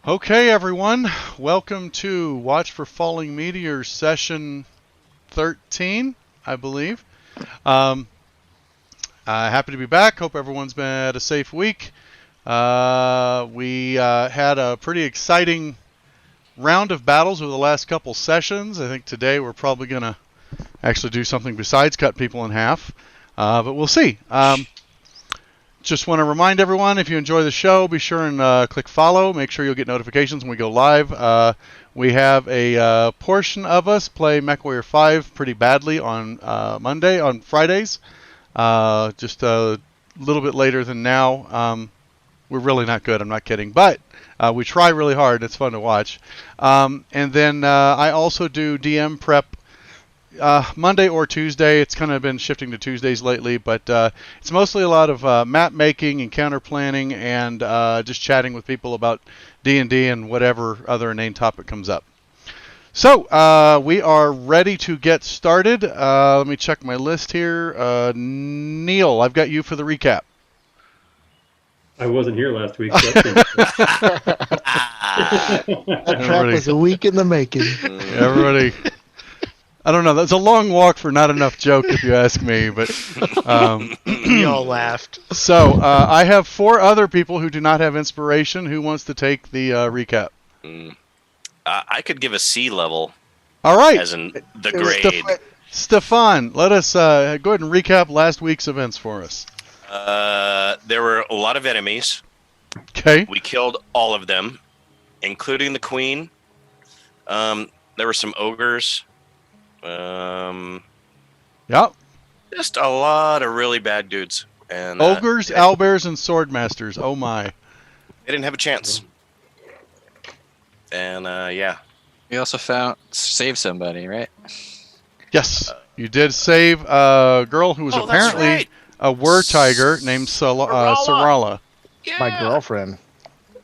Okay, everyone, welcome to Watch for Falling Meteors session 13, I believe. Happy to be back. Hope everyone's been had a safe week. We had a pretty exciting round of battles over the last couple sessions. I think today we're probably going to actually do something besides cut people in half, but we'll see. Just want to remind everyone, if you enjoy the show, be sure and click follow. Make sure you'll get notifications when we go live. We have a portion of us play MechWarrior 5 pretty badly on Fridays. Just a little bit later than now. We're really not good, I'm not kidding. But we try really hard. It's fun to watch. And then I also do DM prep Monday or Tuesday. It's kind of been shifting to Tuesdays lately, but it's mostly a lot of map making and counter planning and just chatting with people about D&D and whatever other inane topic comes up. So we are ready to get started. Let me check my list here. Neil, I've got you for the recap. I wasn't here last week. So That track was a week in the making. Everybody, I don't know. That's a long walk for not enough joke, if you ask me. But we all laughed. So I have 4 other people who do not have inspiration. Who wants to take the recap? I could give a C level. All right. As in the grade. Stefan, let us go ahead and recap last week's events for us. There were a lot of enemies. Okay. We killed all of them, including the queen. There were some ogres. Yep. Just a lot of really bad dudes. And Ogres, owlbears, and swordmasters. Oh my. They didn't have a chance. And yeah. We also saved somebody, right? Yes, you did save a girl who was apparently a tiger named Sarala. Yeah. My girlfriend.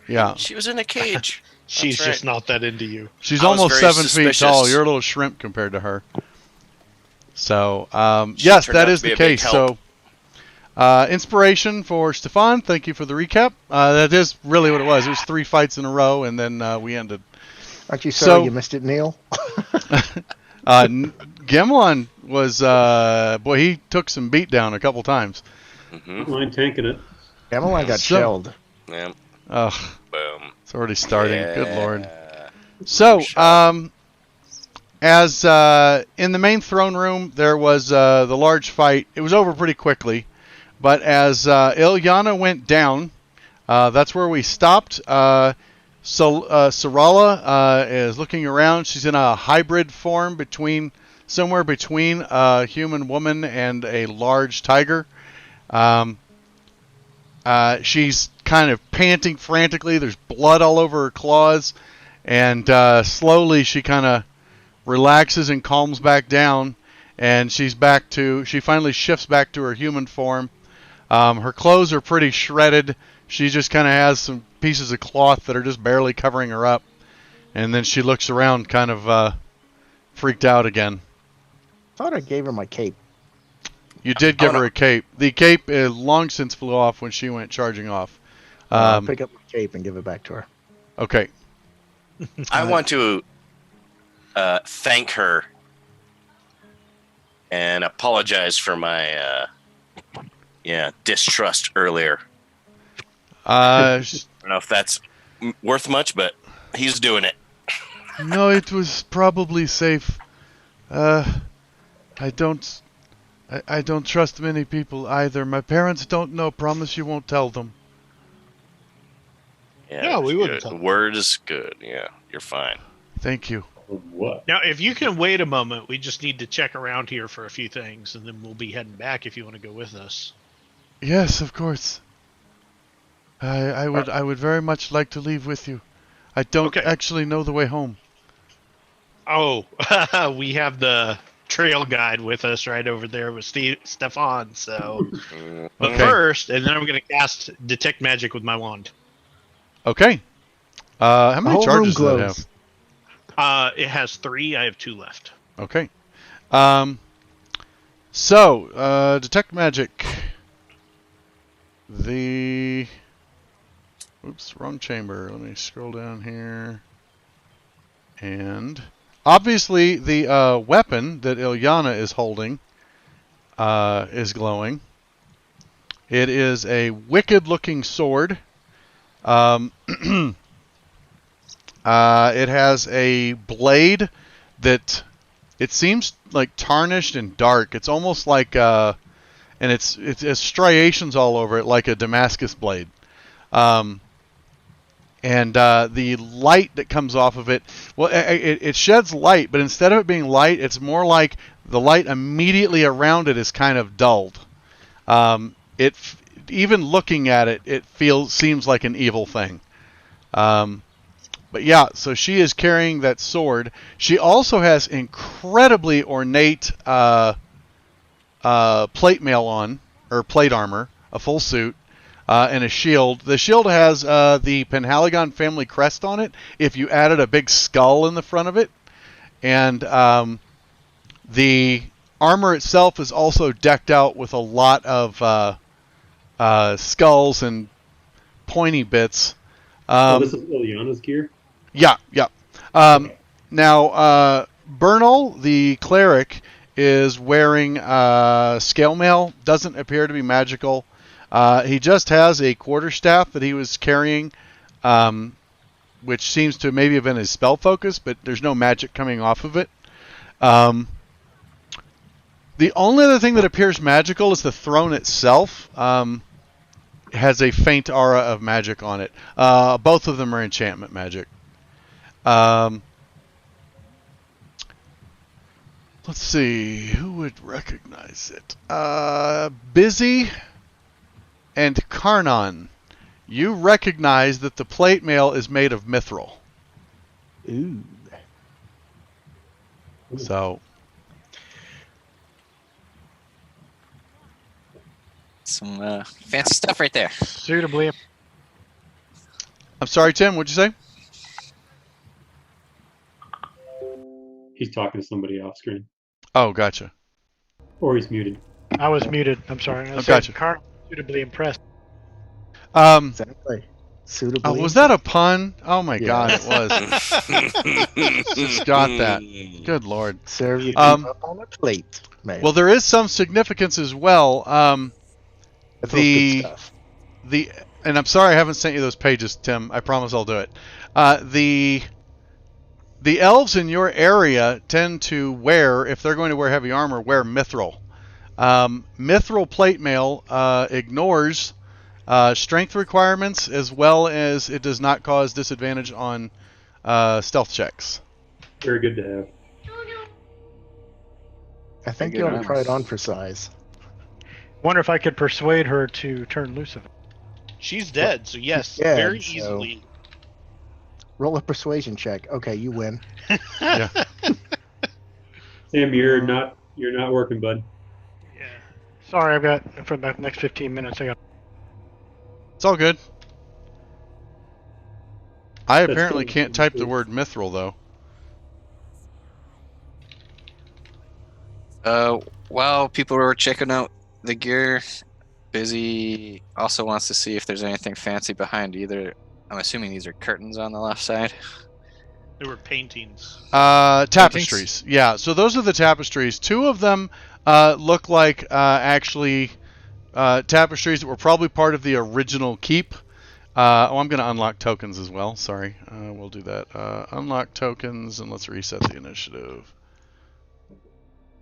Yeah. She was in a cage. She's just not that into you. She's almost 7 feet tall. You're a little shrimp compared to her. So, yes, that is the case. So, inspiration for Stefan. Thank you for the recap. That is really what it was. It was 3 fights in a row, and then we ended. Aren't you sorry you missed it, Neil? Gimlon was, boy, he took some beat down a couple times. don't mind tanking it. Gimlon got shelled. Yeah. Ugh. Boom. It's already starting. Yeah. Good Lord. So, as in the main throne room, there was the large fight. It was over pretty quickly. But as Ilyana went down, that's where we stopped. Sarala is looking around. She's in a hybrid form somewhere between a human woman and a large tiger. She's kind of panting frantically. There's blood all over her claws. And slowly she kind of relaxes and calms back down. And she finally shifts back to her human form. Her clothes are pretty shredded. She just kind of has some pieces of cloth that are just barely covering her up. And then she looks around kind of freaked out again. I thought I gave her my cape. You did give her a cape. The cape long since flew off when she went charging off. I'll pick up my cape and give it back to her. Okay. I want to thank her and apologize for my distrust earlier. I don't know if that's worth much, but he's doing it. No, it was probably safe. I don't trust many people either. My parents don't know. Promise you won't tell them. Yeah, No, we wouldn't good. tell them. Word is good. Yeah, you're fine. Thank you. What? Now, if you can wait a moment, we just need to check around here for a few things, and then we'll be heading back if you want to go with us. Yes, of course. I would very much like to leave with you. I don't actually know the way home. Oh, we have the trail guide with us right over there with Stefan. So, but Okay. first, and then I'm going to cast Detect Magic with my wand. Okay. How many whole charges room does it have? glows. It has 3. I have 2 left. Okay. So, Detect Magic. The Oops, wrong chamber. Let me scroll down here. And obviously the weapon that Ilyana is holding is glowing. It is a wicked-looking sword. It has a blade that it seems like tarnished and dark. It's almost like, and it has striations all over it, like a Damascus blade. And the light that comes off of it, well, it sheds light, but instead of it being light, it's more like the light immediately around it is kind of dulled. Even looking at it, it seems like an evil thing. But yeah, so she is carrying that sword. She also has incredibly ornate plate mail on, or plate armor, a full suit. And a shield. The shield has the Penhaligon family crest on it, if you added a big skull in the front of it. And the armor itself is also decked out with a lot of skulls and pointy bits. This is Ilyana's gear? Yeah. Now, Bernal the Cleric is wearing scale mail. Doesn't appear to be magical. He just has a quarterstaff that he was carrying, which seems to maybe have been his spell focus, but there's no magic coming off of it. The only other thing that appears magical is the throne itself. It has a faint aura of magic on it. Both of them are enchantment magic. Let's see, who would recognize it? Busy and Karnan, you recognize that the plate mail is made of mithril. Ooh. So, Some fancy stuff right there. Suitably. I'm sorry, Tim, what'd you say? He's talking to somebody off screen. Oh, gotcha. Or he's muted. I was muted. I'm sorry. I Oh, said gotcha. Carl suitably impressed. Exactly. Suitably. Was that a pun? Oh my Yeah. God, it was. Just got that. Good Lord. Serve you up on a plate, man. Well, there is some significance as well. That's all good stuff. And I'm sorry I haven't sent you those pages, Tim. I promise I'll do it. The elves in your area tend to wear, if they're going to wear heavy armor, wear mithril. Mithril plate mail ignores strength requirements, as well as it does not cause disadvantage on stealth checks. Very good to have. I think Good you ought to enough. try it on for size. Wonder if I could persuade her to turn loose of it. She's dead, so yes, Yeah, very so- easily. Roll a persuasion check. Okay, you win. Yeah. Sam, you're not working, bud. Yeah. Sorry, I've got for the next 15 minutes. I got. It's all good. I That's apparently still- can't type the word mithril, though. While people were checking out the gear, Busy also wants to see if there's anything fancy behind either. I'm assuming these are curtains on the left side. There were paintings. Tapestries. Yeah, so those are the tapestries. Two of them look like actually tapestries that were probably part of the original keep. I'm going to unlock tokens as well. Sorry. We'll do that. Unlock tokens, and let's reset the initiative.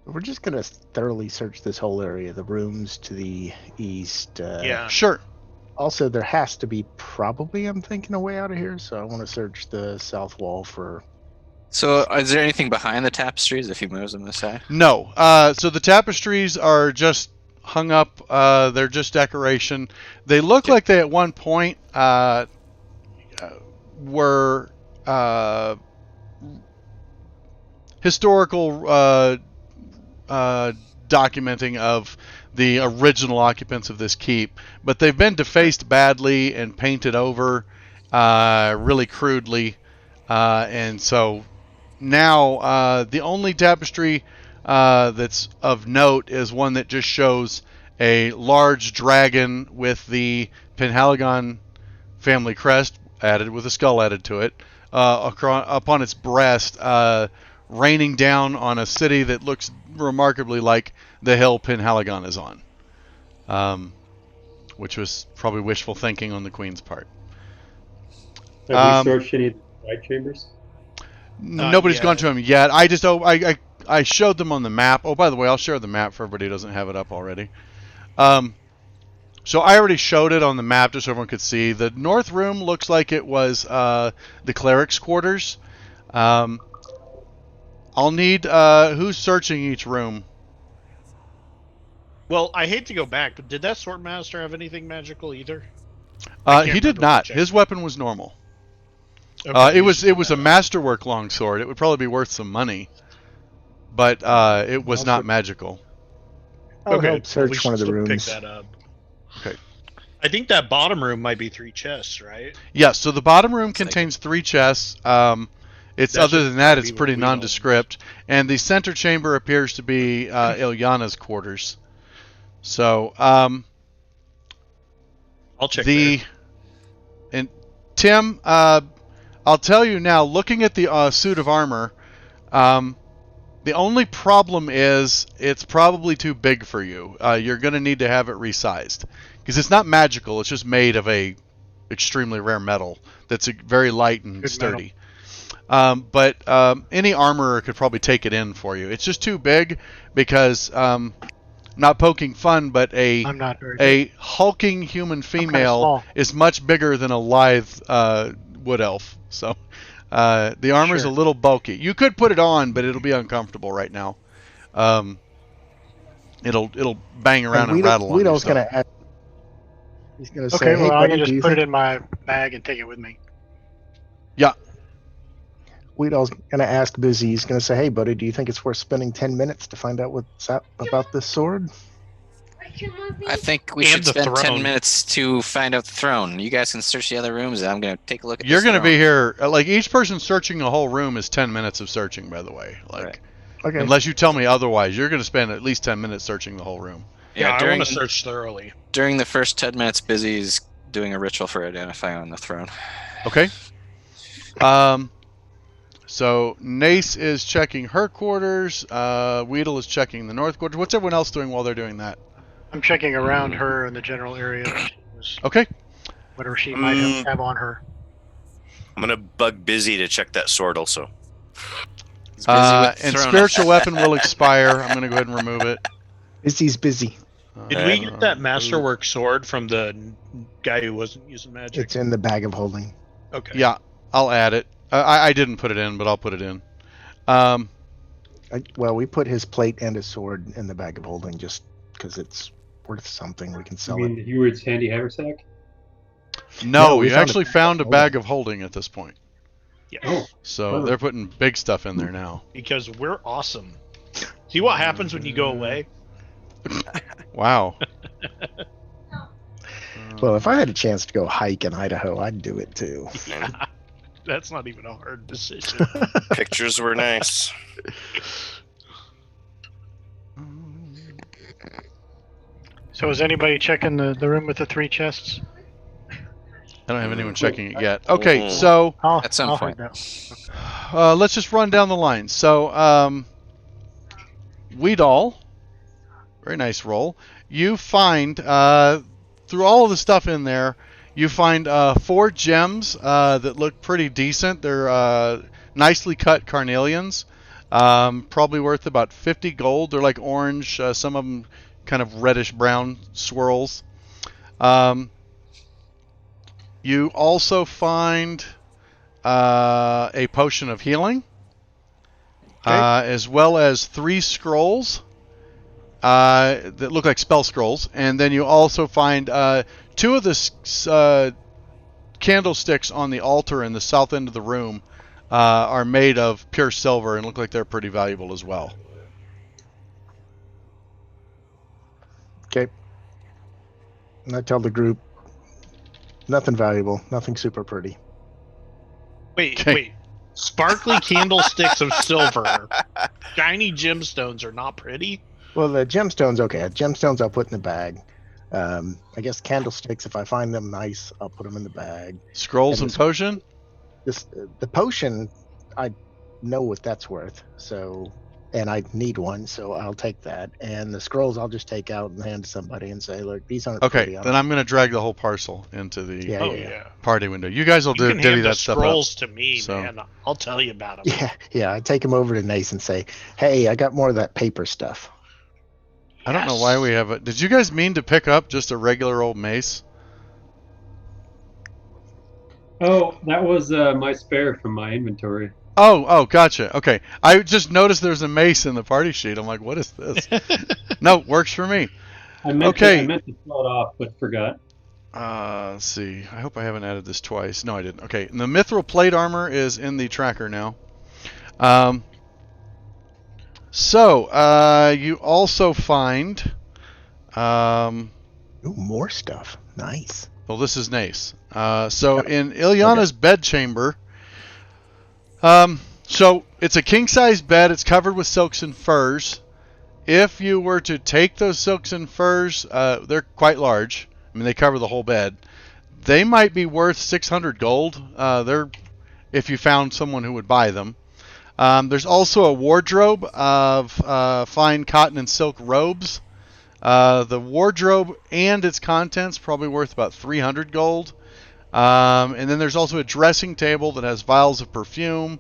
We're just going to thoroughly search this whole area. The rooms to the east. Yeah. Sure. Also, there has to be probably, I'm thinking, a way out of here. So I want to search the south wall for... So, is there anything behind the tapestries if he moves them aside? No. So the tapestries are just hung up. They're just decoration. They look like they at one point were historical documenting of the original occupants of this keep, but they've been defaced badly and painted over really crudely, and so now the only tapestry that's of note is one that just shows a large dragon with the Penhaligon family crest added with a skull added to it, up on its breast, raining down on a city that looks remarkably like the hill Penhaligon is on, which was probably wishful thinking on the Queen's part. Have we searched any of the side chambers? Nobody's yet. gone to them yet. I showed them on the map. Oh, by the way, I'll share the map for everybody who doesn't have it up already. So I already showed it on the map just so everyone could see. The north room looks like it was the cleric's quarters. I'll need who's searching each room. Well, I hate to go back, but did that Swordmaster have anything magical either? I can't He did remember not. which His weapon was normal. Okay, It was a masterwork longsword. It would probably be worth some money, but it was not magical. I'll Okay, help search we one of the should rooms. Pick that up. Okay. I think that bottom room might be 3 chests, right? Yes. So the bottom room It's like- contains 3 chests. It's That other should than that, be it's what pretty we know. nondescript. And the center chamber appears to be Ilyana's quarters. So I'll check there. And Tim, I'll tell you now. Looking at the suit of armor, the only problem is it's probably too big for you. You're going to need to have it resized because it's not magical. It's just made of a extremely rare metal that's very light and Good sturdy. But any armorer could probably take it in for you. It's just too big because, not poking fun, but I'm not very good. a hulking human female small. is much bigger than a lithe wood elf. So the armor's Sure. a little bulky. You could put it on, but it'll be uncomfortable right now. It'll bang around and rattle on you. Guido's So. going to ask. He's going to say, Okay, hey, well, I buddy, can do just you put it think in my bag and take it with me. Guido's going to ask Busy. He's going to say, hey, buddy, do you think it's worth spending 10 minutes to find out what's up about this sword? I think we And should the spend 10 throne. minutes to find out the throne. You guys can search the other rooms, and I'm going to take a look at You're this going to throne. be here. Like each person searching the whole room is 10 minutes of searching. By the way, like Right. Okay. unless you tell me otherwise, you're going to spend at least 10 minutes searching the whole room. Yeah, I during, want to search thoroughly. during the first 10 minutes, Busy's doing a ritual for identifying on the throne. Okay. So Nace is checking her quarters. Weedle is checking the north quarters. What's everyone else doing while they're doing that? I'm checking around her in the general area. That she was, Okay. whatever she might have on her. I'm gonna bug Busy to check that sword also. He's busy with the And throne. spiritual weapon will expire. I'm going to go ahead and remove it. Busy's busy. Did we get that masterwork sword from the guy who wasn't using magic? It's in the bag of holding. Okay. Yeah, I'll add it. I didn't put it in, but I'll put it in. Well, we put his plate and his sword in the bag of holding just because it's worth something. We can I sell mean, it. Heward's handy haversack? No, we we found actually a bag found a of bag of holding at this point. Yeah. Oh, So Perfect. they're putting big stuff in there now. Because we're awesome. See what happens when you go away? Wow. Well, if I had a chance to go hike in Idaho, I'd do it too. That's not even a hard decision. Pictures were nice. So is anybody checking the room with the 3 chests? I don't have anyone checking it yet. Okay, so At some I'll point. head down. let's just run down the line. So, Weedall, very nice roll. You find, through all of the stuff in there, you find 4 gems that look pretty decent. They're nicely cut carnelians, probably worth about 50 gold. They're like orange, some of them kind of reddish brown swirls. You also find a potion of healing, as well as 3 scrolls that look like spell scrolls. And then you also find 2 of the candlesticks on the altar in the south end of the room are made of pure silver and look like they're pretty valuable as well. Okay. And I tell the group, nothing valuable, nothing super pretty. Wait, Okay. wait. Sparkly candlesticks of silver. Shiny gemstones are not pretty. Well, the gemstones, okay. Gemstones I'll put in the bag. I guess candlesticks. If I find them nice, I'll put them in the bag. Scrolls And and potion? The potion, I know what that's worth. So, and I need one, so I'll take that. And the scrolls, I'll just take out and hand to somebody and say, "Look, these aren't Okay, pretty." then I'm going to drag the whole parcel into the Yeah, Oh yeah. yeah. party window. You guys will You can divvy hand the that stuff up. scrolls to me, So- man. I'll tell you about them. Yeah. I take them over to Nace and say, "Hey, I got more of that paper stuff." I don't know why we have it. Did you guys mean to pick up just a regular old mace? Oh, that was my spare from my inventory. Oh, gotcha. Okay. I just noticed there's a mace in the party sheet. I'm like, what is this? No, works for me. I meant Okay. to throw it off, but forgot. Let's see. I hope I haven't added this twice. No, I didn't. Okay. And the mithril plate armor is in the tracker now. So, you also find, Ooh, more stuff. Nice. well, this is Nace. So in Ilyana's bedchamber, so it's a king-size bed. It's covered with silks and furs. If you were to take those silks and furs, they're quite large. I mean, they cover the whole bed. They might be worth 600 gold. If you found someone who would buy them. There's also a wardrobe of fine cotton and silk robes. The wardrobe and its contents probably worth about 300 gold. And then there's also a dressing table that has vials of perfume,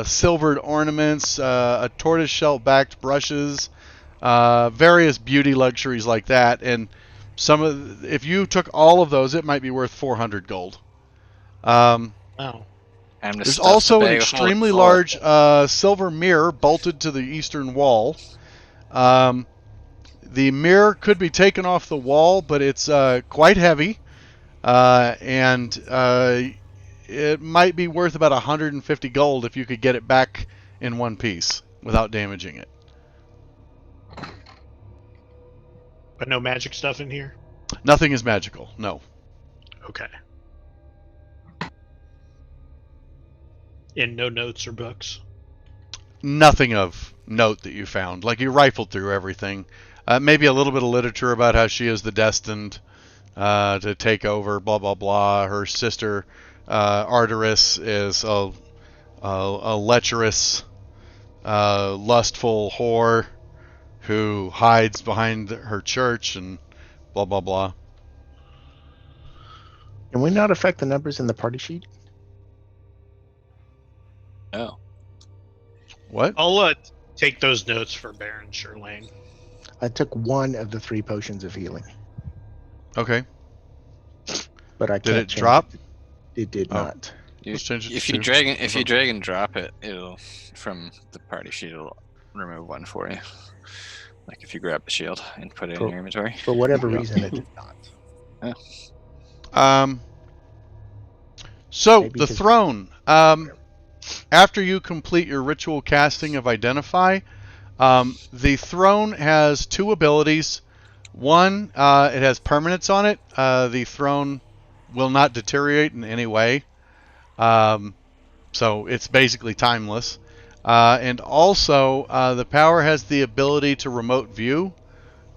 silvered ornaments, a tortoiseshell backed brushes, various beauty luxuries like that. And if you took all of those, it might be worth 400 gold. Oh. There's also an extremely large silver mirror bolted to the eastern wall. The mirror could be taken off the wall, but it's quite heavy, and it might be worth about 150 gold if you could get it back in one piece without damaging it. But no magic stuff in here? Nothing is magical, no. Okay. And no notes or books? Nothing of note that you found. Like, you rifled through everything. Maybe a little bit of literature about how she is the destined to take over, blah, blah, blah. Her sister, Arteris, is a lecherous, lustful whore who hides behind her church and blah, blah, blah. Can we not affect the numbers in the party sheet? Oh. What? I'll take those notes for Baron Sherlane. I took one of the 3 potions of healing, Okay. but I can't. Did it change drop? It did Oh. not. Let's change it If to you 2. drag and drop it, it'll from the party sheet. It'll remove one for you. Like if you grab the shield and put it in Cool. your inventory. For whatever Yeah. reason, it did not. So Maybe the 'cause- throne. After you complete your ritual casting of Identify, the throne has 2 abilities. One, it has permanence on it. The throne will not deteriorate in any way. So it's basically timeless. And also, the power has the ability to remote view,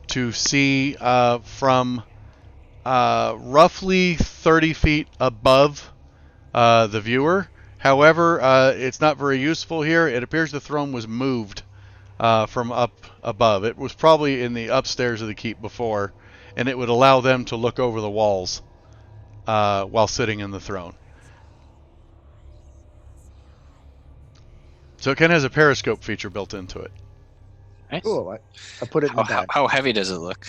to see from roughly 30 feet above the viewer. However, it's not very useful here. It appears the throne was moved from up above. It was probably in the upstairs of the keep before, and it would allow them to look over the walls while sitting in the throne. So it kind of has a periscope feature built into it. Nice. Cool. I put it in the bag. How heavy does it look?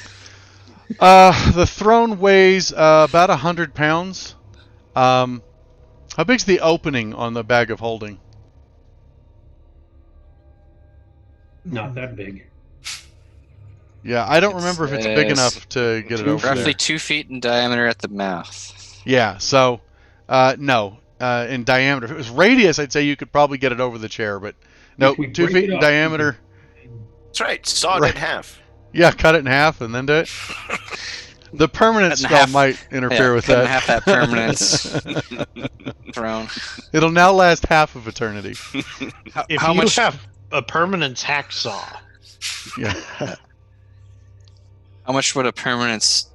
The throne weighs about 100 pounds. How big's the opening on the bag of holding? Not that big. Yeah, I don't It remember if it's big says enough to get it over Roughly there. 2 feet in diameter at the mouth. Yeah, so no, in diameter. If it was radius, I'd say you could probably get it over the chair, but no, If we 2 break feet it in up, diameter. That's right. Saw it Right. in half. Yeah, cut it in half and then do it. The permanent Cut in spell half. might interfere with cut in that. half that permanence. Throne. It'll now last half of eternity. If How you much? have a permanence hacksaw, Yeah. How much would a permanent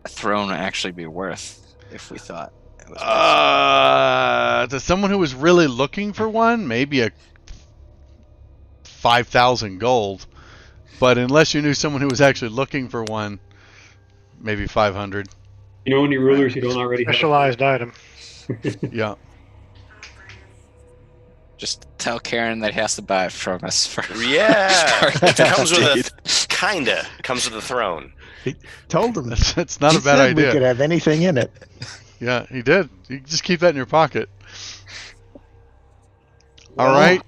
throne actually be worth if we thought it was To someone who was really looking for one, maybe a 5,000 gold. But unless you knew someone who was actually looking for one, maybe 500. You know any rulers who don't already Specialized item. Yeah. Just tell Karen that he has to buy it from us for Yeah, for it comes with deed. it comes with a throne. Told him. That's not He a bad said idea. We could have anything in it. Yeah, he did. You just keep that in your pocket. Well, All right.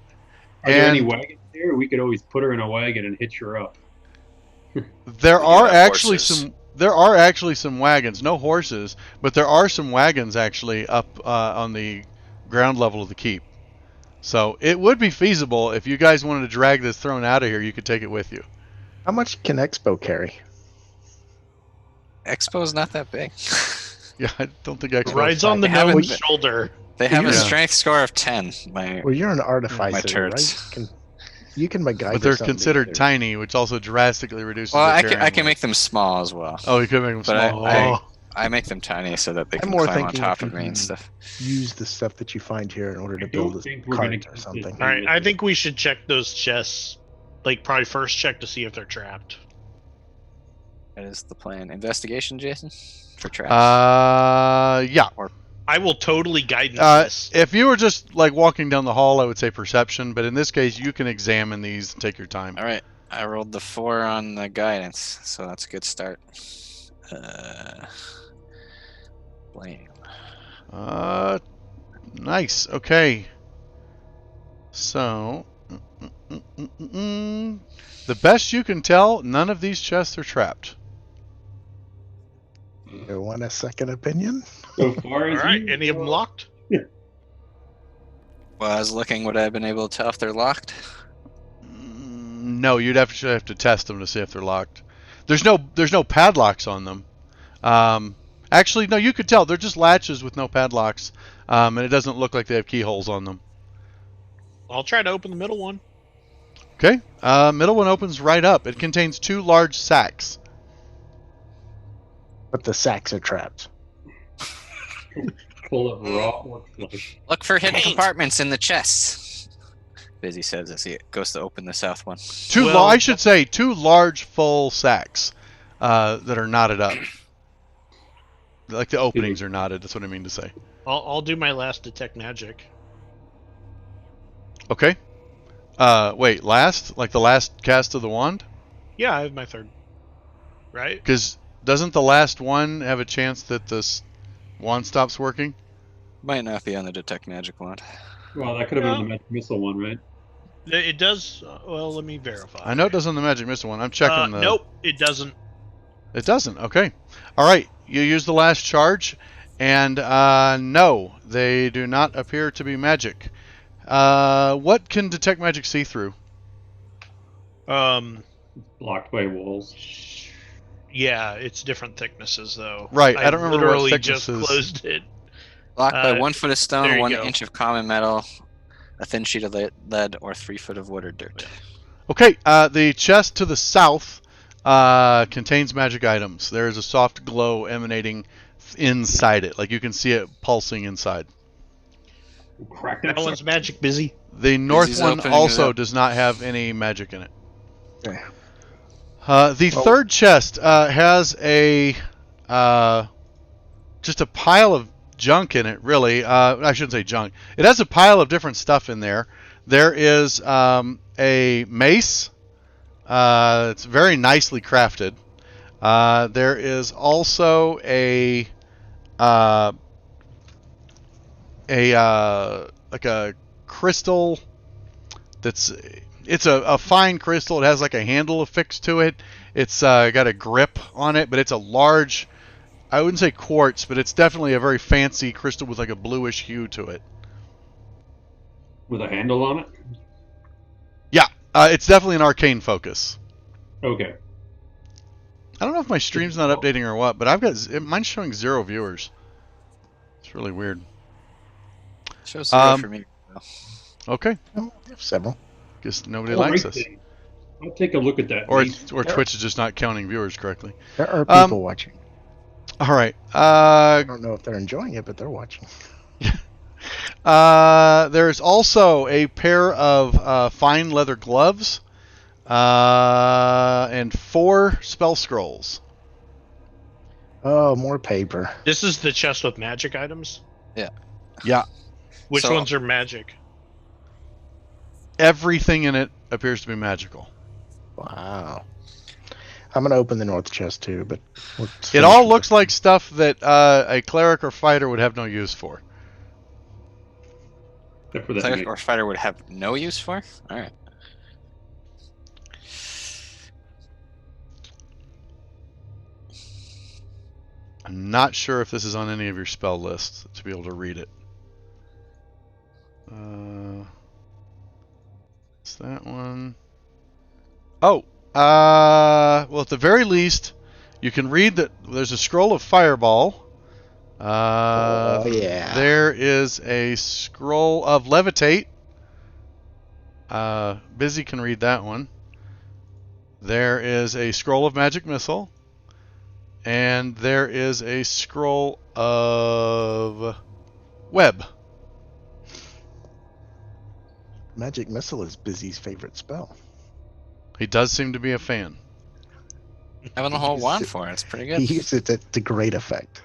Are there any And wagons there? We could always put her in a wagon and hitch her up. there We are have actually horses. some wagons, no horses, but there are some wagons actually up on the ground level of the keep. So it would be feasible if you guys wanted to drag this throne out of here. You could take it with you. How much can Expo carry? Expo's not that big. Yeah, I don't think Expo Rides on the They haven't- gnome shoulder. They have a Yeah. strength score of 10. My Well, you're an artificer, turrets. right? You can MacGyver but they're something considered together. tiny, which also drastically reduces. well, their I can carrying weight. make them small as well. Oh, you could make them But small. I make them tiny so that they I'm can more climb on thinking top if of you me and can stuff. Use the stuff that you find here in order to I build don't a think we're gonna cart or get something. this. All right, I think we should check those chests. Like, probably first check to see if they're trapped. That is the plan. Investigation, Jason, for traps. Yeah. I will totally guidance this. If you were just like walking down the hall, I would say perception. But in this case, you can examine these and take your time. All right, I rolled the 4 on the guidance, so that's a good start. Blame. Nice. Okay. So, the best you can tell, none of these chests are trapped. You want a second opinion? So far All as right, you any of them locked? Well, I was looking. Would I have been able to tell if they're locked? No, you'd have to test them to see if they're locked. There's no padlocks on them. Actually, no, you could tell they're just latches with no padlocks, and it doesn't look like they have keyholes on them. I'll try to open the middle one. Okay, middle one opens right up. It contains 2 large sacks. But the sacks are trapped. pull up raw orc flesh. Look for hidden Paint. compartments in the chests. Busy says as he goes to open the south one. I should say 2 large full sacks that are knotted up. Like the openings are knotted. That's what I mean to say. I'll do my last detect magic. Okay. Wait, last? Like the last cast of the wand? Yeah, I have my third. Right? Because doesn't the last one have a chance that this wand stops working? Might not be on the detect magic wand. Well, that could have been on the magic missile one, right? It does. Well, let me verify. I know it does on the magic missile one. I'm checking the. Nope, it doesn't. It doesn't. Okay. All right. You use the last charge, and no, they do not appear to be magic. What can detect magic see through? Blocked by walls. Yeah, it's different thicknesses though. Right, I don't remember what literally just thicknesses. closed it. Blocked by 1 foot of there stone, you 1 go. inch of common metal, a thin sheet of lead, or 3 foot of wood or dirt. Okay. The chest to the south contains magic items. There is a soft glow emanating inside it. Like you can see it pulsing inside. Crack that That one's sucker. magic busy. The north Busy's one opening it also up. does not have any magic in it. Okay. The third chest has a just a pile of junk in it. Really, I shouldn't say junk. It has a pile of different stuff in there. There is a mace. It's very nicely crafted. There is also a like a crystal it's a fine crystal. It has like a handle affixed to it. It's got a grip on it, but it's a large, I wouldn't say quartz, but it's definitely a very fancy crystal with like a bluish hue to it. With a handle on it? Yeah, it's definitely an arcane focus. Okay. I don't know if my stream's not updating or what, but mine's showing 0 viewers. It's really weird. Shows 0 for me. Okay, Oh, we have several. guess nobody likes us. Alright I'll take a look at that. Or Nate. Twitch is just not counting viewers correctly. There are people watching. All right. I don't know if they're enjoying it, but they're watching. There's also a pair of fine leather gloves and 4 spell scrolls. Oh, more paper. This is the chest with magic items? Yeah. Which So- ones are magic? Everything in it appears to be magical. Wow. I'm gonna open the north chest too, but It all looks like stuff that a cleric or fighter would have no use for. Except for that Cleric Nate. or fighter would have no use for? Alright. I'm not sure if this is on any of your spell lists to be able to read it. It's that one. Oh, well, at the very least, you can read that there's a scroll of fireball. Oh, yeah. There is a scroll of levitate. Busy can read that one. There is a scroll of magic missile. And there is a scroll of web. Magic missile is Busy's favorite spell. He does seem to be a fan. Having a whole He's- wand for it. It's pretty He good. uses it to great effect.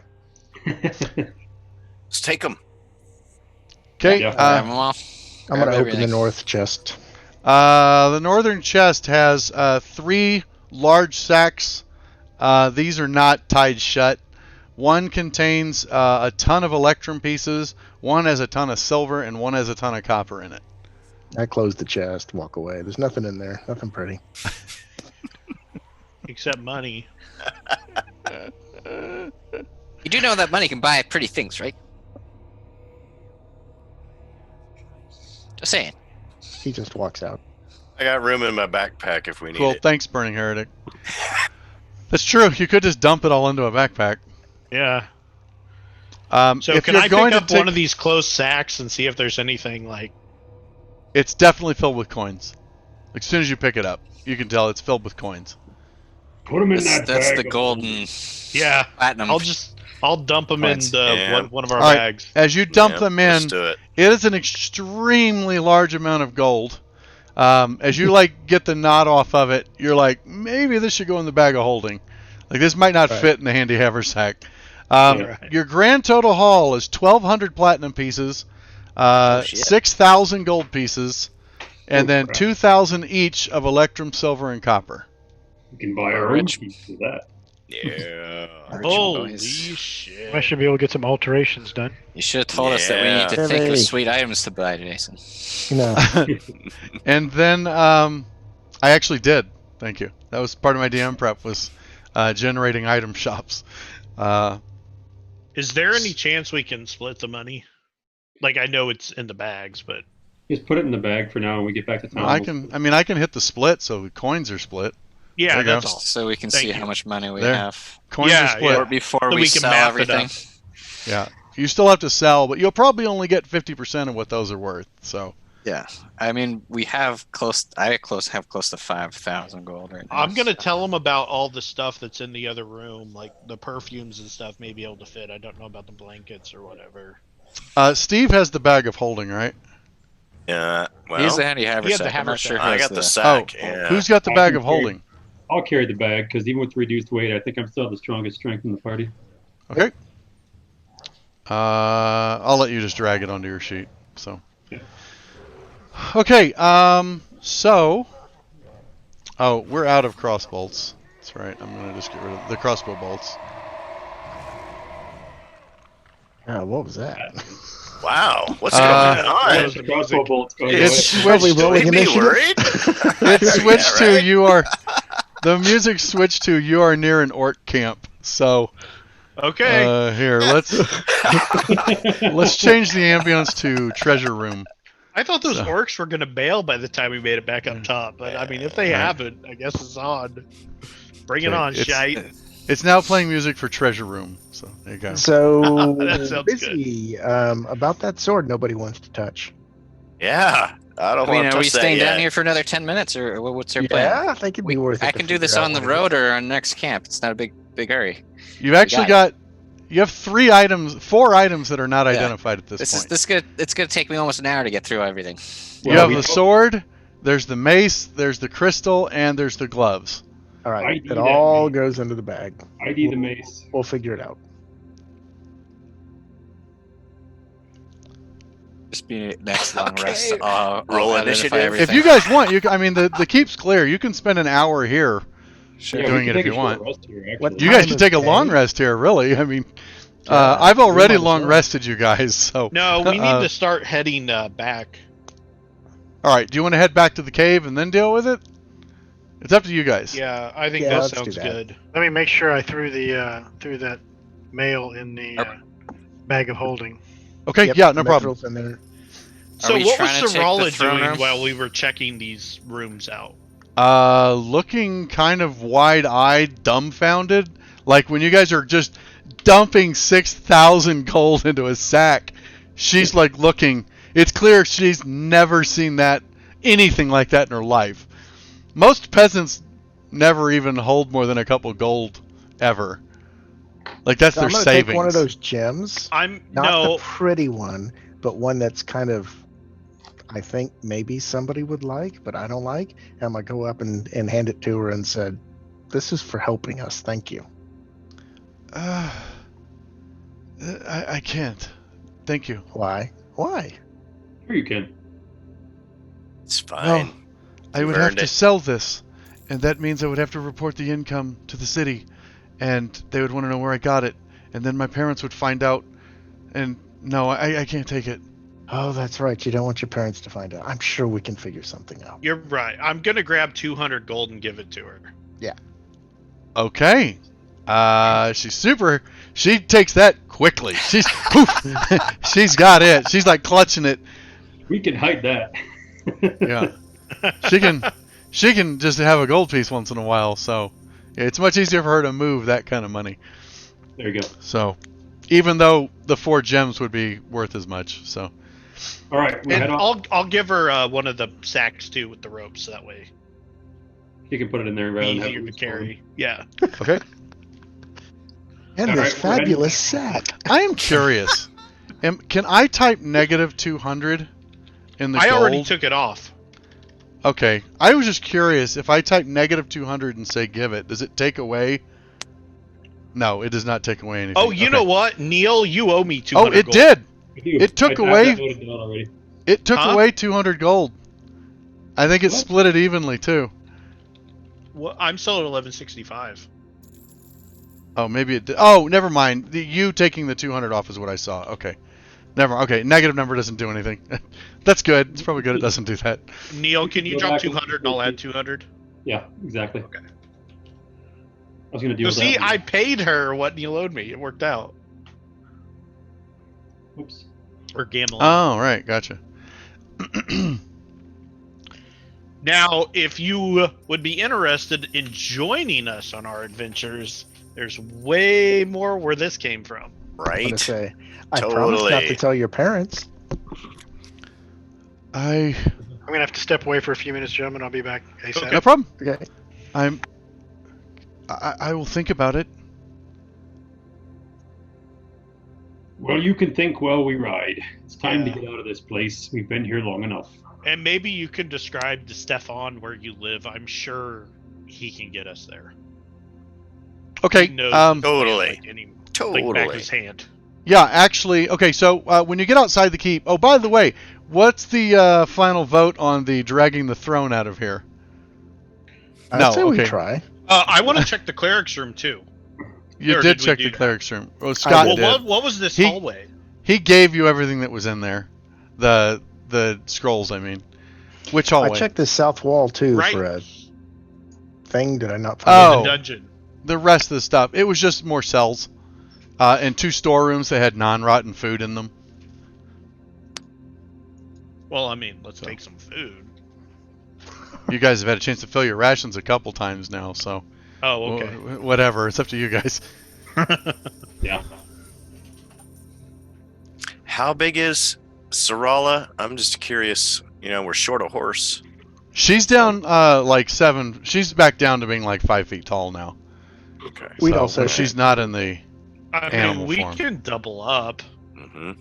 Let's take them. Okay. Yeah. Well, I'm gonna grab open the everything. north chest. The northern chest has 3 large sacks. These are not tied shut. One contains a ton of electrum pieces, one has a ton of silver, and one has a ton of copper in it. I close the chest, walk away. There's nothing in there. Nothing pretty. Except money. You do know that money can buy pretty things, right? Just saying. He just walks out. I got room in my backpack if we need Cool. it. Thanks, Burning Heretic. That's true. You could just dump it all into a backpack. Yeah. So if can you're I going pick to up take, one of these closed sacks and see if there's anything like... It's definitely filled with coins. As soon as you pick it up, you can tell it's filled with coins. Put them in That's, that bag. the golden Yeah. platinum. I'll dump them Coins. in Yeah. one of our All right. bags. As you dump Yeah, them let's in, do it. it is an extremely large amount of gold. As you get the knot off of it, you're like, maybe this should go in the bag of holding. Like this might not Right. fit in the handy haversack. Right. Your grand total haul is 1,200 platinum pieces, shit. 6,000 gold pieces, and Oh, then crap. 2,000 each of electrum, silver, and copper. We can buy our own Rich. piece of that. Yeah. Rich Holy boys. shit. I should be able to get some alterations done. You should have told us that we need to Yeah. think of Really? sweet items to buy, Jason. No. And then I actually did. Thank you. That was part of my DM prep was generating item shops. Is there any chance we can split the money? Like, I know it's in the bags, but... Just put it in the bag for now when we get back to town. I can hit the split, so the coins are split. Yeah, There you that's go. all. So we can Thank see you. how much money we There. have. Coins Yeah, are split. yeah. Or before So we, we can sell map it everything. up. Yeah. You still have to sell, but you'll probably only get 50% of what those are worth. So Yeah. I mean, we have close. I have close to 5,000 gold right now. I'm going to tell them about all the stuff that's in the other room, like the perfumes and stuff may be able to fit. I don't know about the blankets or whatever. Steve has the bag of holding, right? Yeah. Well, He's the handy haversack. I'm not haversack. sure who I has got the the sack. Oh, yeah. Who's got the I bag can of holding? I'll carry the bag because even with reduced weight, I think I'm still the strongest strength in the party. Okay. I'll let you just drag it onto your sheet. So. Yeah. Okay. So. Oh, we're out of crossbolts. That's right. I'm gonna just get rid of the crossbow bolts. What was that? Wow. What's Uh, going Where's on? the crossbow bolts going? It's Probably switched. rolling Should we be initiative. worried? It switched Yeah, right? to you are. The music switched to you are near an orc camp. So Okay. here let's change the ambience to treasure room. I thought those so- orcs were going to bail by the time we made it back up top, but I mean, if they Right. haven't, I guess it's on. Bring it Okay, on, it's- shite. It's now playing music for treasure room. So there you go. So That sounds Busy. About that sword, nobody wants to touch. Yeah. I don't I mean, want to are we touch that staying down yet. here for another 10 minutes, or what's our Yeah, plan? I think it'd be worth it. I to can do this figure out on the what it road is. or on next camp. It's not a big hurry. You've actually got you have 4 items that are not identified at this point. It's gonna take me almost an hour to get through everything. You have the sword, there's the mace, there's the crystal, and there's the gloves. All right, ID it that all mace. goes into the bag. ID the mace. We'll figure it out. Just be next long Okay. rest. I'll Roll identify initiative. everything. If you guys want, I mean, the keep's clear. You can spend an hour here. Sure. Yeah, we doing can it if take a you short want. rest here, actually. What You guys time should of take a long day? rest here, really. I mean, Yeah, I've we already might as long well. rested you guys, so. No, we need to start heading back. All right, do you want to head back to the cave and then deal with it? It's up to you guys. Yeah, I think Yeah, that let's do sounds that. good. Let me make sure I threw that mail in the bag of holding. Okay, Yep, yeah, no problem. Metral's in there. So we what was trying to take the Sorala throne doing room? while we were checking these rooms out? Looking kind of wide-eyed, dumbfounded. Like when you guys are just dumping 6,000 gold into a sack, she's like looking. It's clear she's never seen anything like that in her life. Most peasants never even hold more than a couple gold ever. Like that's So their I'm gonna savings. take one of those gems, I'm not no. the pretty one, but one that's kind of, I think maybe somebody would like, but I don't like. And I'm gonna go up and hand it to her and said, "This is for helping us. Thank you." I can't. Thank you. Why? Why? Sure you can. It's fine. I You've would have earned to it. sell this, and that means I would have to report the income to the city, and they would want to know where I got it, and then my parents would find out, and no, I can't take it. Oh, that's right. You don't want your parents to find out. I'm sure we can figure something out. You're right. I'm gonna grab 200 gold and give it to her. Okay. She takes that quickly. She's she's got it. She's like clutching it. We can hide that. Yeah. She can just have a gold piece once in a while, so yeah, it's much easier for her to move that kind of money. There you go. So even though the 4 gems would be worth as much, so All right, we And head off. I'll give her one of the sacks too with the ropes. That way, You can put it in there rather than have easier it to loose for carry. Yeah. okay. And All this right, we're heading fabulous back. sack. I am curious. Can I type -200 in the I gold? already took it off. Okay. I was just curious. If I type -200 and say give it, does it take away? No, it does not take away anything. Oh, you Okay. know what, Neil? You owe me 200. Oh, it gold. did. I do. It took I have away- that noted down already. It took Huh? away 200 gold. I think it What? split it evenly too. Well, I'm still at 1165. Oh, maybe it did. Oh, never mind. You taking the 200 off is what I saw. Okay. Never. Okay. Negative number doesn't do anything. That's good. It's probably good it doesn't do that. Neil, can you Go drop back and 200 and I'll add 200? Yeah, exactly. Okay. I was gonna deal So with see, that. I paid her what Neil owed me. It worked out. Oops. Or gambling. Oh, right. Gotcha. Now, if you would be interested in joining us on our adventures, there's way more where this came from. I'm gonna Right? say, I promise not to Totally. tell your parents. I'm gonna have to step away for a few minutes, gentlemen. I'll be back ASAP. no problem. Okay. I will think about it. Well, you can think while we ride. It's time Yeah. to get out of this place. We've been here long enough. And maybe you can describe to Stefan where you live. I'm sure he can get us there. Okay. He knows Totally. like any, like back Totally. his hand. Yeah, actually, okay, so when you get outside the keep... Oh, by the way, what's the final vote on the dragging the throne out of here? I'd No, say we okay. try. I want to check the cleric's room too. You Or did did we check do the that? cleric's room. Well, Scott Well, did. what was this He- hallway? He gave you everything that was in there. The scrolls, I mean. Which hallway? I checked the south wall too Right. for a thing. Did I not The find Oh. dungeon. The rest of the stuff. It was just more cells. And 2 storerooms that had non-rotten food in them. Well, I mean, let's take some food. You guys have had a chance to fill your rations a couple times now, so... Oh, okay. Whatever. It's up to you guys. Yeah. How big is Sorala? I'm just curious we're short a horse. She's down like 7. She's back down to being like 5 feet tall now. Okay. We'd So, also- but she's not in the I animal mean, we form. can double up. Mm-hmm.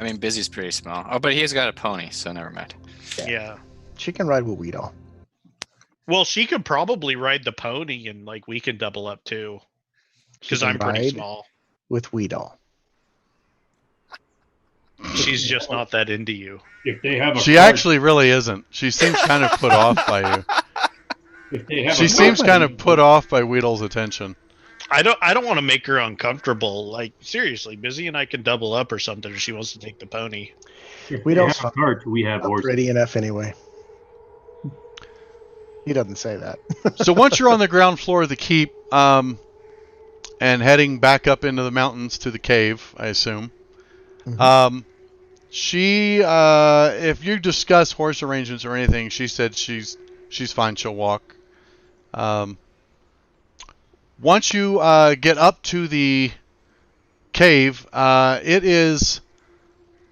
I mean, Busy's pretty small. Oh, but he's got a pony, so never mind. Yeah. She can ride with Weedle. Well, she could probably ride the pony, and like we can double up too, She because can I'm pretty ride small. with Weedle. She's just not that into you. If they have a She cart- actually really isn't. She seems kind of put off by you. if they have She a seems cart- kind of put off by Weedle's attention. I don't want to make her uncomfortable. Like seriously, Busy and I can double up or something if she wants to take the pony. If We they don't have a cart, we have horses. Ready enough anyway. He doesn't say that. So once you're on the ground floor of the keep, and heading back up into the mountains to the cave, I assume. Mhm. She, if you discuss horse arrangements or anything, she said she's fine. She'll walk. Once you get up to the cave, it is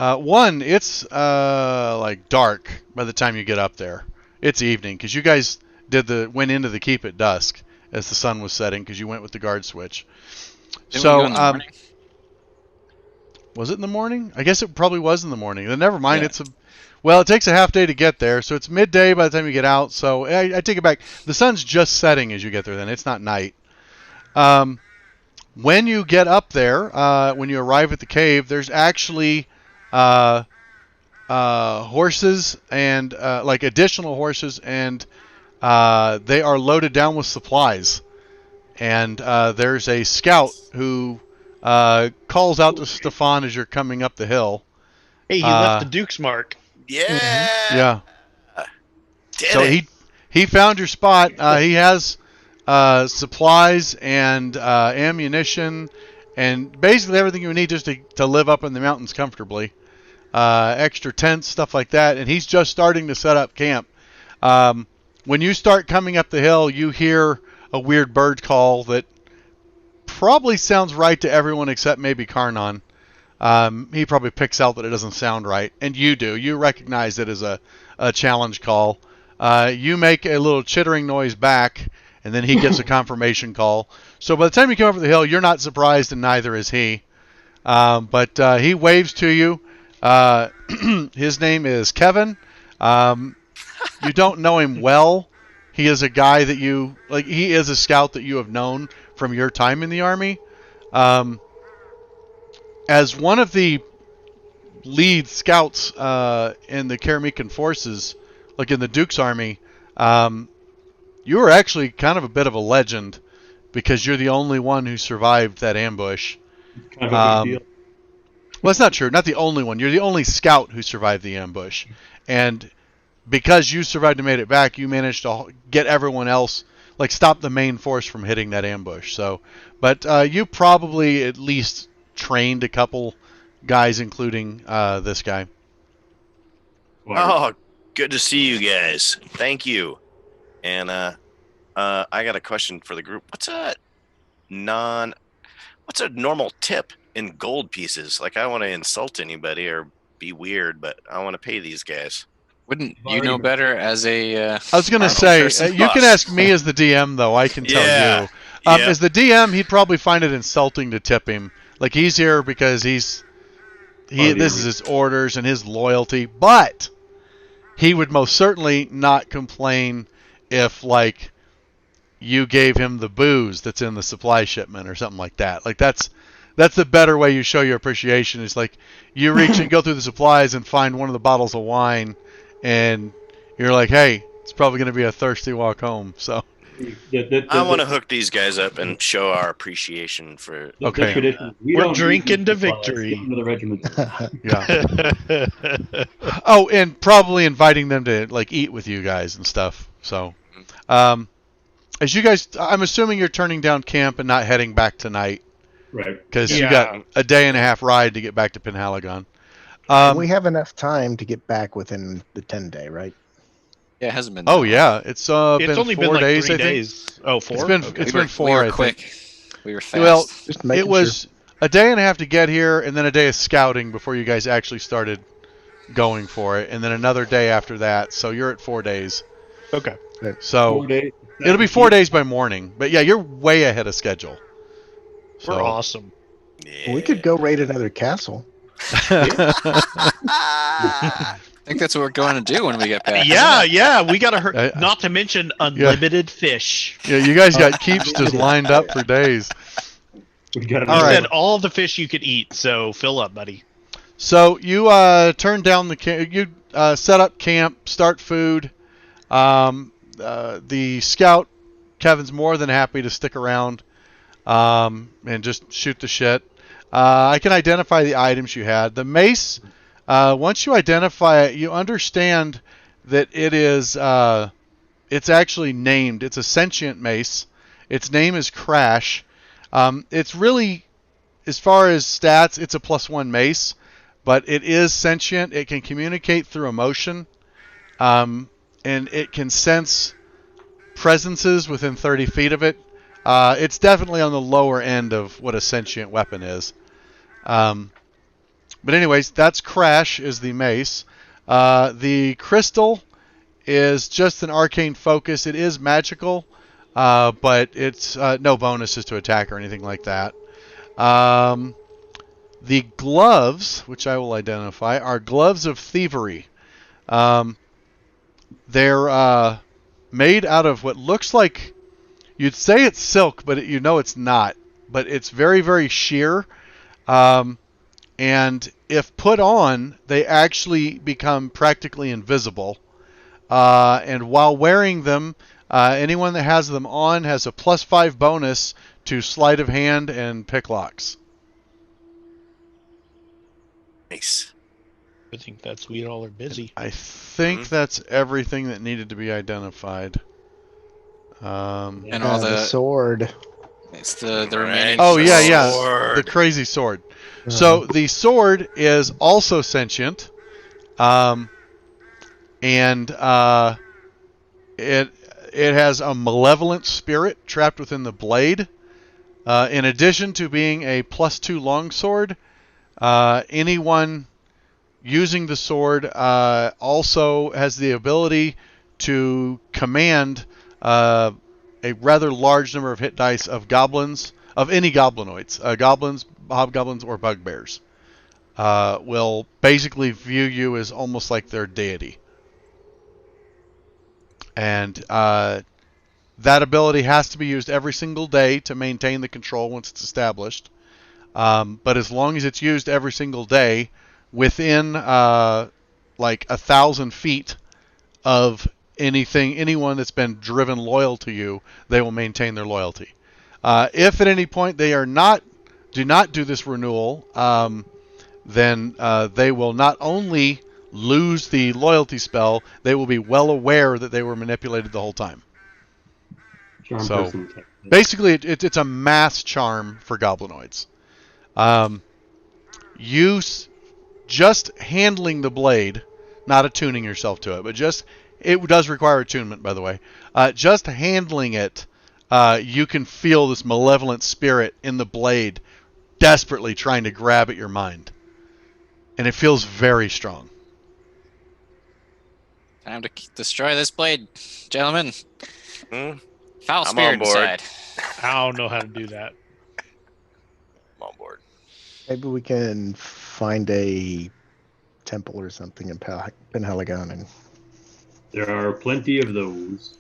it's like dark by the time you get up there. It's evening because you guys went into the keep at dusk as the sun was setting because you went with the guard switch. Didn't So we go in the morning? was it in the morning? I guess it probably was in the morning. Then never mind. Yeah. It takes a half day to get there, so it's midday by the time you get out. So I take it back. The sun's just setting as you get there. Then it's not night. When you get up there, when you arrive at the cave, there's actually horses and like additional horses, and they are loaded down with supplies. And there's a scout who calls out to Stefan as you're coming up the hill. Hey, he left the Duke's mark. Yeah. Yeah. Did So it. he found your spot. He has supplies and ammunition and basically everything you need just to live up in the mountains comfortably. Extra tents, stuff like that. And he's just starting to set up camp. When you start coming up the hill, you hear a weird bird call that probably sounds right to everyone except maybe Karnan. He probably picks out that it doesn't sound right, and you do. You recognize it as a challenge call. You make a little chittering noise back, and then he gets a confirmation call. So by the time you come over the hill, you're not surprised, and neither is he. But he waves to you. His name is Kevin. You don't know him well. He is a guy that he is a scout that you have known from your time in the army. As one of the lead scouts in the Karamikan forces, like in the Duke's army, you are actually kind of a bit of a legend because you're the only one who survived that ambush. Kind of a big deal. Well, that's not true. Not the only one. You're the only scout who survived the ambush. And because you survived and made it back, you managed to get everyone else, like stop the main force from hitting that ambush. So, but you probably at least trained a couple guys, including this guy. Oh, good to see you guys. Thank you. And I got a question for the group. What's a normal tip in gold pieces? Like, I don't want to insult anybody or be weird, but I want to pay these guys. Wouldn't you know better as a? I was going to say, you can ask me as the DM, though. I can tell you. Yeah. As the DM, he'd probably find it insulting to tip him. Like, he's here because this is his orders and his loyalty. But he would most certainly not complain if, like, you gave him the booze that's in the supply shipment or something like that. Like, that's the better way you show your appreciation. Is like you reach and go through the supplies and find one of the bottles of wine, and you're like, hey, it's probably going to be a thirsty walk home. So I want to hook these guys up and show our appreciation for. Okay. Tradition. We're drinking to victory. The regiment. Yeah. Oh, and probably inviting them to like eat with you guys and stuff. So, as you guys, I'm assuming you're turning down camp and not heading back tonight Right. because you Yeah. got a day and a half ride to get back to Penhaligon. We have enough time to get back within the 10-day, right? Yeah, it hasn't been. Oh that yeah, it's It's been only 4 been like days. 3 I think days. Oh, 4? it's been Okay. it's long. been 4. We I were think. quick. We were fast. Well, Just making it was a day and a half to get here, and then a day of scouting before you guys actually started going for it, and then another day after that. So you're at 4 days. Okay. So 4 days. it'll be 4 days by morning. But yeah, you're way ahead of schedule. We're So awesome. Yeah. We could go raid another castle. I think that's what we're going to do when we get back. Yeah, we got to hurt. I- Not to mention unlimited fish. yeah, you guys got keeps just lined up for days. We got All You right. said all the fish you could eat, so fill up, buddy. So you turn down the camp. You set up camp, start food. The scout Kevin's more than happy to stick around and just shoot the shit. I can identify the items you had. The mace. Once you identify it, you understand that it is. It's actually named. It's a sentient mace. Its name is Crash. It's really, as far as stats, it's a +1 mace, but it is sentient. It can communicate through emotion, and it can sense presences within 30 feet of it. It's definitely on the lower end of what a sentient weapon is. But anyways, that's Crash is the mace. The crystal is just an arcane focus. It is magical, but it's no bonuses to attack or anything like that. The gloves, which I will identify, are gloves of thievery. They're made out of what looks like, you'd say it's silk, but you know it's not. But it's very, very sheer. And if put on, they actually become practically invisible. And while wearing them, anyone that has them on has a +5 bonus to sleight of hand and pick locks. Nice. I think that's we all are busy. I think that's everything that needed to be identified. And all the the sword. it's the Right. remaining. Oh yeah, yeah, Sword. the crazy sword. So the sword is also sentient, and it has a malevolent spirit trapped within the blade. In addition to being a +2 longsword, anyone using the sword also has the ability to command a rather large number of hit dice of goblins, of any goblinoids. Goblins, hobgoblins, or bugbears will basically view you as almost like their deity. And that ability has to be used every single day to maintain the control once it's established. But as long as it's used every single day, within like 1,000 feet of anyone that's been driven loyal to you, they will maintain their loyalty. If at any point they do not do this renewal, then they will not only lose the loyalty spell, they will be well aware that they were manipulated the whole time. Charm So, person type. Basically, it's a mass charm for goblinoids. Just handling the blade, not attuning yourself to it, but it does require attunement, by the way. Just handling it, you can feel this malevolent spirit in the blade desperately trying to grab at your mind. And it feels very strong. Time to destroy this blade, gentlemen. Hmm? Foul I'm spirit on board. inside. I don't know how to do that. I'm on board. Maybe we can find a temple or something in Penhaligon, and There are plenty of those.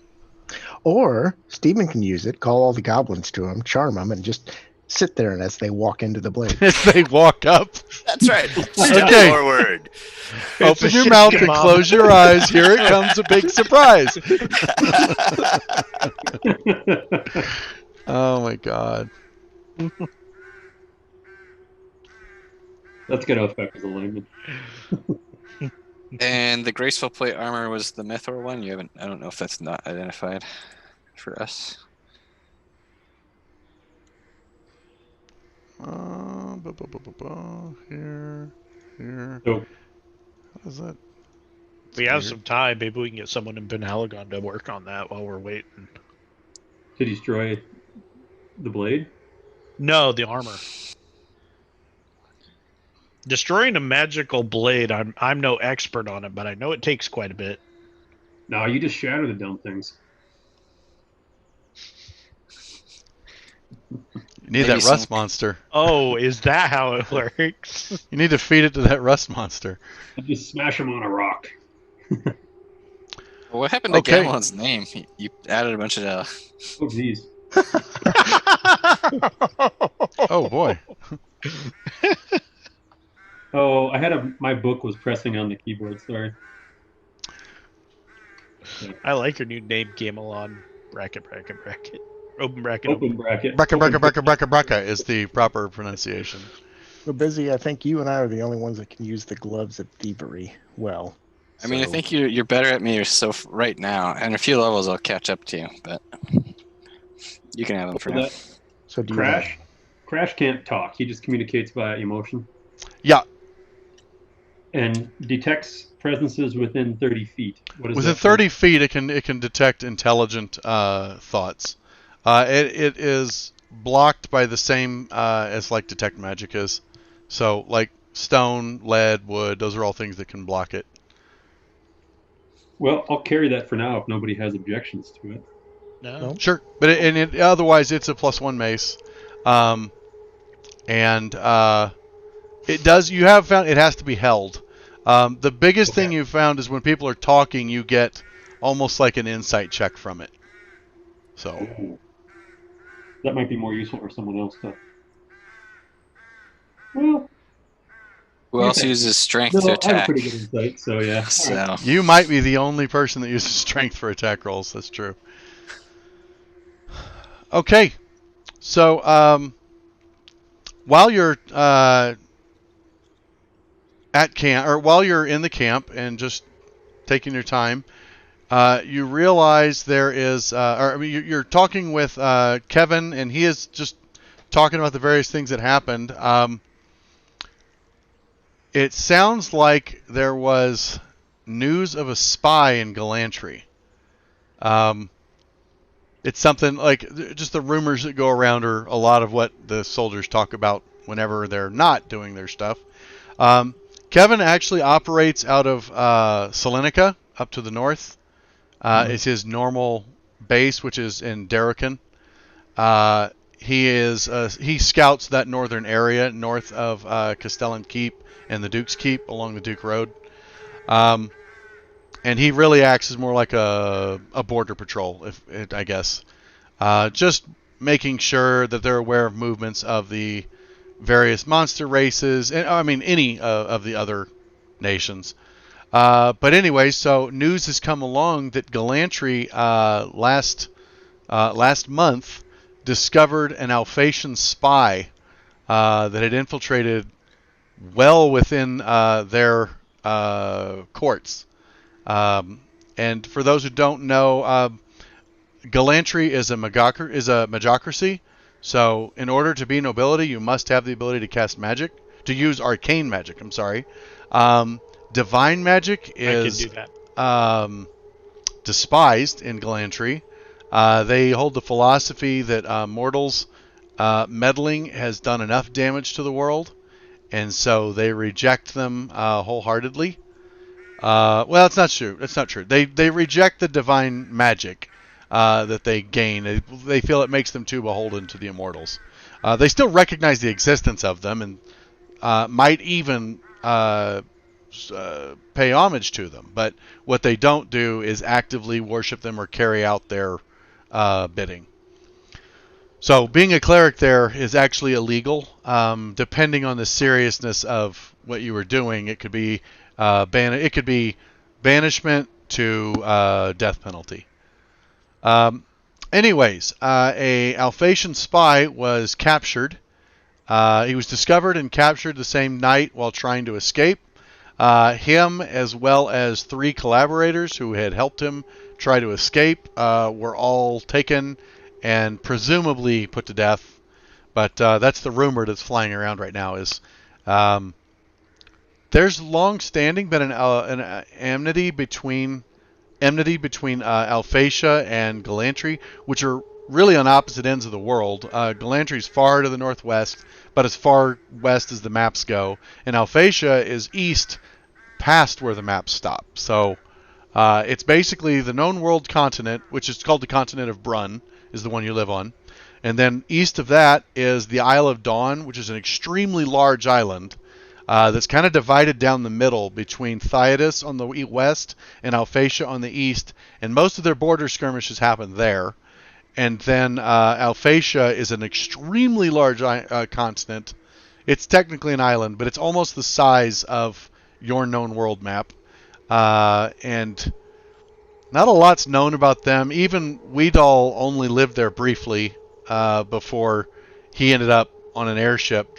or Stephen can use it. Call all the goblins to him, charm them, and just sit there. And as they walk into the blade, As they walk up, That's right. Step Okay. forward. open a your shit mouth game, and Mom. close your eyes. Here it comes, a big surprise. Oh my god. That's gonna affect his alignment. And the graceful plate armor was the Mythor one. You haven't. I don't know if that's not identified for us. Here. So What is that? We have weird. some time. Maybe we can get someone in Penhaligon to work on that while we're waiting. to destroy the blade. No, the armor. Destroying a magical blade, I'm no expert on it, but I know it takes quite a bit. No, you just shatter the dumb things. You need Maybe that some- rust monster. Oh, is that how it works? You need to feed it to that rust monster. I just smash them on a rock. What happened to Okay. Gamelon's name? You added a bunch of. Oh, geez. Oh boy. Oh, my book was pressing on the keyboard. Sorry. I like your new name, Gamelon. Bracket. Open bracket. Open bracket. Bracka is the proper pronunciation. We're busy. I think you and I are the only ones that can use the gloves of thievery well. I mean, I So- think you're better at me right now, and in a few levels I'll catch up to you. But you can have them for now. So do you wanna- Crash. Crash can't talk. He just communicates via emotion Yeah, and detects presences within 30 feet. What is within that? 30 feet, it can detect intelligent thoughts. It is blocked by the same as like detect magic is. So like stone, lead, wood, those are all things that can block it. Well, I'll carry that for now if nobody has objections to it. No. Sure, but otherwise it's a +1 mace, and it does. You have found it has to be held. The biggest thing you found is when people are talking, you get almost like an insight check from it. So Ooh. That might be more useful for someone else, though. Well, Who else Okay. uses strength no, to I have attack? pretty good insight, so yeah. So All right. you might be the only person that uses strength for attack rolls. That's true. Okay, so while you're at camp, or while you're in the camp and just taking your time, you realize there is, you're talking with Kevin, and he is just talking about the various things that happened. It sounds like there was news of a spy in Galantry. It's something like just the rumors that go around are a lot of what the soldiers talk about whenever they're not doing their stuff. Kevin actually operates out of Salonika up to the north. It's his normal base, which is in Darrocan. He scouts that northern area north of Castellan Keep and the Duke's Keep along the Duke Road. And he really acts as more like a border patrol, I guess. Just making sure that they're aware of movements of the various monster races, and I mean any of the other nations. But anyway, so news has come along that Galantry last month discovered an Alphatian spy that had infiltrated well within their courts. And for those who don't know, Galantry is a magocracy. So in order to be nobility, you must have the ability to cast magic, to use arcane magic. I'm sorry. Divine magic is I can do that. despised in Galantry. They hold the philosophy that mortals meddling has done enough damage to the world, and so they reject them wholeheartedly. Well, that's not true. That's not true. They reject the divine magic that they gain. They feel it makes them too beholden to the immortals. They still recognize the existence of them and might even pay homage to them. But what they don't do is actively worship them or carry out their bidding. So being a cleric there is actually illegal. Depending on the seriousness of what you were doing, it could be banishment to death penalty. Anyways, a Alphatian spy was captured. He was discovered and captured the same night while trying to escape. Him, as well as 3 collaborators who had helped him try to escape, were all taken and presumably put to death. But that's the rumor that's flying around right now. Is there's long-standing been an enmity between Alphatia and Galantry, which are really on opposite ends of the world. Galantry's far to the northwest, but as far west as the maps go, and Alphatia is east past where the maps stop. So it's basically the known world continent, which is called the continent of Brun, is the one you live on. And then east of that is the Isle of Dawn, which is an extremely large island that's kind of divided down the middle between Theodos on the west and Alphatia on the east. And most of their border skirmishes happen there. And then Alphatia is an extremely large continent. It's technically an island, but it's almost the size of your known world map. And not a lot's known about them. Even Weedall only lived there briefly before he ended up on an airship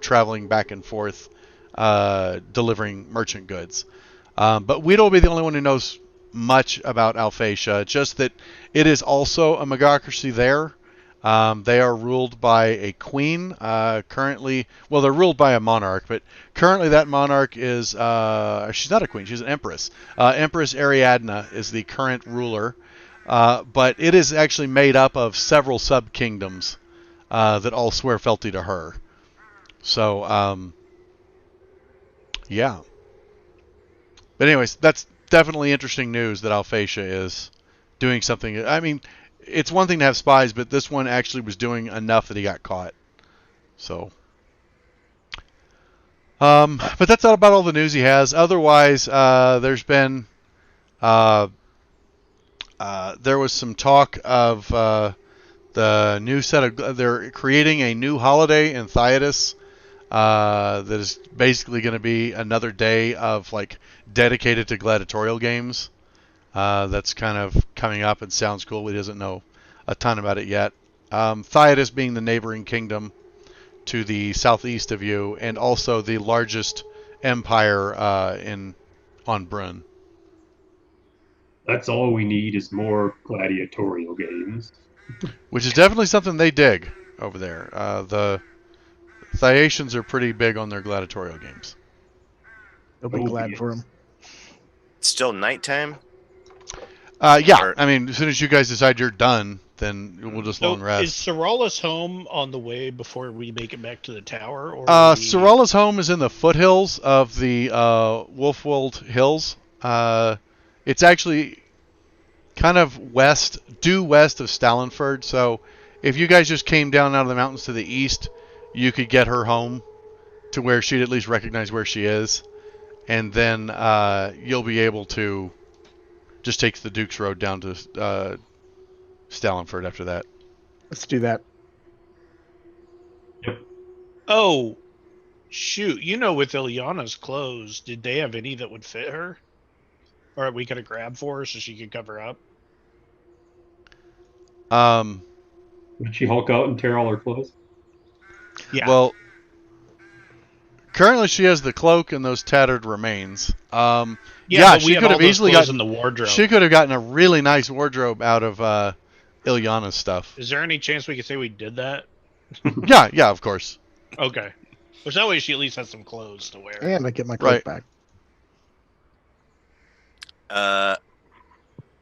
traveling back and forth delivering merchant goods. But Weedall will be the only one who knows much about Alphatia, just that it is also a megocracy there. They are ruled by a queen. Currently, well, they're ruled by a monarch, but currently that monarch is, she's not a queen, she's an empress. Empress Ariadna is the current ruler, but it is actually made up of several sub-kingdoms that all swear fealty to her. So, yeah. But anyways, that's definitely interesting news that Alphatia is doing something. I mean, it's one thing to have spies, but this one actually was doing enough that he got caught. So, but that's about all the news he has. Otherwise, there's been there was some talk of the new set of they're creating a new holiday in Theodos that is basically going to be another day of like dedicated to gladiatorial games. That's kind of coming up and sounds cool. He doesn't know a ton about it yet. Theodos being the neighboring kingdom to the southeast of you, and also the largest empire on Brun. That's all we need is more gladiatorial games. Which is definitely something they dig over there. The Thyacians are pretty big on their gladiatorial games. They'll be glad for him. It's still nighttime? Yeah, Or- I mean, as soon as you guys decide you're done, then we'll just long Is rest. Sorola's home on the way before we make it back to the tower? Or are we- Sorola's home is in the foothills of the Wolfwold Hills. It's actually kind of due west of Stalinford. So if you guys just came down out of the mountains to the east, you could get her home to where she'd at least recognize where she is. And then you'll be able to just take the Duke's Road down to Stalinford after that. Let's do that. Oh, shoot. You know, with Ilyana's clothes, did they have any that would fit her? Or we could have grabbed for her so she could cover up? Would she Hulk out and tear all her clothes? Yeah. Well, currently she has the cloak and those tattered remains. but she we had could all have those easily clothes gotten in the wardrobe. She could have gotten a really nice wardrobe out of Ilyana's stuff. Is there any chance we could say we did that? Yeah, of course. Okay. Which that way she at least has some clothes to wear. And I get my cloak back. I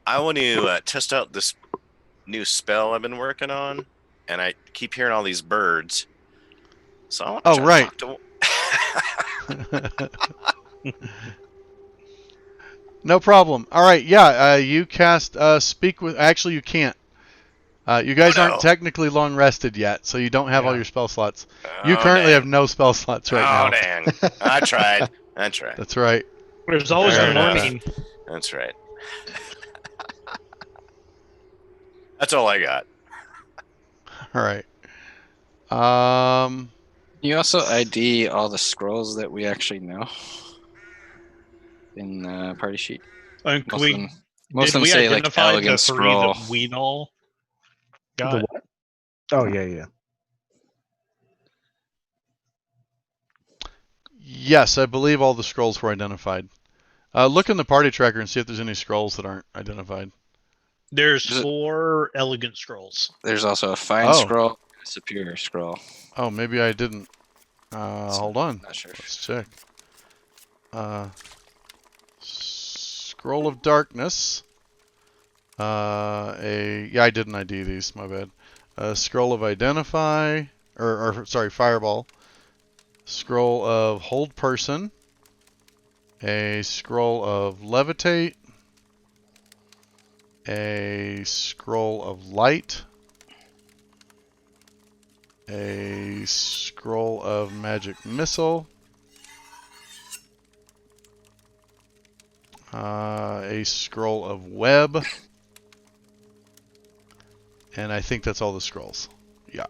want to test out this new spell I've been working on, and I keep hearing all these birds. So I want to try to talk to... No problem. All right, yeah, you cast Speak with... Actually, you can't. You guys aren't technically long rested yet, so you don't have all your spell slots. You currently have no spell slots right now. Oh, dang. I tried. That's right. There's always Fair a enough. morning. That's right. That's all I got. All right. You also ID all the scrolls that we actually know in the party sheet. And Most we, of them, most did of them we say like identify the elegant three scroll. that we all The got? what? Oh, yeah. Yes, I believe all the scrolls were identified. Look in the party tracker and see if there's any scrolls that aren't identified. There's 4 elegant scrolls. There's also a fine scroll and a superior scroll. Oh, maybe I didn't. Hold on. Not sure. Let's check. Scroll of Darkness. I didn't ID these, my bad. A scroll of identify, or sorry, fireball. Scroll of hold person. A scroll of levitate. A scroll of light. A scroll of magic missile. A scroll of web. And I think that's all the scrolls. Yeah.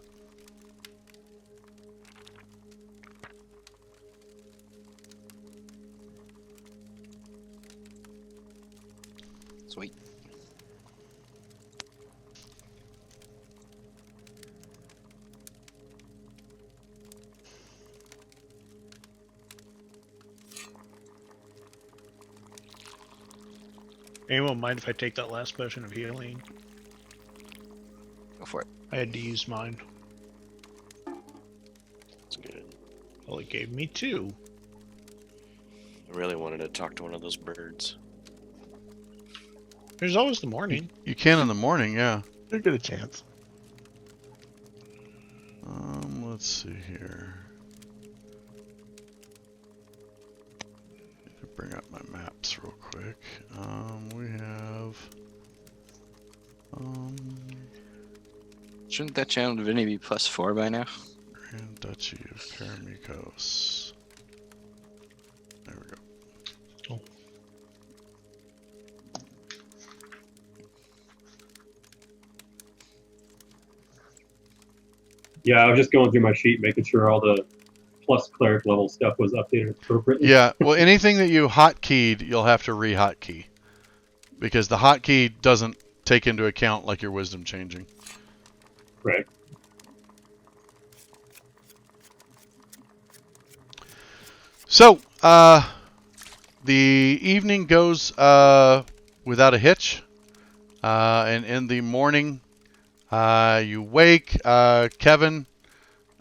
Sweet. Anyone mind if I take that last potion of healing? Go for it. I had to use mine. That's good. Well, it gave me 2. I really wanted to talk to one of those birds. There's always the morning. You can in the morning, yeah. You get a chance. Let's see here. Need to bring up my maps real quick. We have. Shouldn't that channel divinity be +4 by now? Grand Duchy of Karamikos. There we go. Oh. Yeah, I was just going through my sheet, making sure all the plus cleric level stuff was updated appropriately. Yeah, well, anything that you hotkeyed, you'll have to re-hotkey. Because the hotkey doesn't take into account like your wisdom changing. Right. So, the evening goes without a hitch. And in the morning, you wake. Kevin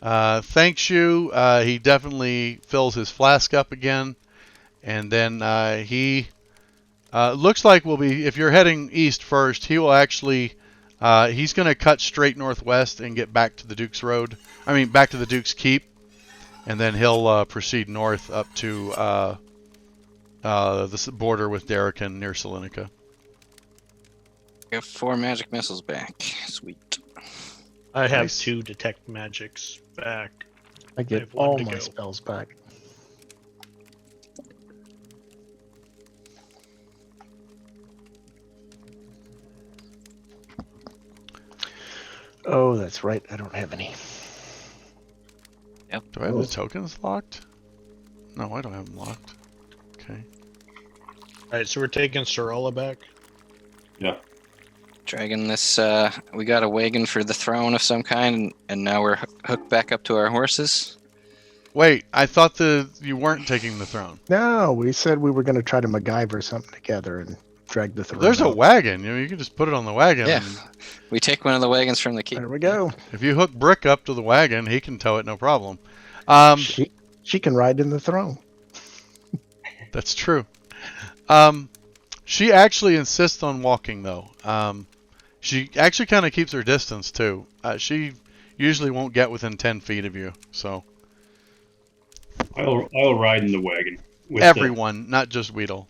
thanks you. He definitely fills his flask up again. And then he looks like will be, if you're heading east first, he will actually, he's going to cut straight northwest and get back to the Duke's Road. I mean, back to the Duke's Keep. And then he'll proceed north up to the border with Darrican near Salonika. Got 4 magic missiles back. Sweet. I have Nice. 2 detect magics back. I get have one all to my go. spells back. Oh, that's right. I don't have any. Do I have Oh. the tokens locked? No, I don't have them locked. Okay. Alright, so we're taking Sorolla back. Yeah. Dragging this, we got a wagon for the throne of some kind, and now we're hooked back up to our horses. Wait, I thought you weren't taking the throne. No, we said we were going to try to MacGyver something together and drag the throne. There's a out. wagon. You can just put it on the wagon. Yeah. And We take one of the wagons from the keep. There we go. if you hook Brick up to the wagon, he can tow it, no problem. She can ride in the throne. That's true. She actually insists on walking, though. She actually kind of keeps her distance, too. She usually won't get within 10 feet of you, so... I'll ride in the wagon. With Everyone, not just Weedle.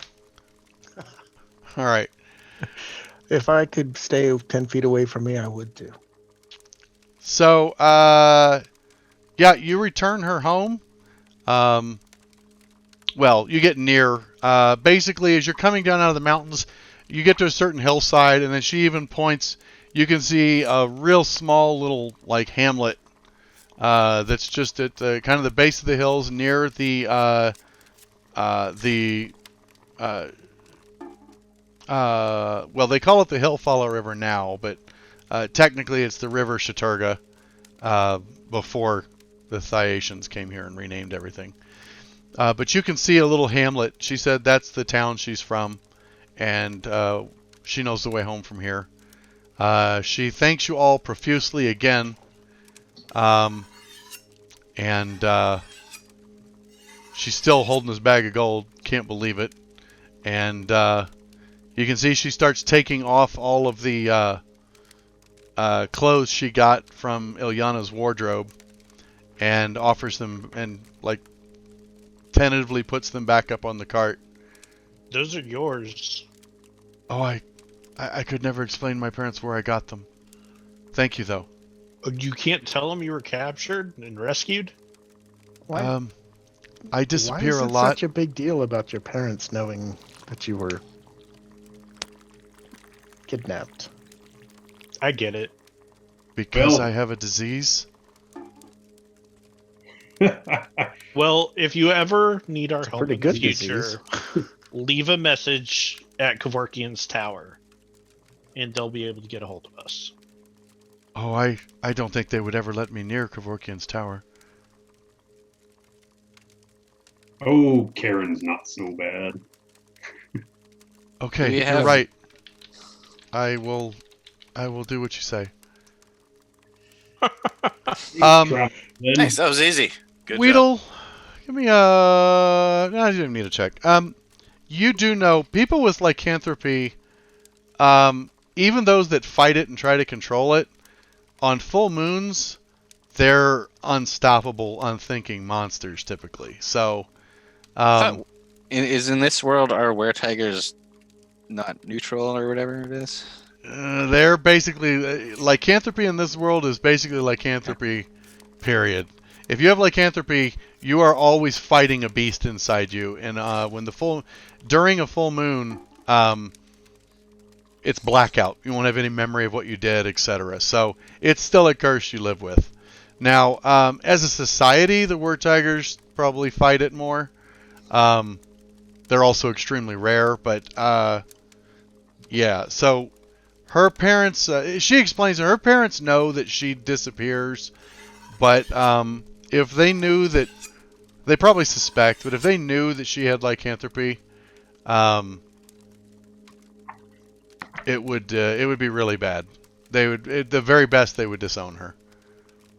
All right. If I could stay 10 feet away from me, I would too. So, yeah, you return her home. Well, you get near. Basically, as you're coming down out of the mountains, you get to a certain hillside, and then she even points. You can see a real small little like hamlet that's just at the kind of the base of the hills near the well, they call it the Hillfollow River now, but technically it's the River Shaturga before the Thyacians came here and renamed everything. But you can see a little hamlet. She said that's the town she's from, and she knows the way home from here. She thanks you all profusely again, and she's still holding his bag of gold. Can't believe it. And You can see she starts taking off all of the clothes she got from Ilyana's wardrobe and offers them and like tentatively puts them back up on the cart. Those are yours. Oh, I could never explain to my parents where I got them. Thank you, though. You can't tell them you were captured and rescued? Why, I disappear why is a it lot. such a big deal about your parents knowing that you were kidnapped? I get it. Because Well- I have a disease? Well, if you ever need our help pretty in good the future, leave a message at Kevorkian's tower, and they'll be able to get a hold of us. Oh, I don't think they would ever let me near Kevorkian's tower. Oh, Karen's not so bad. Okay, We you're have- right. I will do what you say. Then. Nice, that was easy. Good job. Weedle, give me a... No, I didn't need to check. You do know, people with lycanthropy, even those that fight it and try to control it, on full moons, they're unstoppable, unthinking monsters, typically. So, Is in this world are were-tigers not neutral or whatever it is? they're basically... lycanthropy in this world is basically lycanthropy, period. If you have lycanthropy, you are always fighting a beast inside you, and during a full moon, it's blackout. You won't have any memory of what you did, etc. So it's still a curse you live with. Now, as a society, the were tigers probably fight it more. They're also extremely rare, but yeah. So her parents, she explains that her parents know that she disappears, but if they knew that, they probably suspect, but if they knew that she had lycanthropy, it would be really bad. They would, at the very best, they would disown her.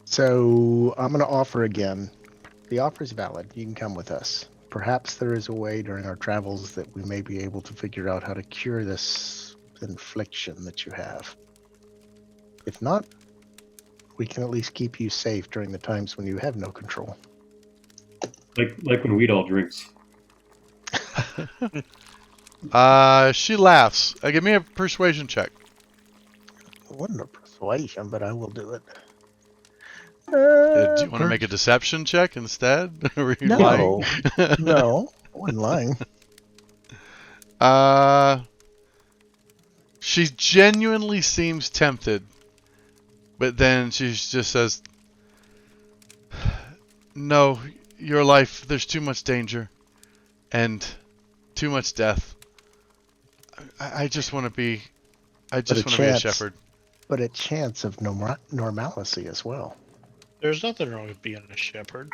So I'm going to offer again. The offer is valid. You can come with us. Perhaps there is a way during our travels that we may be able to figure out how to cure this infliction that you have. If not, we can at least keep you safe during the times when you have no control. Like when weed all drinks. She laughs. Give me a persuasion check. It wasn't a persuasion, but I will do it. Do you want to make a deception check instead? Or are you No. lying? No, I wasn't lying. She genuinely seems tempted, but then she just says, "No, your life. There's too much danger, and too much death. I just want to be. I just want to be a shepherd." But a chance of normalcy as well. There's nothing wrong with being a shepherd.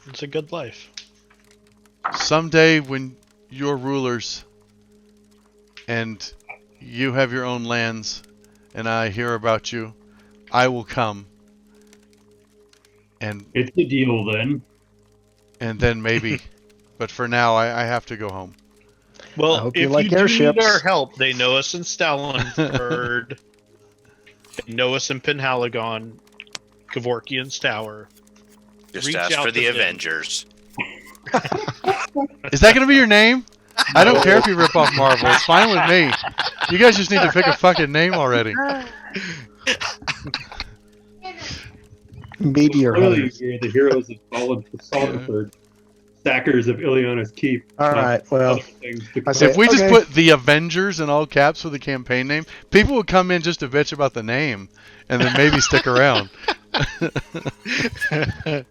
It's a good life. Someday, when you're rulers and you have your own lands, and I hear about you, I will come. And It's the deal then. then maybe. But for now, I have to go home. Well, I hope if you like do airships. need our help, they know us in Stalinford. They know us in Penhaligon, Kevorkian's tower. Just reach ask out for to the them. Avengers. Is that going to be your name? I don't care if you rip off Marvel. It's fine with me. You guys just need to pick a fucking name already. Meteor Clearly, hunters. you're the heroes of fallen Salford, stackers of Ilyana's keep. All right, well, Other things to I say- If we just Okay. put the Avengers in all caps for the campaign name, people would come in just to bitch about the name, and then maybe stick around. all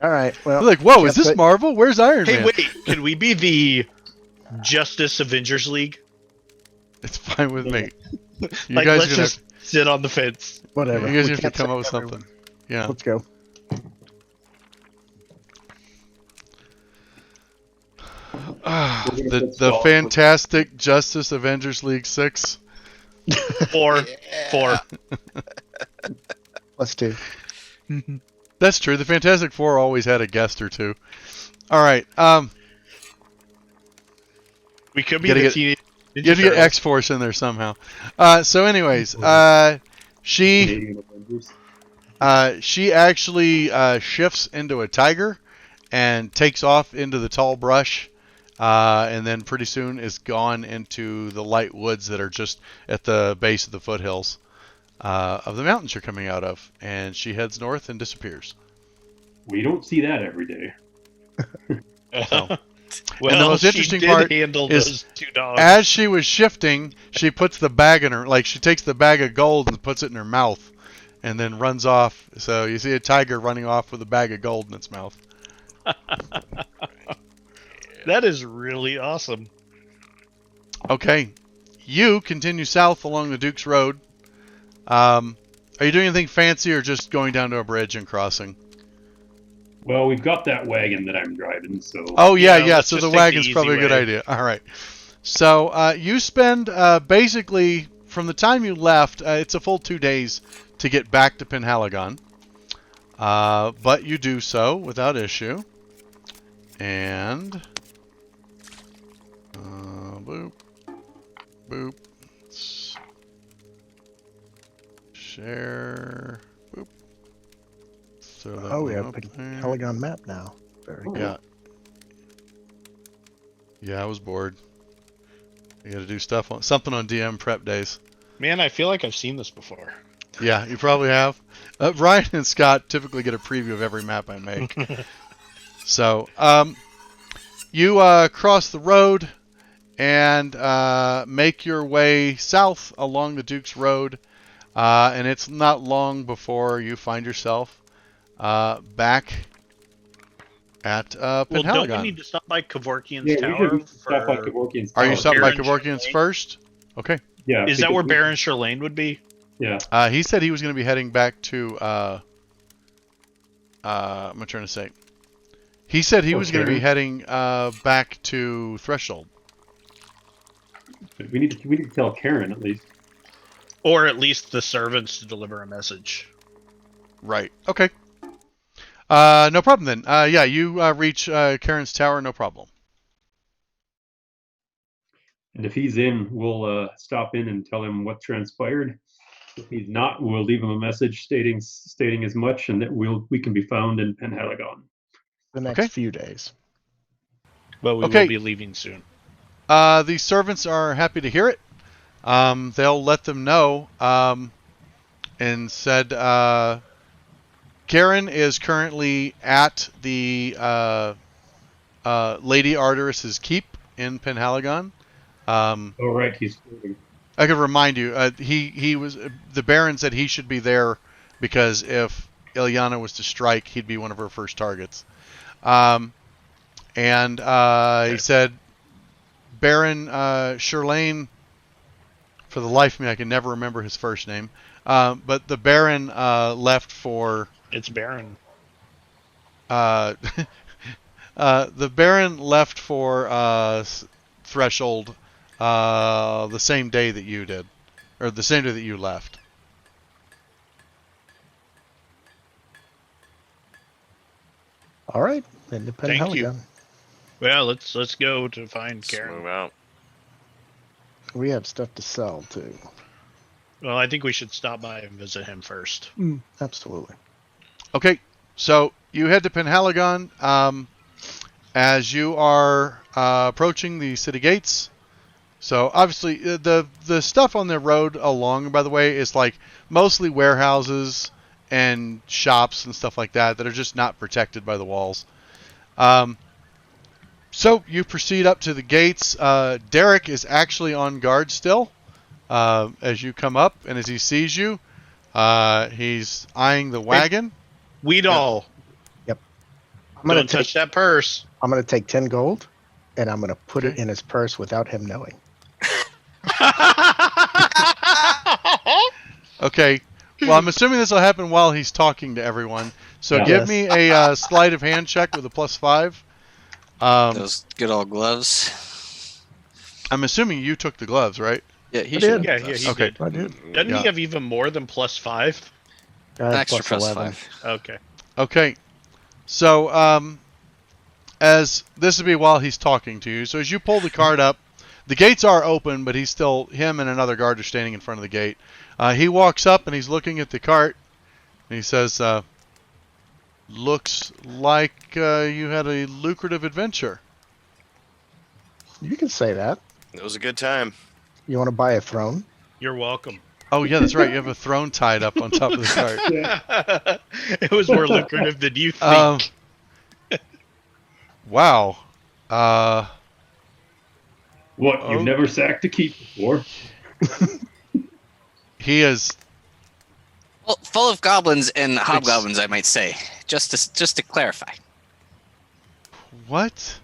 right. Well, They're like, whoa, is guess this what- Marvel? Where's Iron Hey, Man? wait, can we be the Justice Avengers League? It's fine with me. You Like, guys let's are gonna just sit on the fence. whatever. you guys We have to can't come say up with everyone. something. Yeah. Let's go. The fantastic Justice Avengers League 6. Four. Let's do. That's true. The Fantastic Four always had a guest or two. All right. We could be Gotta the get- Teenage You have to get X-Force in there somehow. So anyways, she Canadian Avengers. she actually shifts into a tiger and takes off into the tall brush, and then pretty soon is gone into the light woods that are just at the base of the foothills of the mountains you're coming out of. And she heads north and disappears. We don't see that every day. So. Well, And the most interesting part handle is those 2 dogs. As she was shifting, she puts the bag in her, like she takes the bag of gold and puts it in her mouth and then runs off. So you see a tiger running off with a bag of gold in its mouth. That is really awesome. Okay. You continue south along the Duke's Road. Are you doing anything fancy or just going down to a bridge and crossing? Well, we've got that wagon that I'm driving, so. Oh, yeah. let's So just the take wagon's the probably a easy good way. idea. All right. So you spend basically from the time you left, it's a full 2 days to get back to Penhaligon. But you do so without issue. And boop, boop, share, boop. Throw that Oh, we one have up a there. Polygon map now. Very good. Yeah. Yeah, I was bored. You got to do something on DM prep days. Man, I feel like I've seen this before. Yeah, you probably have. Ryan and Scott typically get a preview of every map I make. So, you cross the road and make your way south along the Duke's Road, and it's not long before you find yourself back at Well, don't we Penhaligon. need to stop by Kevorkian's Yeah, Tower? we should stop by for- Kevorkian's Are you Tower stopping by first. Baron Kevorkian's Charlene? first? Okay. Yeah. Is that where because Baron Charlene would be? Yeah. He said he was going to be heading back to. What am I trying to say? He said he was going to be heading back to Threshold. We need to tell Karen at least. Or at least the servants to deliver a message. Right. Okay. No problem then. Yeah, you reach Karen's tower, no problem. And if he's in, we'll stop in and tell him what transpired. If he's not, we'll leave him a message stating as much, and that we can be found in Penhaligon. The next few days. But we Okay. will be leaving soon. The servants are happy to hear it. They'll let them know and said Karen is currently at the Lady Arteris's keep in Penhaligon. Oh, right, he's floating. I could remind you, he was the Baron said he should be there because if Ilyana was to strike, he'd be one of her first targets. And he said Baron Charlene, for the life of me, I can never remember his first name. But the Baron left for It's Baron. the Baron left for Threshold the same day that you did, or the same day that you left. All right. Independent Thank you. Heligon. Well, let's go to find Let's Karen. move out. We have stuff to sell too. Well, I think we should stop by and visit him first. Absolutely. Okay, so you head to Penhaligon. As you are approaching the city gates. So obviously the stuff on the road along, by the way, is like mostly warehouses and shops and stuff like that are just not protected by the walls. So you proceed up to the gates. Derek is actually on guard still as you come up, and as he sees you, he's eyeing the wagon. Weed all. I'm gonna Don't touch that purse. I'm gonna take 10 gold, and I'm gonna put it in his purse without him knowing. Okay. Well, I'm assuming this will happen while he's talking to everyone. So Yeah. give me a sleight of hand check with a +5. Those good old gloves. I'm assuming you took the gloves, right? Yeah, he I should. did. Yeah, he Okay. did. I did. Doesn't Yeah. he have even more than +5? An extra plus plus 11. 5. Okay. Okay. So, as this would be while he's talking to you. So as you pull the card up, The gates are open, but him and another guard are standing in front of the gate. He walks up and he's looking at the cart, and he says, looks like you had a lucrative adventure. You can say that. It was a good time. You want to buy a throne? You're welcome. Oh, yeah, that's right. You have a throne tied up on top of the cart. It was more lucrative than you think. Wow. What? You've never sacked a keep before? He is... Well, full of goblins and hobgoblins, I might say. Just to clarify. What?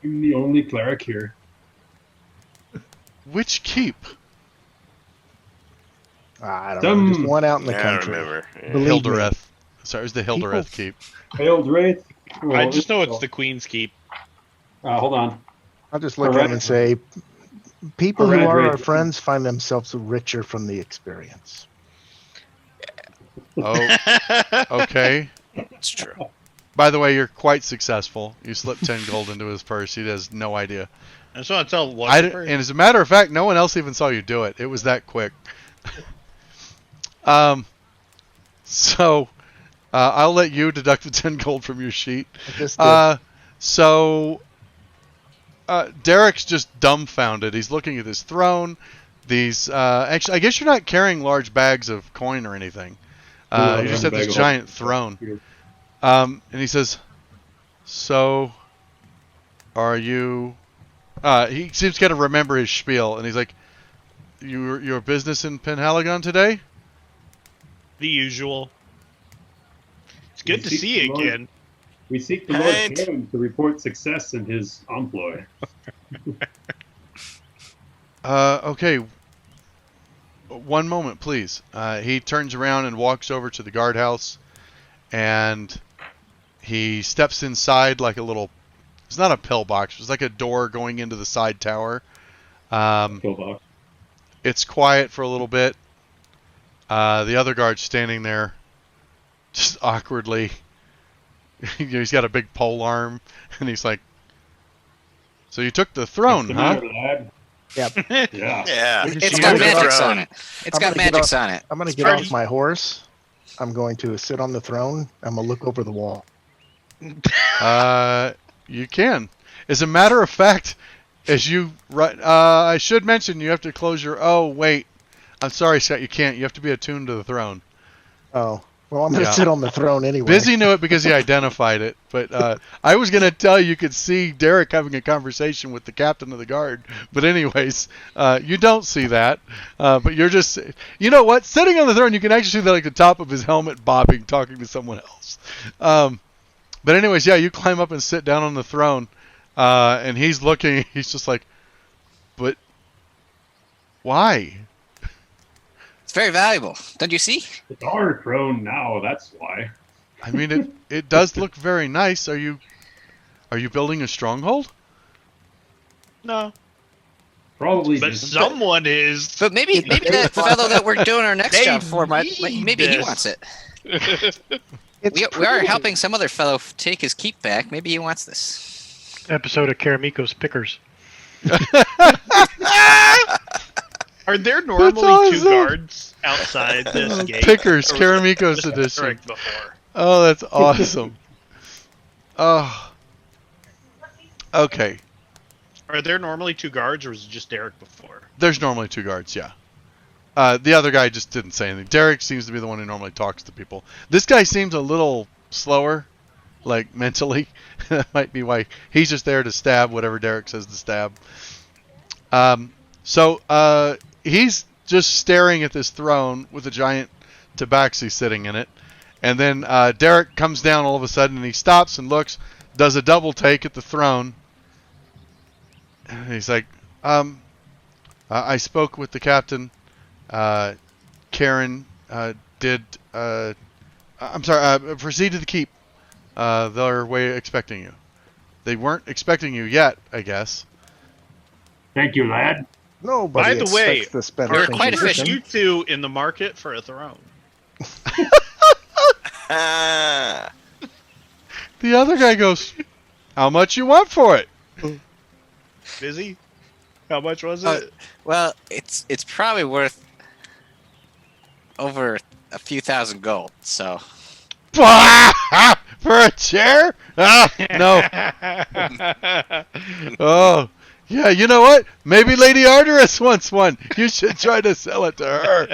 I'm the only cleric here. Which keep? I don't know. Just one out in the I country. don't remember. Yeah. Believe me. Hildereth. Sorry, it was the Hildereth keep. Hailed Wraith? I just know it's the Queen's Keep. Hold on. I'll just look at him and say, people who Red are Wraith. our friends find themselves richer from the experience. Oh, okay. It's true. By the way, you're quite successful. You slipped 10 gold into his purse. He has no idea. I just want to tell And as a matter of fact, no one else even saw you do it. It was that quick. So, I'll let you deduct the 10 gold from your sheet. Derek's just dumbfounded. He's looking at his throne. Actually, I guess you're not carrying large bags of coin or anything. You just have this giant throne. And he says, so, are you... he seems to kind of remember his spiel, and he's like, your business in Penhaligon today? The usual. It's good to see you again. We seek the Lord Karen to report success in his employ. Okay. One moment, please. He turns around and walks over to the guardhouse, and he steps inside like a little... It's not a pillbox. It's like a door going into the side tower. Pillbox. It's quiet for a little bit. The other guard's standing there, just awkwardly. He's got a big pole arm, and he's like, "So you took the throne, huh?" Yep. Yeah. Yeah. It's got magics on it. It's got magics on it. I'm going to get off my horse. I'm going to sit on the throne. I'm going to look over the wall. You can. As a matter of fact, I should mention you have to close your... Oh, wait. I'm sorry, Scott, you can't. You have to be attuned to the throne. Oh. Well, I'm going to sit on the throne anyway. Busy knew it because he identified it. But I was going to tell you could see Derek having a conversation with the captain of the guard. But anyways, you don't see that. But you're just... You know what? Sitting on the throne, you can actually see the top of his helmet bobbing, talking to someone else. But anyways, yeah, you climb up and sit down on the throne. And he's looking... He's just like, but why? It's very valuable. Don't you see? It's our throne now, that's why. I mean, it does look very nice. Are you building a stronghold? No. Probably. But someone is. But maybe that fellow that we're doing our next job for, maybe he wants it. We are helping some other fellow take his keep back. Maybe he wants this. Episode of Karamiko's Pickers. Are there normally two guards outside this gate? Pickers, Karamiko's edition. Oh, that's awesome. Oh. Okay. Are there normally two guards, or was it just Derek before? There's normally two guards, yeah. The other guy just didn't say anything. Derek seems to be the one who normally talks to people. This guy seems a little slower, like mentally. That might be why he's just there to stab whatever Derek says to stab. So he's just staring at this throne with a giant tabaxi sitting in it. And then Derek comes down all of a sudden, and he stops and looks, does a double take at the throne. And he's like, I spoke with the captain. Karen did... I'm sorry, proceed to the keep. They're way expecting you. They weren't expecting you yet, I guess. Thank you, lad. Nobody By the way, expects to spend you're a quite position. efficient. You two in the market for a throne. The other guy goes, how much you want for it? Busy? How much was it? Well, it's probably worth over a few thousand gold. So For a chair? No. Oh, yeah. You know what? Maybe Lady Arteris wants one. You should try to sell it to her.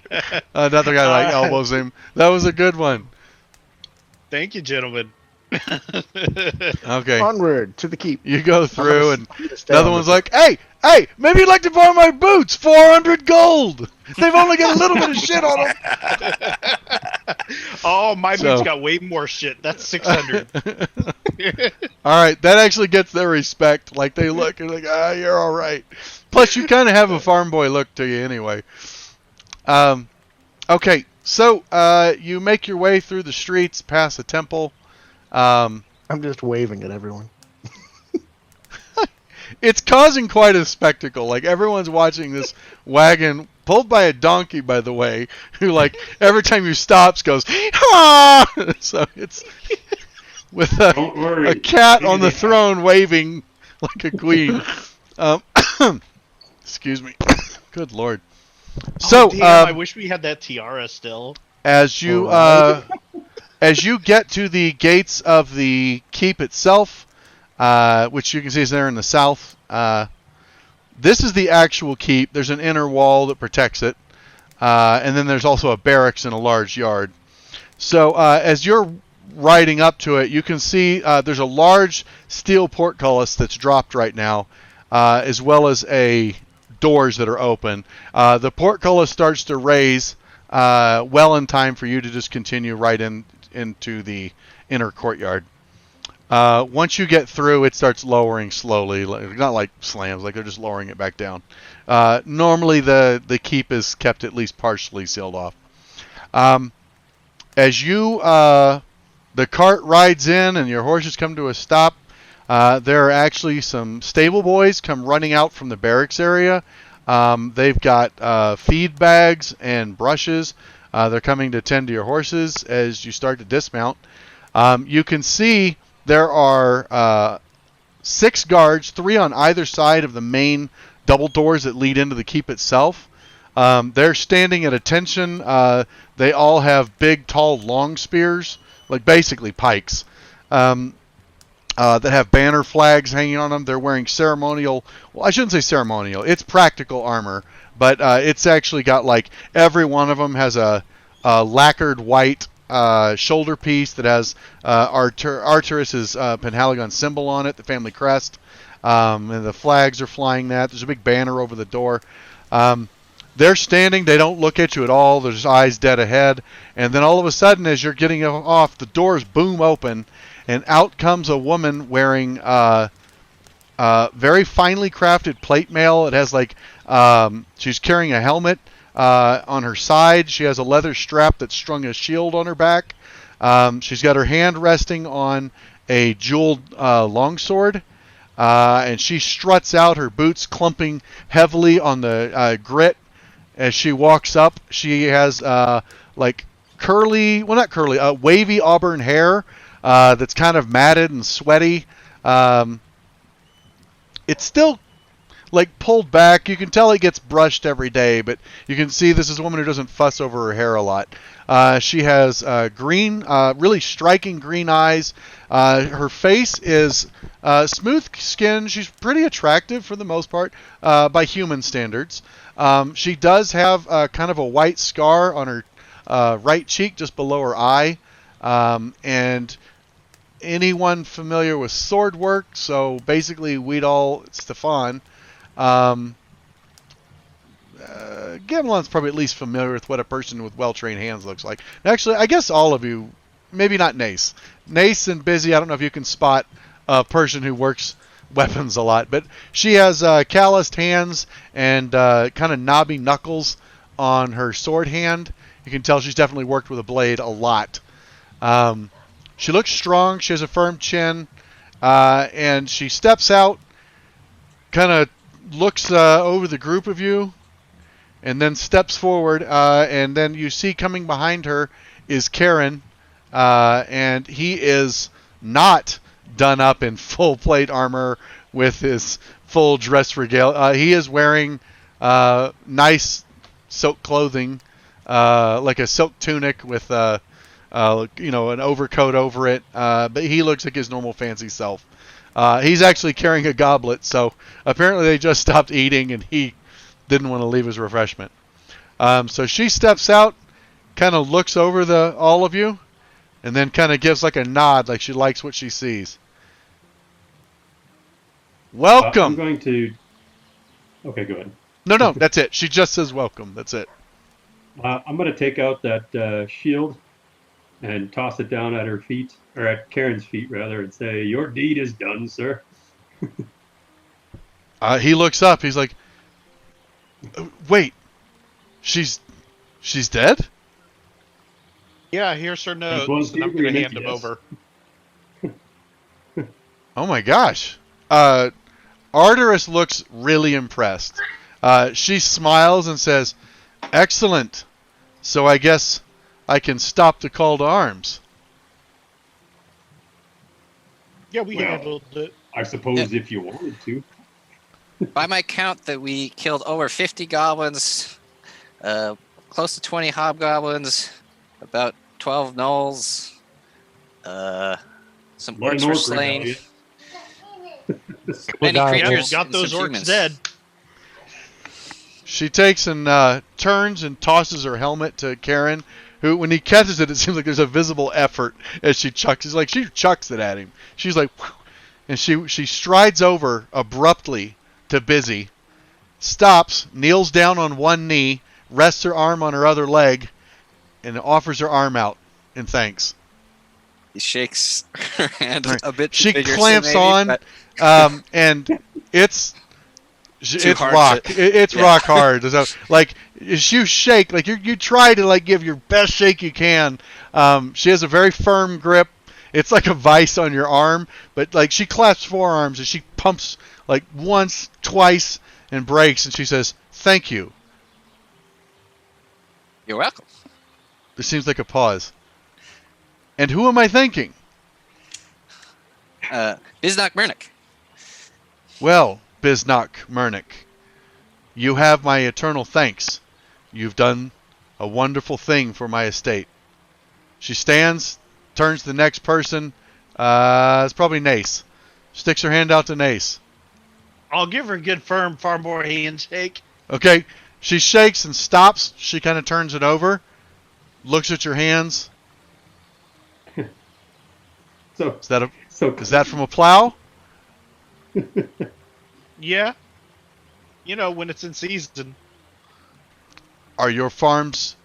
Another guy like elbows him. That was a good one. Thank you, gentlemen. Okay. Onward to the keep. You go through, and stay another on one's the- like, hey, maybe you'd like to borrow my boots. 400 gold. They've only got a little bit of shit on them. Oh, my So- boots got way more shit. That's 600. All right, that actually gets their respect. Like, they look and like, you're all right. Plus, you kind of have a farm boy look to you anyway. Okay, so you make your way through the streets, past the temple. I'm just waving at everyone. It's causing quite a spectacle. Like, everyone's watching this wagon pulled by a donkey, by the way, who, like, every time you stops goes, ah! So it's with Don't worry. a cat on the throne waving like a queen. Excuse me. Good Lord. So, Oh, damn, I wish we had that tiara still. as you get to the gates of the keep itself, which you can see is there in the south, this is the actual keep. There's an inner wall that protects it, and then there's also a barracks and a large yard. So as you're riding up to it, you can see there's a large steel portcullis that's dropped right now, as well as doors that are open. The portcullis starts to raise well in time for you to just continue right into the inner courtyard. Once you get through, it starts lowering slowly, not like slams, like they're just lowering it back down. Normally, the keep is kept at least partially sealed off. As the cart rides in and your horses come to a stop, there are actually some stable boys come running out from the barracks area. They've got feed bags and brushes. They're coming to tend to your horses as you start to dismount. You can see there are 6 guards, 3 on either side of the main double doors that lead into the keep itself. They're standing at attention. They all have big, tall, long spears, like basically pikes, that have banner flags hanging on them. They're wearing ceremonial, well, I shouldn't say ceremonial, it's practical armor, but it's actually got, like, every one of them has a lacquered white shoulder piece that has Arteris's Penhaligon symbol on it, the family crest, and the flags are flying that. There's a big banner over the door. They're standing, they don't look at you at all, there's eyes dead ahead, and then all of a sudden, as you're getting off, the doors boom open, and out comes a woman wearing very finely crafted plate mail. It has, like, she's carrying a helmet on her side. She has a leather strap that's strung a shield on her back. She's got her hand resting on a jeweled longsword. And she struts out, her boots clumping heavily on the grit. As she walks up, she has like curly, well, not curly, wavy auburn hair that's kind of matted and sweaty. It's still like pulled back. You can tell it gets brushed every day, but you can see this is a woman who doesn't fuss over her hair a lot. She has green, really striking green eyes. Her face is smooth skin. She's pretty attractive for the most part by human standards. She does have kind of a white scar on her right cheek just below her eye. And anyone familiar with sword work, so basically Weedall Stefan, Gamelon's probably at least familiar with what a person with well-trained hands looks like. Actually, I guess all of you, maybe not Nace. Nace and Busy, I don't know if you can spot a person who works weapons a lot, but she has calloused hands and kind of knobby knuckles on her sword hand. You can tell she's definitely worked with a blade a lot. She looks strong. She has a firm chin, and she steps out, kind of looks over the group of you, and then steps forward, and then you see coming behind her is Karen, and he is not done up in full plate armor with his full dress regalia. He is wearing nice silk clothing, like a silk tunic with an overcoat over it. But he looks like his normal fancy self. He's actually carrying a goblet, so apparently they just stopped eating and he didn't want to leave his refreshment. So she steps out, kind of looks over all of you, and then kind of gives like a nod, like she likes what she sees. Welcome. I'm going to. Okay, go ahead. No, that's it. She just says welcome. That's it. I'm going to take out that shield and toss it down at her feet, or at Karen's feet rather, and say, "Your deed is done, sir." He looks up. He's like, "Wait, she's dead?" Yeah, here's her note, was and I'm the going to agreement, hand him yes. over. Oh my gosh. Arteris looks really impressed. She smiles and says, "Excellent. So I guess I can stop the call to arms." Yeah, we Well, handled it. I suppose if you wanted to. By my count, that we killed over 50 goblins, close to 20 hobgoblins, about 12 gnolls, some What an orcs were orc slain. rebellion. Many Well, creatures Got and those some orcs humans. dead. She takes and turns and tosses her helmet to Karen, who, when he catches it, it seems like there's a visible effort as she chucks. It's like she chucks it at him. She's like, whew, and she strides over abruptly to Busy, stops, kneels down on one knee, rests her arm on her other leg, and offers her arm out in thanks. He shakes her hand a bit. She vigorously, clamps maybe, on, but and it's hard rock. to- It's yeah. rock hard. So, like, as you shake, like you try to like give your best shake you can. She has a very firm grip. It's like a vice on your arm, but like she clasps forearms and she pumps like once, twice, and breaks, and she says, "Thank you." You're welcome. There seems like a pause. And who am I thanking? Biznak Murnick. Well, Biznok Murnick, you have my eternal thanks. You've done a wonderful thing for my estate. She stands, turns to the next person. It's probably Nace. Sticks her hand out to Nace. I'll give her a good, firm, far more handshake. Okay, she shakes and stops. She kind of turns it over, looks at your hands. So, Is that so is that from a plow? Yeah. You know, when it's in season. Are your farms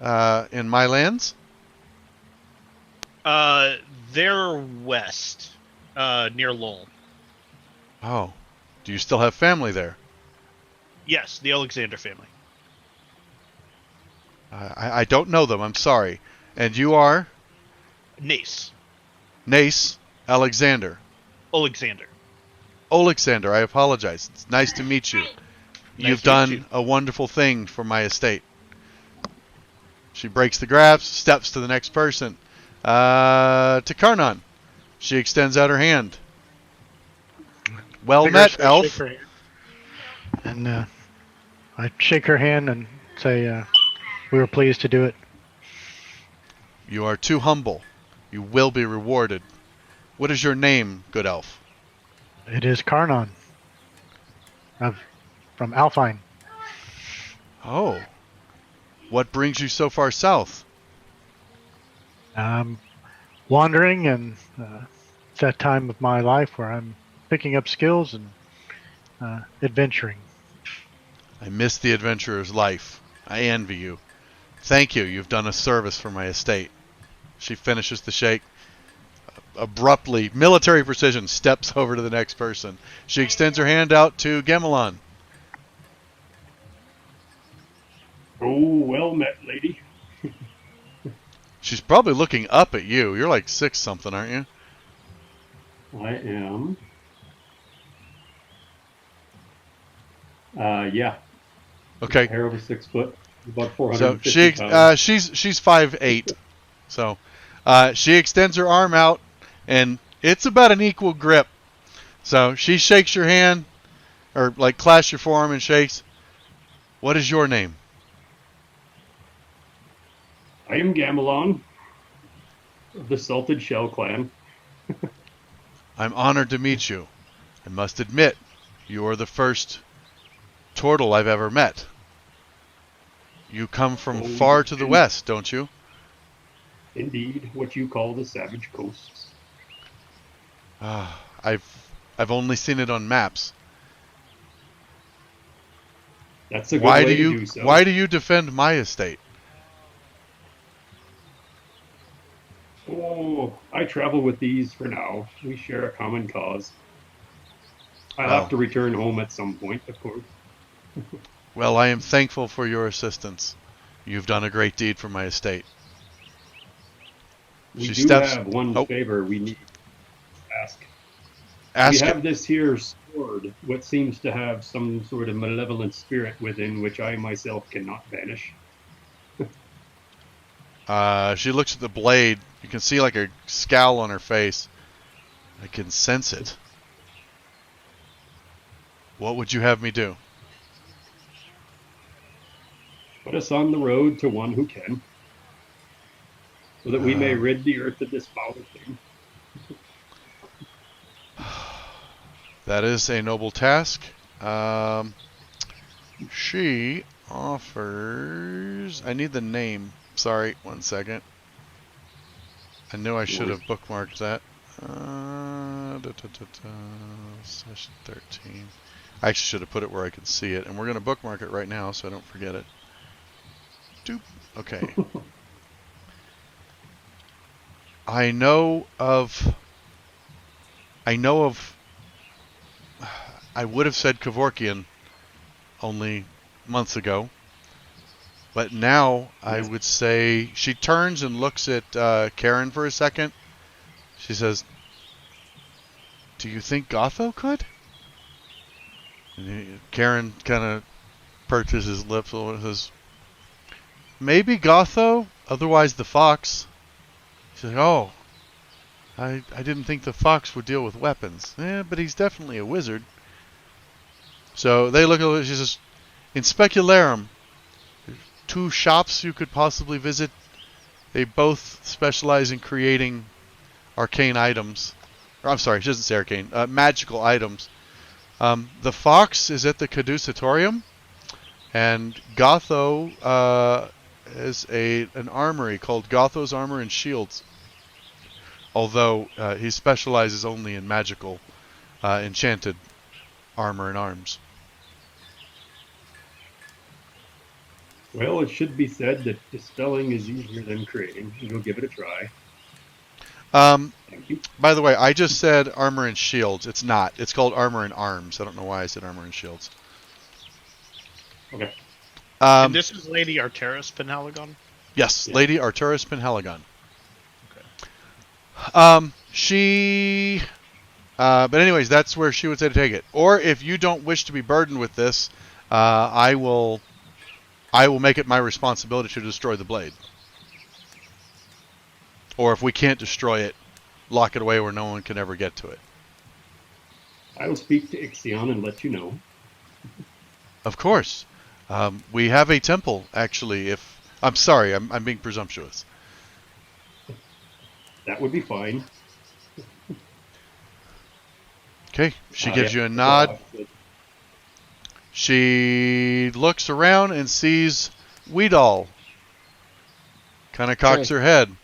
in my lands? They're west, near Lowell. Oh, do you still have family there? Yes, the Alexander family. I don't know them. I'm sorry. And you are Nace. Nace Alexander. Alexander. Alexander, I apologize. It's nice to meet you. You've to meet done you. a wonderful thing for my estate. She breaks the grasp, steps to the next person. To Karnan. She extends out her hand. Well met, Vigorously elf. shake her hand. And I shake her hand and say, we were pleased to do it. You are too humble. You will be rewarded. What is your name, good elf? It is Karnan from Alfine. Oh. What brings you so far south? Wandering, and it's that time of my life where I'm picking up skills and adventuring. I miss the adventurer's life. I envy you. Thank you. You've done a service for my estate. She finishes the shake. Abruptly, military precision, steps over to the next person. She extends her hand out to Gemelon. oh, well met, lady. She's probably looking up at you. You're like 6 something, aren't you? I am. Yeah. Okay. Hair over 6 foot. About So 450 pounds. she's 5'8". So she extends her arm out, and it's about an equal grip. So she shakes your hand, or like clasps your forearm and shakes. What is your name? I am Gamelon of the Salted Shell Clan. I'm honored to meet you. I must admit, you are the first turtle I've ever met. You come from far to the west, don't you? Indeed, what you call the Savage Coasts. I've only seen it on maps. That's a good way to do so. Why do you defend my estate? Oh, I travel with these for now. We share a common cause. I'll have to return home at some point, of course. Well, I am thankful for your assistance. You've done a great deed for my estate. We have one favor we need to ask. We have this here sword, what seems to have some sort of malevolent spirit within, which I myself cannot banish. She looks at the blade. You can see like a scowl on her face. I can sense it. What would you have me do? Put us on the road to one who can, so that we may rid the earth of this foul thing. That is a noble task. She offers... I need the name. Sorry, 1 second. I knew I should have bookmarked that. Session 13. I actually should have put it where I could see it. And we're going to bookmark it right now so I don't forget it. Doop. Okay. I know of... I would have said Kevorkian only months ago. But now I would say... She turns and looks at Karen for a second. She says, "Do you think Gotho could?" And Karen kind of purches his lips and says, "Maybe Gotho, otherwise the fox." She's like, "Oh, I didn't think the fox would deal with weapons. But he's definitely a wizard." So they look at it. She says, "In Specularum, 2 shops you could possibly visit. They both specialize in creating arcane items. Or, I'm sorry, she doesn't say arcane. Magical items. The fox is at the Caducetorium, and Gotho is an armory called Gotho's Armor and Shields. Although he specializes only in magical, enchanted armor and arms." Well, it should be said that dispelling is easier than creating. You'll give it a try. Thank you. By the way, I just said armor and shields. It's not. It's called armor and arms. I don't know why I said armor and shields. Okay. And this is Lady Arteris Penhaligon? Yes, yeah. Lady Arteris Penhaligon. Okay. But anyways, that's where she would say to take it. Or if you don't wish to be burdened with this, I will make it my responsibility to destroy the blade. Or if we can't destroy it, lock it away where no one can ever get to it. I will speak to Ixion and let you know. Of course. We have a temple, actually. I'm sorry, I'm being presumptuous. That would be fine. Okay, she gives you a nod. She looks around and sees Weedall. Kind of cocks her head.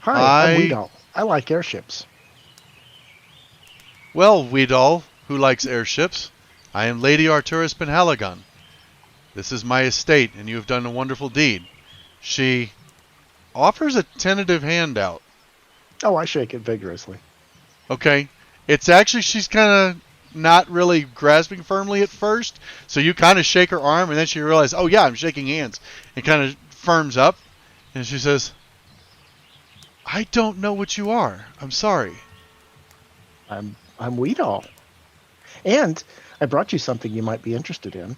Hi, I'm Weedall. I like airships. Well, Weedall, who likes airships, I am Lady Arteris Penhaligon. This is my estate, and you have done a wonderful deed. She offers a tentative handout. Oh, I shake it vigorously. Okay. It's actually, she's kind of not really grasping firmly at first, so you kind of shake her arm, and then she realizes, oh yeah, I'm shaking hands, and kind of firms up, and she says, "I don't know what you are. I'm sorry." I'm Weedall. And I brought you something you might be interested in.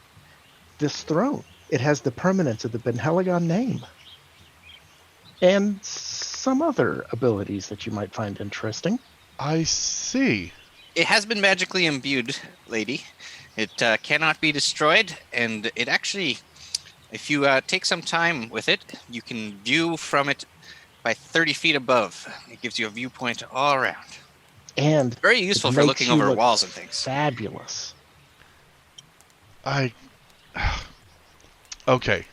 This throne. It has the permanence of the Penhaligon name. And some other abilities that you might find interesting. I see. It has been magically imbued, lady. It cannot be destroyed, and it actually, if you take some time with it, you can view from it by 30 feet above. It gives you a viewpoint all around. And Very useful it for makes looking you over look walls and things. Fabulous. Okay.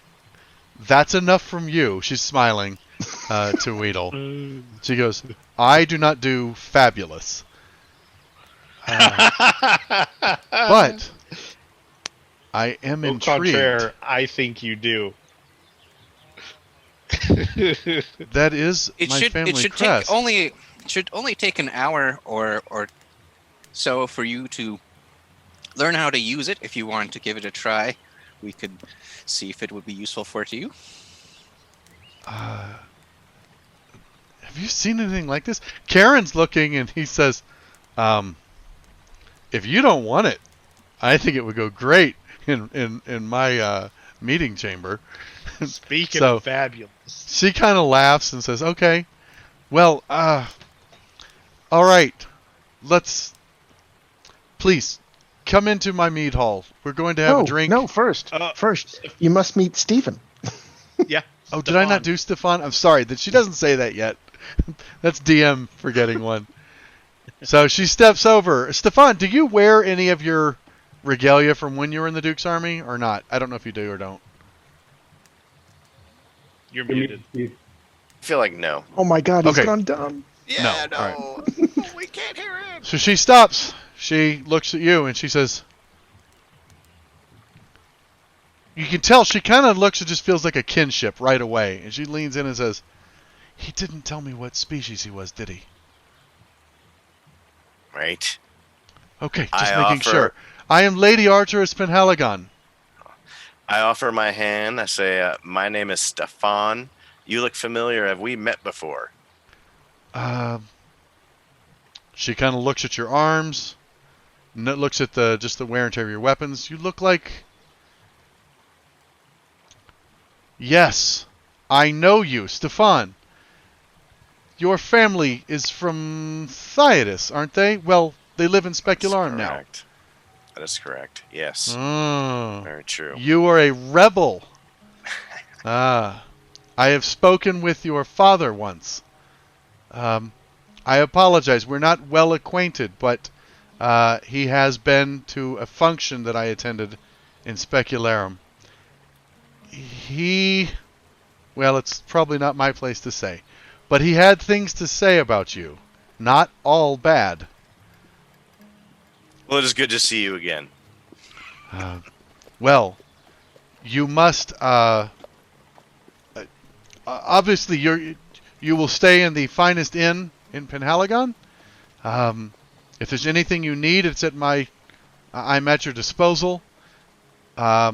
That's enough from you. She's smiling to Weedle. She goes, I do not do fabulous. But I am Au intrigued. contraire, I think you do. That is It my should family it should crest. should only take an hour or so for you to learn how to use it. If you want to give it a try, we could see if it would be useful for you. Have you seen anything like this? Karen's looking and he says, if you don't want it, I think it would go great in my meeting chamber. Speaking So- of fabulous. She kind of laughs and says, okay, well, all right, please, come into my mead hall. We're going to have a drink. No, first, you must meet Stephen. Yeah. Oh, did I not do Stefan? I'm sorry that she doesn't say that yet. That's DM forgetting one. So she steps over. Stefan, do you wear any of your regalia from when you were in the Duke's Army or not? I don't know if you do or don't. You're muted. I feel like no. Oh my God, he's Okay. gone dumb. Yeah, No, all we can't hear him. So she stops. She looks at you and she says, you can tell she kind of looks and just feels like a kinship right away. And she leans in and says, he didn't tell me what species he was, did he? Right. Okay, just I making offer- sure. I am Lady Arteris Penhaligon. I offer my hand. I say, my name is Stefan. You look familiar. Have we met before? She kind of looks at your arms, looks at just the wear and tear of your weapons. You look like... Yes, I know you, Stefan. Your family is from Theodos, aren't they? Well, they live in Specularum now. Correct. That is correct. Yes. Oh, Very true. you are a rebel. I have spoken with your father once. I apologize. We're not well acquainted, but he has been to a function that I attended in Specularum. Well, it's probably not my place to say, but he had things to say about you. Not all bad. Well, it is good to see you again. Well, you must obviously you will stay in the finest inn in Penhaligon. If there's anything you need, it's I'm at your disposal. I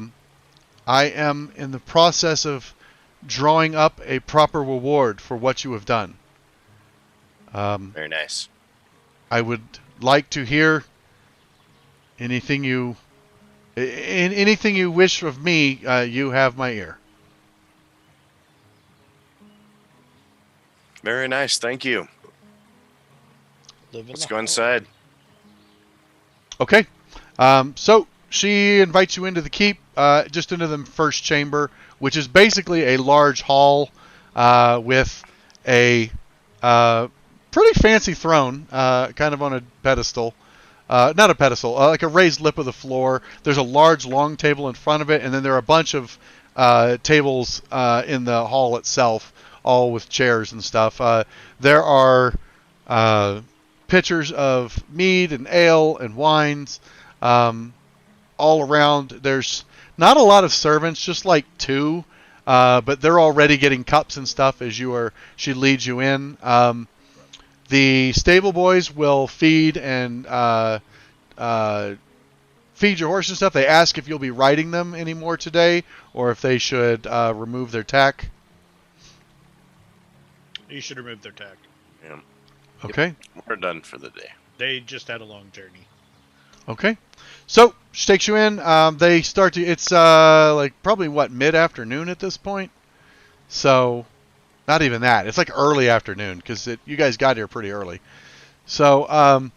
am in the process of drawing up a proper reward for what you have done. Very nice. I would like to hear anything you wish of me. You have my ear. Very nice. Thank you. Let's go inside. Okay. So she invites you into the keep, just into the first chamber, which is basically a large hall with a pretty fancy throne, kind of on a pedestal. Not a pedestal, like a raised lip of the floor. There's a large long table in front of it, and then there are a bunch of tables in the hall itself, all with chairs and stuff. There are pitchers of mead and ale and wines all around. There's not a lot of servants, just like two, but they're already getting cups and stuff as she leads you in. The stable boys will feed and feed your horse and stuff. They ask if you'll be riding them anymore today, or if they should remove their tack. You should remove their tack. Yeah. Okay. We're done for the day. They just had a long journey. Okay. So she takes you in. They start to. It's like probably mid-afternoon at this point. So not even that. It's like early afternoon because you guys got here pretty early. So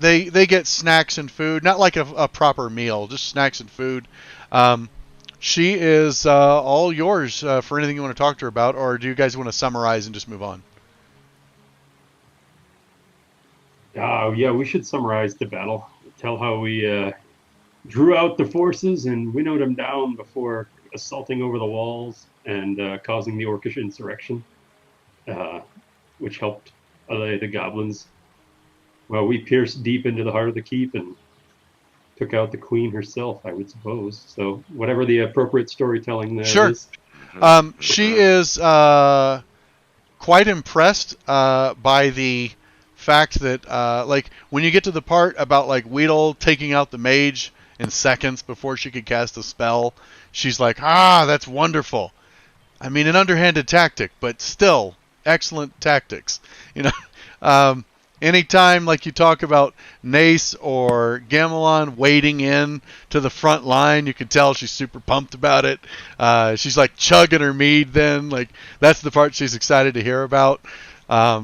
they get snacks and food, not like a proper meal, just snacks and food. She is all yours for anything you want to talk to her about, or do you guys want to summarize and just move on? Yeah, we should summarize the battle. Tell how we drew out the forces and winnowed them down before assaulting over the walls and causing the Orcish insurrection, which helped allay the goblins. Well, we pierced deep into the heart of the keep and took out the queen herself, I would suppose. So whatever the appropriate storytelling there Sure. is. She is quite impressed by the fact that, like, when you get to the part about, like, Weedle taking out the mage in seconds before she could cast a spell, she's like, that's wonderful. I mean, an underhanded tactic, but still excellent tactics. You know, anytime, like, you talk about Nace or Gamelon wading in to the front line, you can tell she's super pumped about it. She's like chugging her mead then. Like, that's the part she's excited to hear about.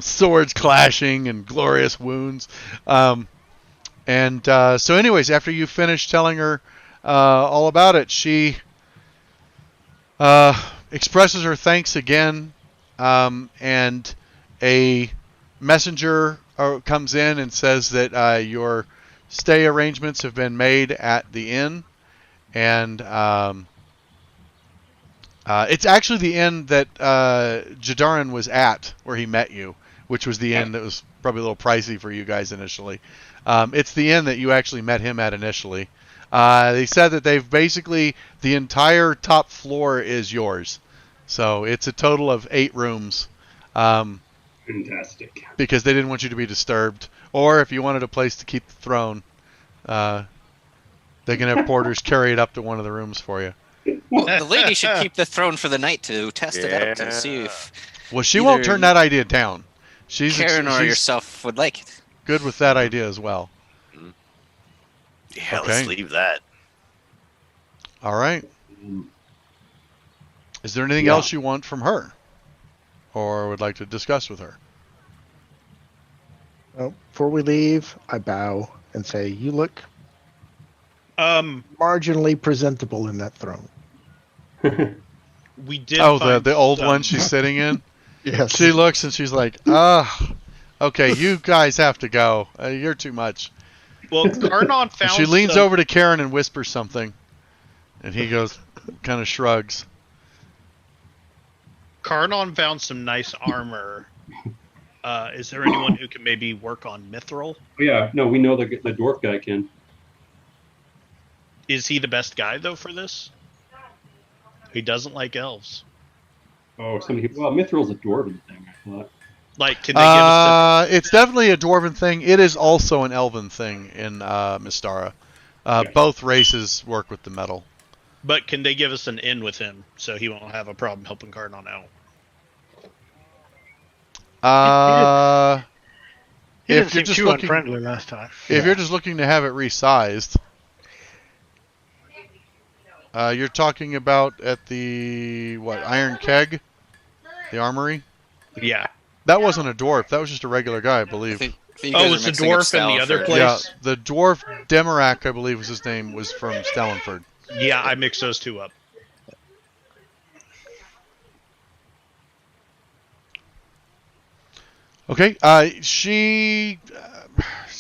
Swords clashing and glorious wounds. So anyways, after you finish telling her all about it, she expresses her thanks again, and a messenger comes in and says that your stay arrangements have been made at the inn, and it's actually the inn that Jadarin was at, where he met you, which was the inn that was probably a little pricey for you guys initially. It's the inn that you actually met him at initially. They said that they've basically, the entire top floor is yours. So it's a total of 8 rooms. Fantastic. Because they didn't want you to be disturbed. Or if you wanted a place to keep the throne, they can have porters carry it up to one of the rooms for you. Well, the lady should keep the throne for the night to test it out and see if Well, she won't turn that idea down. Karen or yourself would like it. Good with that idea as well. Yeah, let's leave that. All right. Is there anything else you want from her, or would like to discuss with her? Well, before we leave, I bow and say, "You look marginally presentable in that throne." We did. Oh, the old one she's sitting in. Yes. She looks and she's like, okay, you guys have to go. You're too much. Well, Karnon found. She leans over to Karen and whispers something, and he goes, kind of shrugs. Karnon found some nice armor. Is there anyone who can maybe work on Mithril? Yeah, no, we know the dwarf guy can. Is he the best guy though for this? He doesn't like elves. Oh, Mithril's a dwarven thing, I thought. Like, can they give us it's definitely a dwarven thing. It is also an elven thing in Mystara. Both races work with the metal. But can they give us an in with him so he won't have a problem helping Karnon out? He if didn't you're seem just too looking, unfriendly last time. If you're just looking to have it resized, you're talking about at the Iron Keg, the armory. Yeah, that wasn't a dwarf. That was just a regular guy, I believe. It's the dwarf in the other place. Yeah, the dwarf Demarak, I believe was his name, was from Stellenford. Yeah, I mixed those two up. Okay, she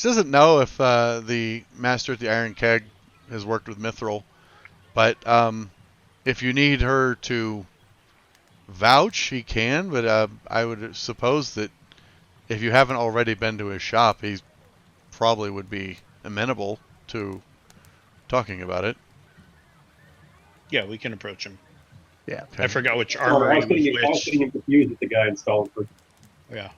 doesn't know if the master at the Iron Keg has worked with Mithril, but if you need her to vouch, he can, but I would suppose that if you haven't already been to his shop, he probably would be amenable to talking about it. Yeah, we can approach him. Yeah. Okay. I forgot which armor I was getting him confused with the guy in Stallenford. Yeah.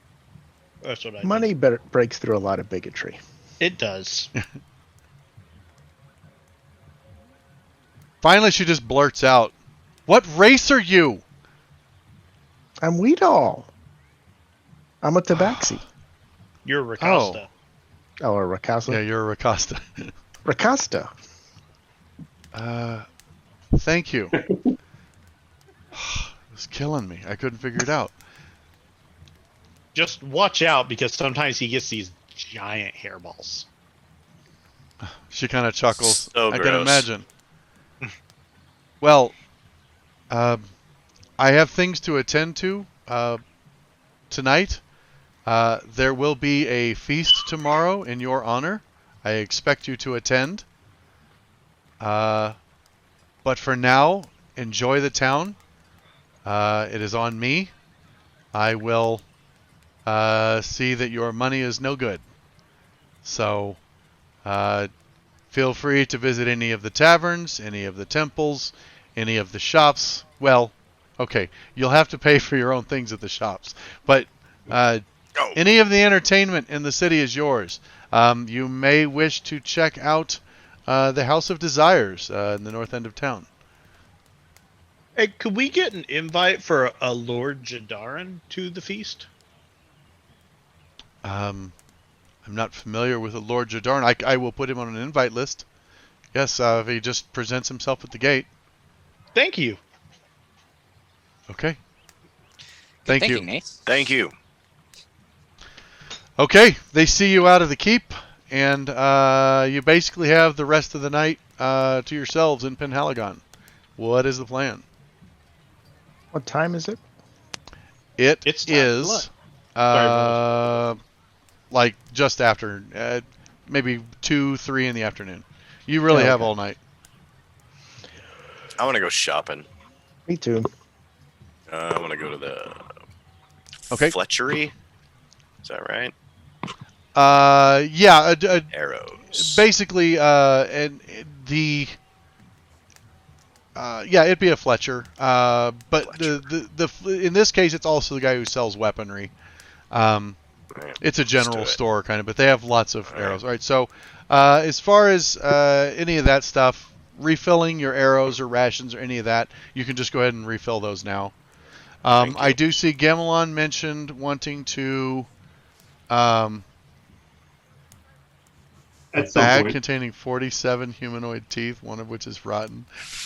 That's what I Money breaks through a lot of bigotry. It does. Finally, she just blurts out, "What race are you?" I'm Weedall. I'm a Tabaxi. You're a Rakasta. Oh, a Rakasta? Yeah, you're a Rakasta. Rakasta. Thank you. It was killing me. I couldn't figure it out. Just watch out, because sometimes he gets these giant hairballs. She kind of chuckles. So I can gross. imagine. Well, I have things to attend to tonight. There will be a feast tomorrow in your honor. I expect you to attend. But for now, enjoy the town. It is on me. I will see that your money is no good. So, feel free to visit any of the taverns, any of the temples, any of the shops. Well, okay, you'll have to pay for your own things at the shops. But any of the entertainment in the city is yours. You may wish to check out the House of Desires in the north end of town. Hey, could we get an invite for a Lord Jadarin to the feast? I'm not familiar with the Lord Jadarin. I will put him on an invite list. Yes, if he just presents himself at the gate. Thank you. Okay. Thank you. Nate. Thank you. Okay, they see you out of the keep, and you basically have the rest of the night to yourselves in Penhaligon. What is the plan? What time is it? It's time for lunch. Like just after, maybe 2, 3 in the afternoon. You really have all night. I want to go shopping. Me too. I want to go to the Fletchery. Is that right? Yeah. Arrows. Basically, and the yeah, it'd be a Fletcher. But the in this case, it's also the guy who sells weaponry. It's a general store kind of, but they have lots of arrows. All right. So, as far as any of that stuff, refilling your arrows or rations or any of that, you can just go ahead and refill those now. I do see Gamelon mentioned wanting to a bag containing 47 humanoid teeth, one of which is rotten.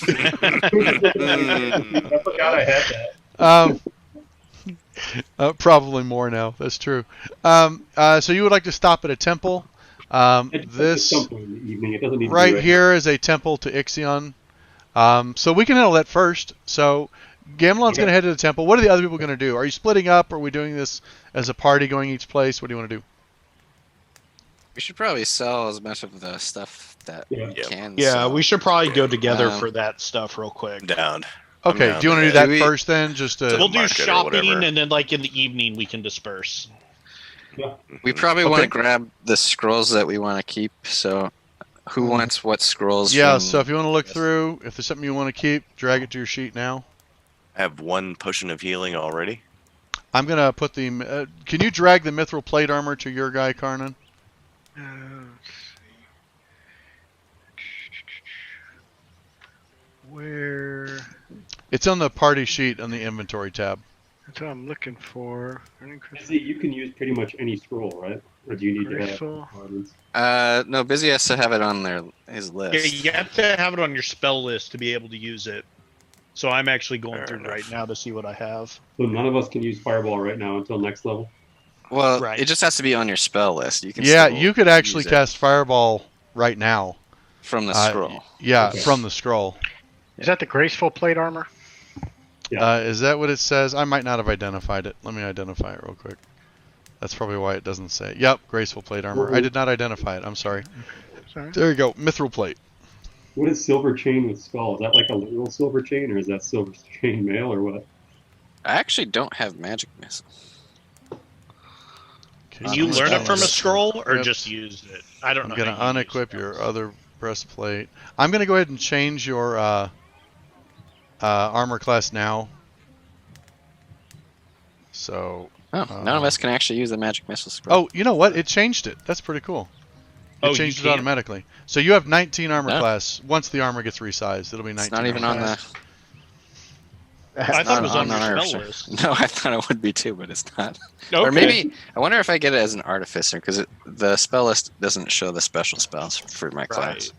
I forgot I had that. Probably more now. That's true. So you would like to stop at a temple. This in the evening. It doesn't need to right be here is a temple to Ixion. So we can handle that first. So Gamelon's going to head to the temple. What are the other people going to do? Are you splitting up? Or are we doing this as a party going each place? What do you want to do? We should probably sell as much of the stuff that we can. Yeah, sell. we should probably go together for that stuff real quick. Down. Okay, do you want to do that first then? Just to we'll do shopping, and then like in the evening we can disperse. Yeah. We probably want to grab the scrolls that we want to keep. So, who wants what scrolls? Yeah. So if you want to look through, if there's something you want to keep, drag it to your sheet now. I have 1 potion of healing already. I'm gonna put the. Can you drag the mithril plate armor to your guy, Karnan? Let's see. Where? It's on the party sheet on the inventory tab. That's what I'm looking for. Busy, you can use pretty much any scroll, right? Or do you need to have requirements? No, Busy has to have it on his list. Yeah, you have to have it on your spell list to be able to use it. So I'm actually going through right now to see what I have. So none of us can use Fireball right now until next level? Well, it just has to be on your spell list. You can. Yeah, you could actually cast Fireball right now. From the scroll. Yeah, from the scroll. Is that the graceful plate armor? Yeah. Is that what it says? I might not have identified it. Let me identify it real quick. That's probably why it doesn't say it. Yep, graceful plate armor. I did not identify it. I'm sorry. Sorry. There you go. Mithril plate. What is silver chain with skull? Is that like a literal silver chain, or is that silver chain mail, or what? I actually don't have magic missile. Can you learn it from a scroll, or just use it? I don't know. I'm going to unequip your other breastplate. I'm going to go ahead and change your armor class now. So. None of us can actually use the magic missile scroll. Oh, you know what? It changed it. That's pretty cool. It changed it automatically. So you have 19 armor class. Once the armor gets resized, it'll be 19. It's not even on the. I thought it was on your spell list. No, I thought it would be too, but it's not. Okay. Or maybe I wonder if I get it as an artificer because the spell list doesn't show the special spells for my class.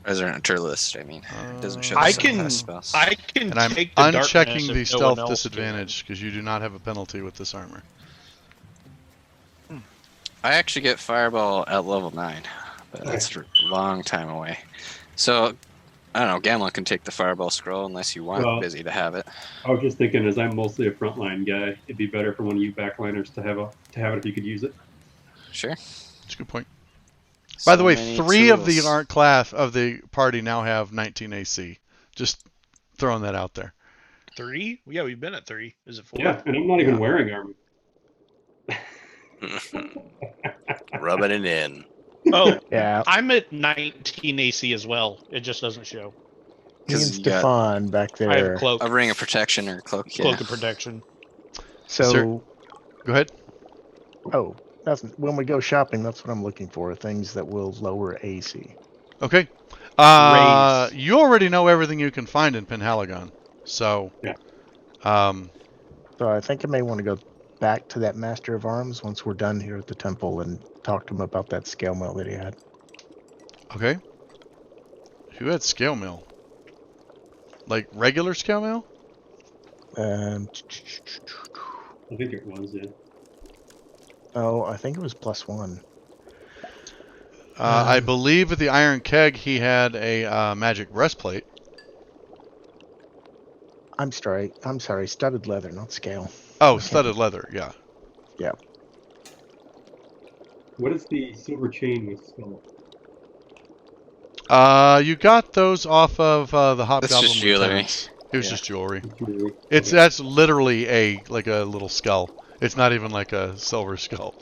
As an hunter list, I mean, it doesn't show the spells. I can. And I'm take the unchecking the darkness if no one stealth else disadvantage because you do not have a penalty with this armor. I actually get Fireball at level 9, but that's a long time away. So, I don't know, Gamlin can take the Fireball scroll unless you want Well, Busy to have it. I was just thinking, as I'm mostly a frontline guy, it'd be better for one of you backliners to have it if you could use it. Sure. That's a good point. By So the way, many 3 of the tools. aren't class of the party now have 19 AC. Just throwing that out there. 3? Yeah, we've been at 3. Is it 4? Yeah, and I'm not even wearing armor. Rubbing it in. Oh, Yeah, I'm at 19 AC as well. It just doesn't show. me and 'Cause you got Stefan back I have a there. cloak. a ring of protection or a cloak. Yeah. Cloak of protection. So, Go ahead. oh, nothing. When we go shopping, that's what I'm looking for. Things that will lower AC. Okay. Raise. You already know everything you can find in Penhaligon. So, Yeah. So I think I may want to go back to that Master of Arms once we're done here at the temple and talk to him about that scale mill that he had. okay. Who had scale mill? Like regular scale mill? Um, I think it was, yeah. oh, I think it was +1. I believe at the Iron Keg he had a magic breastplate. I'm sorry. Studded leather, not scale. Oh, Okay. studded leather. Yeah. What is the silver chain with skull? You got those off of the Hobgoblin just jewelry. Lieutenants. It was Yeah. just jewelry. Jewelry. It's Okay. That's literally a little skull. It's not even like a silver skull.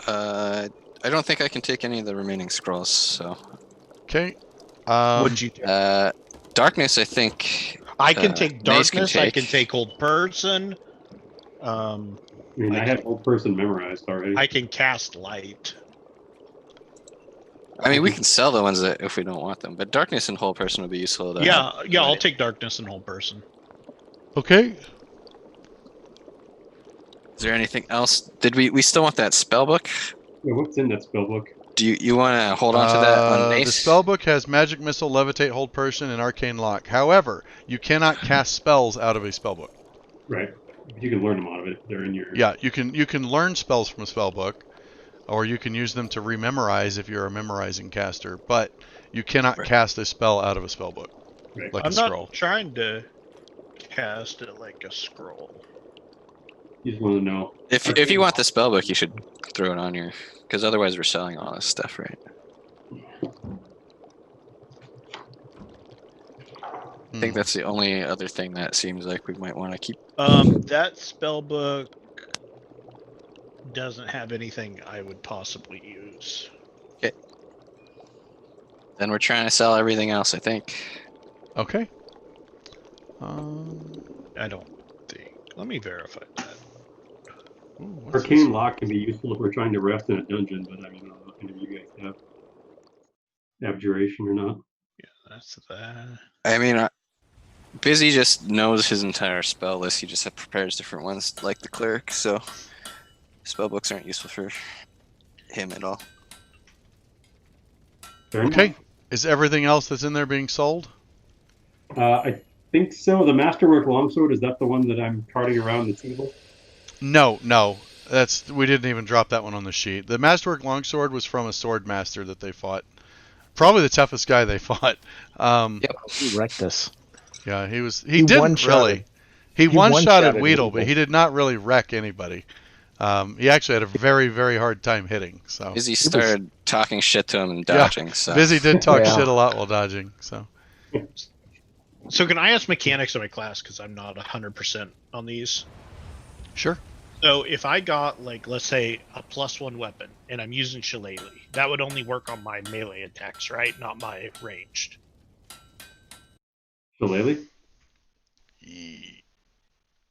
I don't think I can take any of the remaining scrolls. So, Okay. What'd you do? Darkness, I think. I can take Mace can darkness. I take. can take hold person. I mean, I have old person memorized already. I can cast light. I mean, we can sell the ones that if we don't want them, but darkness and whole person would be useful. To Yeah, have. yeah. I'll take darkness and hold person. Okay. Is there anything else? Did we still want that spell book? Yeah, what's in that spell book? Do you want to hold on to that on The Mace? spellbook has Magic Missile, Levitate, Hold Person, and Arcane Lock. However, you cannot cast spells out of a spellbook. Right. You can learn them out of it. They're in your... Yeah, you can learn spells from a spellbook, or you can use them to rememorize if you're a memorizing caster, but you cannot cast a spell out of a spellbook, Right. like I'm a not scroll. trying to cast it like a scroll. You just want to know. If you want the spell book, you should throw it on your, because otherwise we're selling all this stuff, right? I think that's the only other thing that seems like we might want to keep. That spell book doesn't have anything I would possibly use. Then we're trying to sell everything else, I think. Okay. I don't think. Let me verify that. Ooh, what's this? Arcane Lock can be useful if we're trying to rest in a dungeon, but I mean, I don't know if any of you guys have abjuration or not. Yeah, that's that. I mean, Busy just knows his entire spell list. He just prepares different ones, like the cleric. So spell books aren't useful for him at all. Fair Okay. enough. Is everything else that's in there being sold? I think so. The Masterwork Longsword, is that the one that I'm carting around the table? No. We didn't even drop that one on the sheet. The Masterwork Longsword was from a sword master that they fought. Probably the toughest guy they fought. He wrecked us. Yeah, he He didn't one-shotted. really. He one-shotted one-shotted Weedle, Weedle. but he did not really wreck anybody. He actually had a very, very hard time hitting. So Busy started talking shit to him and dodging. So Busy did talk Yeah. shit a lot while dodging. So So can I ask mechanics of my class because I'm not 100% on these? sure. So if I got like let's say a +1 weapon and I'm using Shillelagh, that would only work on my melee attacks, right? Not my ranged. Shillelagh? yeah,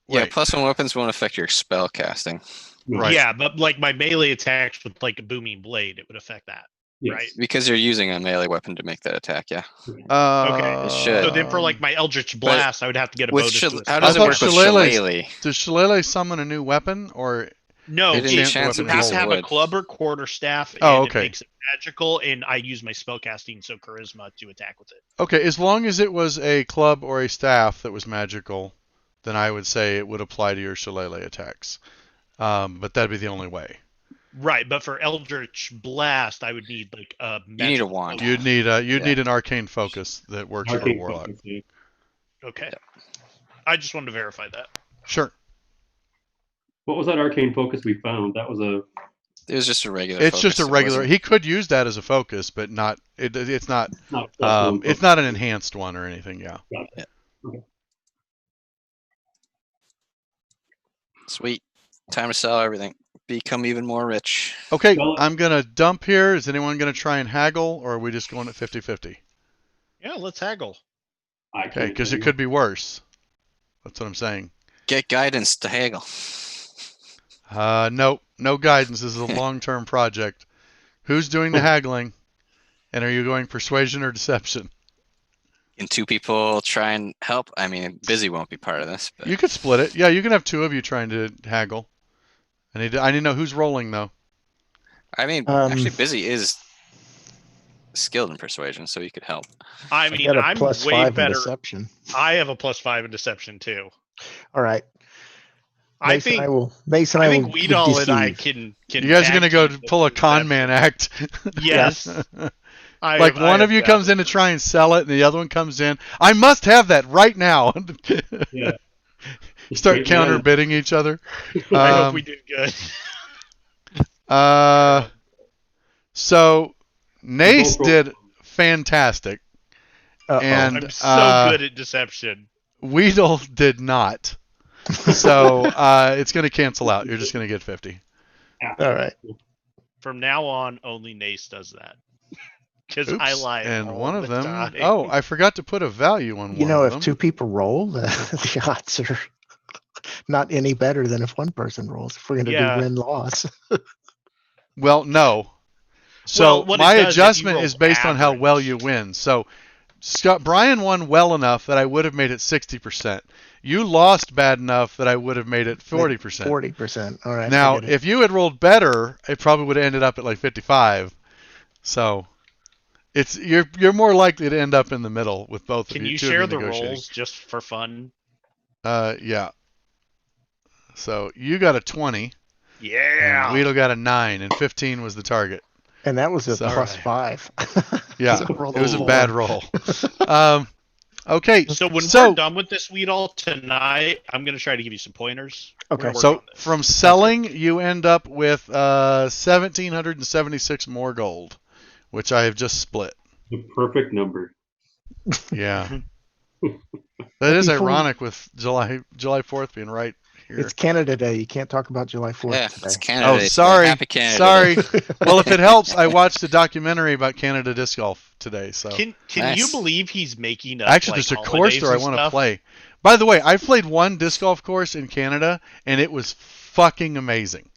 Wait. +1 weapons won't affect your spell casting. No. Right. Yeah, but like my melee attacks with like a booming blade, it would affect that. Yes. Right. Because you're using a melee weapon to make that attack, yeah. Okay. It should. So then for like my Eldritch Blast, I would have to get a With bonus. To how a does I it thought work with Shillelagh's- Shillelagh? Does Shillelagh summon a new weapon or? No, It you enchants weapon a have piece to of have a wood. club or quarterstaff, and Oh, okay. it makes it magical. And I use my spellcasting, so charisma, to attack with it. Okay, as long as it was a club or a staff that was magical, then I would say it would apply to your shillelagh attacks. But that'd be the only way. Right, but for Eldritch Blast, I would need like a You need a wand. You'd need an arcane focus that works for a Arcane warlock. focus, yeah. Okay. I just wanted to verify that. Sure. What was that arcane focus we found? That was a. It was just a regular. It's focus. just a It regular. wasn't- He could use that as a focus, but not. It's not. Not plus one It's not an enhanced one or anything. Yeah. Gotcha. Sweet. Time to sell everything. Become even more rich. Okay, Well- I'm gonna dump here. Is anyone gonna try and haggle, or are we just going at 50-50? Yeah, let's haggle. Okay, because it could be worse. That's what I'm saying. Get guidance to haggle. Nope, no guidance. This is a long-term project. Who's doing the haggling? And are you going persuasion or deception? Can two people try and help? I mean, Busy won't be part of this. But You could split it. Yeah, you can have two of you trying to haggle. I need to know who's rolling though. I mean, actually, Busy is skilled in persuasion, so he could help. I I mean, got a I'm plus way 5 in better. deception. I have a +5 in deception too. All right. I Mason, think I will. Mason, I I think will Weedall and I deceive. can. You guys are tag gonna go team pull a this con deception. man act. Yes. Like one of you comes in to try and sell it, and the other one comes in. I must have that right now. Yeah. Start counter bidding each other. I hope we did good. So Nace Both roll. did fantastic, Uh-oh. and I'm so good at deception. Weedle did not. So it's going to cancel out. You're just going to get 50. All right. From now on, only Nace does that. Because Oops. I lie. And all one of the them. time. Oh, I forgot to put a value on You one know, of if them. two people roll, the odds are not any better than if one person rolls. If we're going to Yeah. do win-loss. Well, no. So Well, what it my does, if you adjustment roll is based on how well average. you win. So Brian won well enough that I would have made it 60%. You lost bad enough that I would have made it 40%. 40%. All right. Now, I get it. if you had rolled better, it probably would have ended up at like 55. So you're more likely to end up in the middle with both Can of you. you two of share you the negotiating. rolls just for fun? Yeah. So you got a 20. Yeah. And Weedle got a 9, and 15 was the target. And that was a So- plus 5. Yeah, So roll it was a four. bad roll. Okay, So when So- we're done with this Weedall tonight, I'm going to try to give you some pointers. We're Okay. gonna work so on this. from selling, you end up with 1,776 more gold, which I have just split. The perfect number. Yeah. That is Before- ironic with July 4th being right here. It's Canada Day. You can't talk about July 4th Yeah, today. it's Canada. Oh, Day, so sorry. Happy Canada. Sorry. Day. Well, if it helps, I watched a documentary about Canada disc golf today. So Can Nice. you believe he's making up actually, like, there's a course holidays there I and want to stuff? play. By the way, I played one disc golf course in Canada, and it was fucking amazing.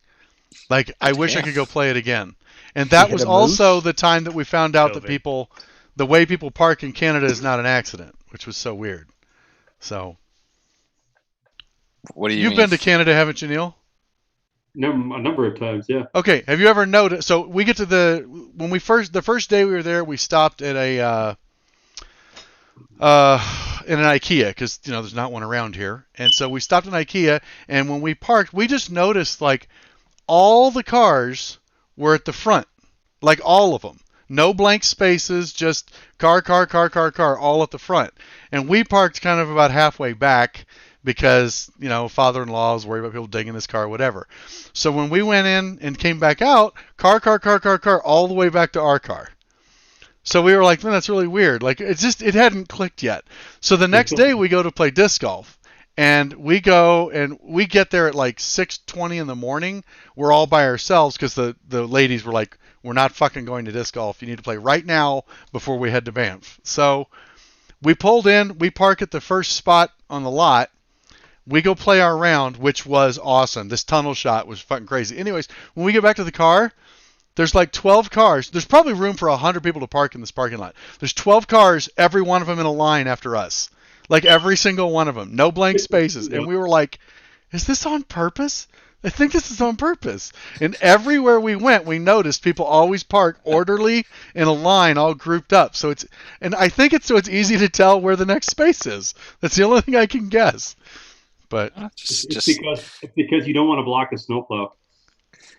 Like, I wish I Yeah. could go play it again. And that hit was a also moose? the time that we found out that COVID. the way people park in Canada is not an accident, which was so weird. So What do you you've mean? been to Canada, haven't you, Neil? A number of times, yeah. Okay. Have you ever noticed? So we get to the first day we were there, we stopped at a in an IKEA because there's not one around here, and so we stopped in IKEA, and when we parked, we just noticed like all the cars were at the front, like all of them. No blank spaces, just car, all at the front. And we parked kind of about halfway back because, father-in-law was worried about people digging his car, whatever. So when we went in and came back out, car, all the way back to our car. So we were like, man, that's really weird. Like, it hadn't clicked yet. So the next day we go to play disc golf. And we go and we get there at like 6:20 in the morning. We're all by ourselves because the ladies were like, we're not fucking going to disc golf. You need to play right now before we head to Banff. So we pulled in. We park at the first spot on the lot. We go play our round, which was awesome. This tunnel shot was fucking crazy. Anyways, when we get back to the car, there's like 12 cars. There's probably room for 100 people to park in this parking lot. There's 12 cars, every one of them in a line after us. Like every single one of them. No blank spaces. And we were like, is this on purpose? I think this is on purpose. And everywhere we went, we noticed people always park orderly in a line, all grouped up. And I think it's easy to tell where the next space is. That's the only thing I can guess. But It's because you don't want to block a snowplow.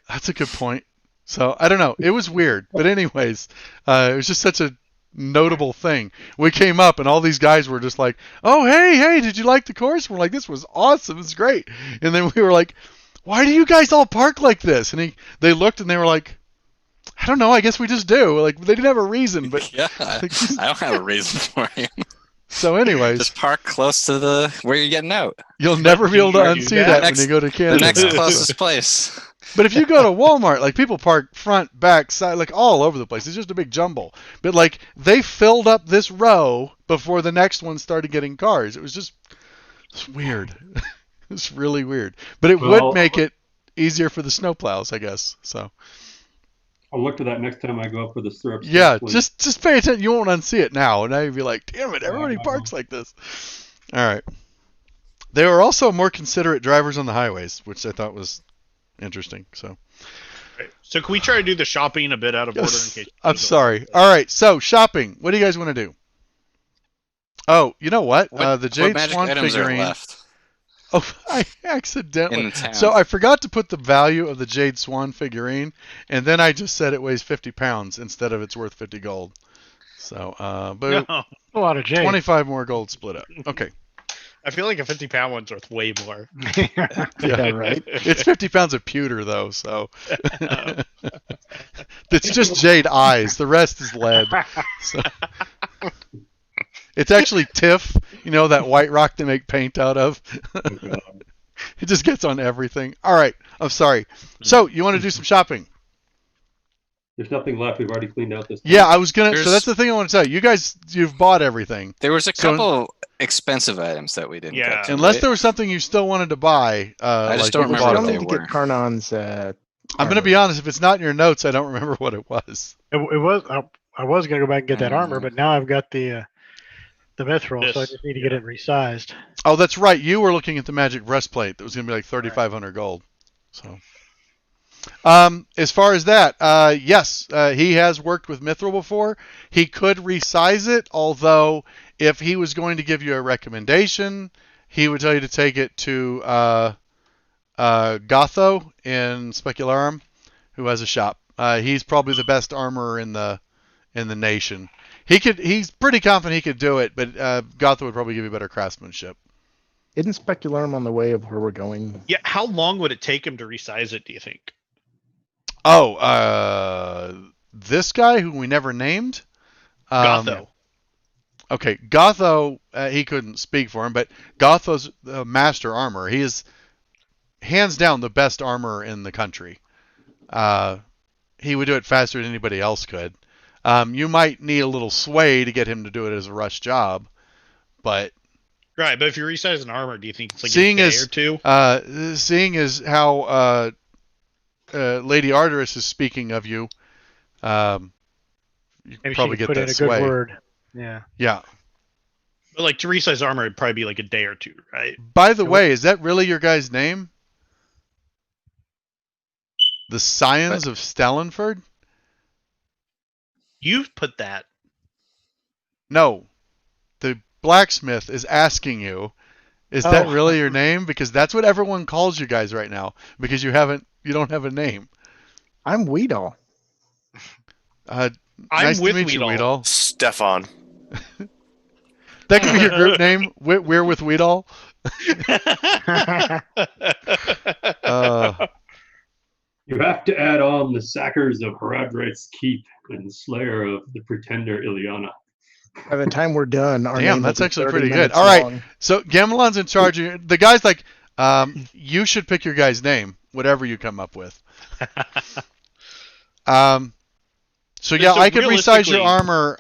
that's a good point. So I don't know. It was weird, but anyways, it was just such a notable thing. We came up and all these guys were just like, "Oh, hey, did you like the course?" We're like, "This was awesome. It's great." And then we were like, "Why do you guys all park like this?" And they looked and they were like, "I don't know. I guess we just do." Like they didn't have a reason, but yeah, I don't have a reason for you. So, anyways, just park close to where you're getting out. You'll never be able to unsee that when you go to Canada. The next closest place. But if you go to Walmart, like people park front, back, side, like all over the place. It's just a big jumble. But like they filled up this row before the next one started getting cars. It was just weird. It's really weird. But it would make it easier for the snowplows, I guess. So I'll look to that next time I go up for the syrup. Yeah, just pay attention. You won't unsee it now. Now you'll be like, damn it, everybody parks like this. All right. They were also more considerate drivers on the highways, which I thought was interesting. So can we try to do the shopping a bit out of order? In case I'm sorry. All right, so shopping. What do you guys want to do? Oh, you know what? The Jade Swan figurine. Left? Oh, I accidentally. So I forgot to put the value of the Jade Swan figurine, and then I just said it weighs 50 pounds instead of it's worth 50 gold. So, but a lot of jade. 25 more gold split up. Okay. I feel like a 50-pound one's worth way more. Yeah, right. It's 50 pounds of pewter, though, so. It's just jade eyes. The rest is lead. So. It's actually Tiff, that white rock they make paint out of. It just gets on everything. All right. I'm sorry. So, you want to do some shopping? There's nothing left. We've already cleaned out this. Yeah, I was going to. So, that's the thing I want to tell you. You guys, you've bought everything. There was a couple expensive items that we didn't get to. Unless there was something you still wanted to buy. I just don't remember what they were. Get Karnan's, I'm going to be honest. If it's not in your notes, I don't remember what it was. It was. I was going to go back and get that armor, but now I've got the mithril, so I just need to get it resized. Oh, that's right. You were looking at the magic breastplate that was going to be like 3,500 gold. So, as far as that, yes, he has worked with mithril before. He could resize it, although if he was going to give you a recommendation, he would tell you to take it to Gotho in Specularum, who has a shop. He's probably the best armorer in the nation. He's pretty confident he could do it, but Gotho would probably give you better craftsmanship. Isn't Specularum on the way of where we're going? Yeah, how long would it take him to resize it, do you think? Oh, this guy who we never named? Gotho. Okay, Gotho, he couldn't speak for him, but Gotho's master armorer. He is hands down the best armorer in the country. He would do it faster than anybody else could. You might need a little sway to get him to do it as a rush job, but... Right, but if you resize an armor, do you think it's like a day or two? Seeing as how Lady Arteris is speaking of you, you Maybe probably she get put that in a sway. good word. Yeah. Yeah. But like to resize armor, it'd probably be like a day or two, right? By the way, is that really your guy's name? The Scions of Stellenford? You put that. No. The blacksmith is asking you, is that really your name? Because that's what everyone calls you guys right now. Because you don't have a name. I'm Weedall. Nice to meet you, Weedall. Stefan. That could be your group name. We're with Weedall. You have to add on the Sackers of Haradright's Keep and Slayer of the Pretender Ileana. By the time we're done, our name that's will be actually 30 pretty good. minutes All right, long. so Gamelan's in charge. The guy's like, you should pick your guy's name, whatever you come up with. So yeah, I could resize your armor.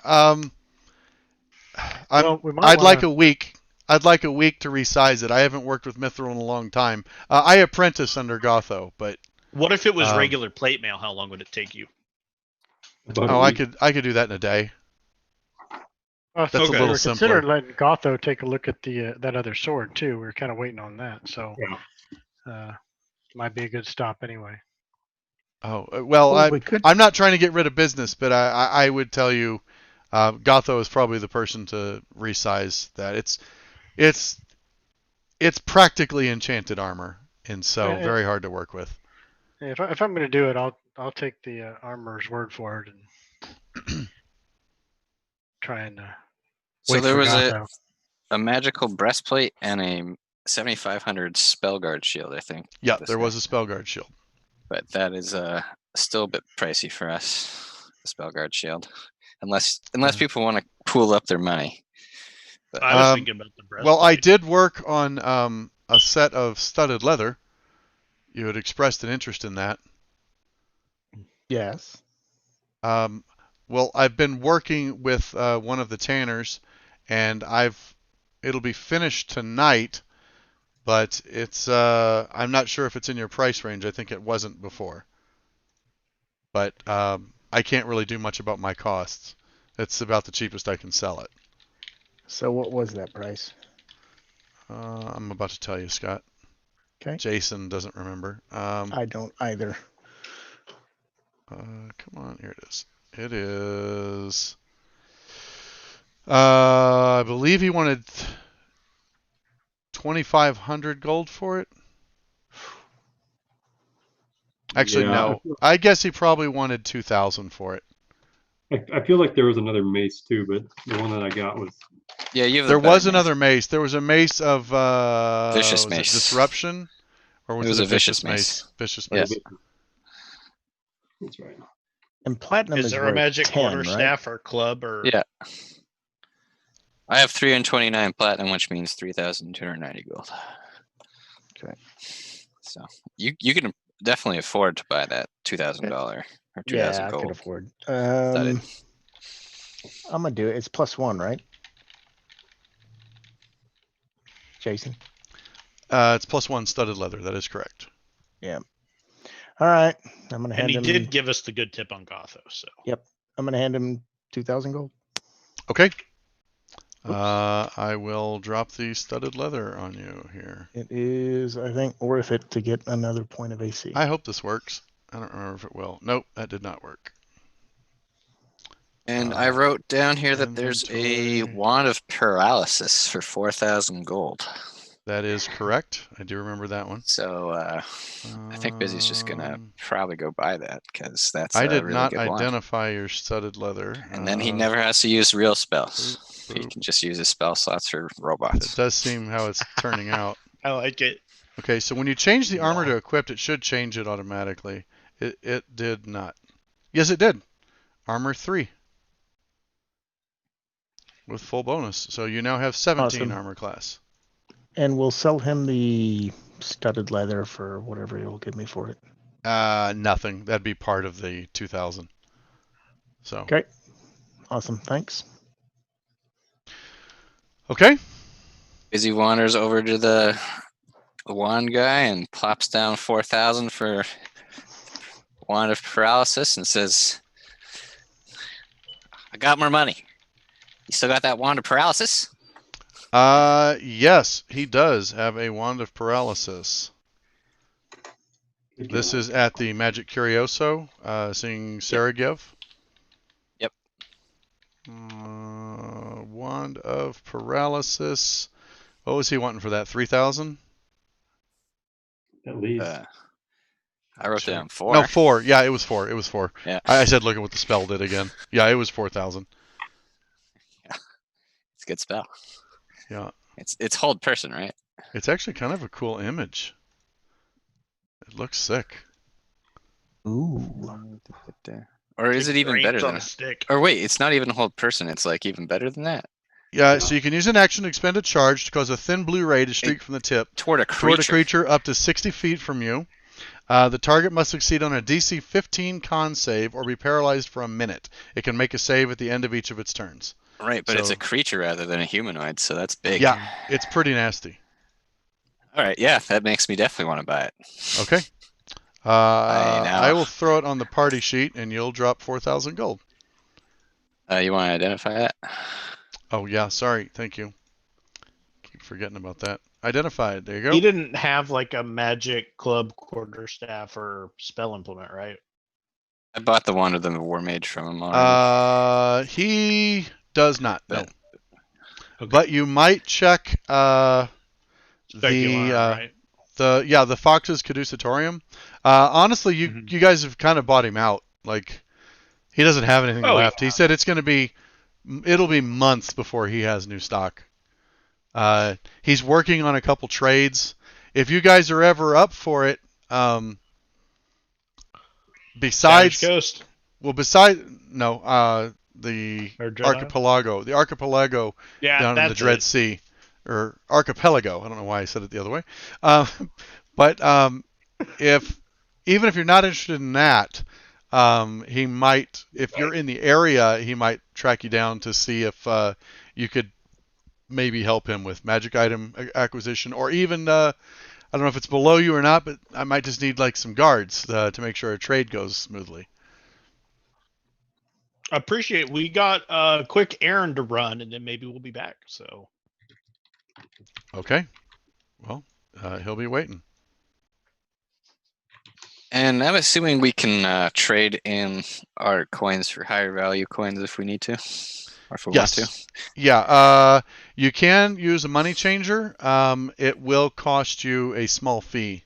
I'd like a week. I'd like a week to resize it. I haven't worked with mithril in a long time. I apprentice under Gotho, but what if it was regular plate mail? How long would it take you? I could do that in a day. That's a little simpler. Consider letting Gotho take a look at that other sword too. We were kind of waiting on that, so might be a good stop anyway. Oh well, I'm not trying to get rid of business, but I would tell you, Gotho is probably the person to resize that. it's practically enchanted armor, and so Yeah, very hard to work with. If I'm going to do it, I'll take the armorer's word for it and try and So wait there for was Gotho. a magical breastplate and a 7500 spell guard shield, I think. Yeah, this there guy. was a spell guard shield. But that is still a bit pricey for us, the spell guard shield, unless people want to pool up their money. But, I was thinking about the breastplate. Well, I did work on a set of studded leather. You had expressed an interest in that. Yes. Well, I've been working with one of the tanners, and it'll be finished tonight, but it's I'm not sure if it's in your price range. I think it wasn't before, but I can't really do much about my costs. It's about the cheapest I can sell it. So what was that price? I'm about to tell you, Scott. Okay. Jason doesn't remember. I don't either. Come on, here it is. It is. I believe he wanted 2,500 gold for it. Actually, Yeah, no. I guess he probably wanted 2,000 for it. I feel like there was another mace too, but the one that I got was. yeah, you have There the better was mace. another mace. There was a mace of Vicious was mace. it disruption, or was It was it a vicious mace. Vicious Yes. mace. That's right. And platinum Is is there worth a magic 10, right? quarterstaff or club or? Yeah. I have 329 platinum, which means 3,290 gold. Okay. So you can definitely afford to buy that $2,000 or 2,000 Yeah, I gold. could afford. Studded. I'm gonna do it. It's +1, right? Jason. It's +1 studded leather. That is correct. Yeah. All right. I'm gonna And hand he him. did give us the good tip on Gotho, so. Yep. I'm gonna hand him 2,000 gold. Okay. I will drop the studded leather on you here. It is, I think, worth it to get another point of AC. I hope this works. I don't remember if it will. Nope, that did not work. And I wrote down here that there's a inventory. wand of paralysis for 4,000 gold. That is correct. I do remember that one. So I think Busy's just gonna probably go buy that because that's I a did really not good wand. identify your studded leather. And then he never has to use real spells. boop, He boop. can just use his spell slots for That robots. does seem how it's turning out. I like it. Okay, so when you change the armor Yeah. to equipped, it should change it automatically. It did not. Yes, it did. Armor 3. With full bonus. So you now have 17 Awesome. armor class. And we'll sell him the studded leather for whatever he'll give me for it. Nothing. That'd be part of the 2,000. So. Okay. Awesome. Thanks. Okay. Busy wanders over to the wand guy and plops down 4,000 for wand of paralysis and says, I got more money. You still got that wand of paralysis? Yes, he does have a wand of paralysis. Good This job. is at the Magic Curioso, seeing Sarajev. Yep. Wand of paralysis. What was he wanting for that? 3,000? At least. I wrote Sure. down 4. No, 4. Yeah, it was 4. It was 4. Yeah. I said look at what the spell did again. Yeah, it was 4,000. It's a good spell. Yeah. It's hold person, right? It's actually kind of a cool image. It looks sick. Ooh. Or is it even Brains better on than a stick? Or wait, it's not even hold person. It's like even better than that. Yeah, so you can use an action to expend a charge to cause a thin blue ray to streak from the tip Toward a toward a creature. creature up to 60 feet from you. The target must succeed on a DC 15 con save or be paralyzed for a minute. It can make a save at the end of each of its turns. Right, but it's So- a creature rather than a humanoid, so that's big. Yeah, it's pretty nasty. All right, yeah, that makes me definitely want to buy it. Okay. I will throw it on the party sheet, and you'll drop 4,000 gold. You want to identify that? Oh, yeah, sorry. Thank you. Keep forgetting about that. Identified. There you go. He didn't have like a magic club quarterstaff or spell implement, right? I bought the wand of the war mage from him already. He does not, no. But- Okay. But you might check Right? the Fox's Caducetorium. Honestly, you guys have kind of bought him out. Like, he doesn't have anything left. Yeah. He said it'll be months before he has new stock. He's working on a couple trades. If you guys are ever up for it, besides Savage Coast. well, besides no, the Or Dread Island? archipelago down in the that's Dread it. Sea, or archipelago. I don't know why I said it the other way. But if even if you're not interested in that, he might, if you're in the area, he might track you down to see if you could maybe help him with magic item acquisition, or even I don't know if it's below you or not, but I might just need like some guards to make sure a trade goes smoothly. Appreciate. We got a quick errand to run, and then maybe we'll be back. So Okay. Well, he'll be waiting. And I'm assuming we can trade in our coins for higher value coins if we need to, or if we want to. Yeah. You can use a money changer. It will cost you a small fee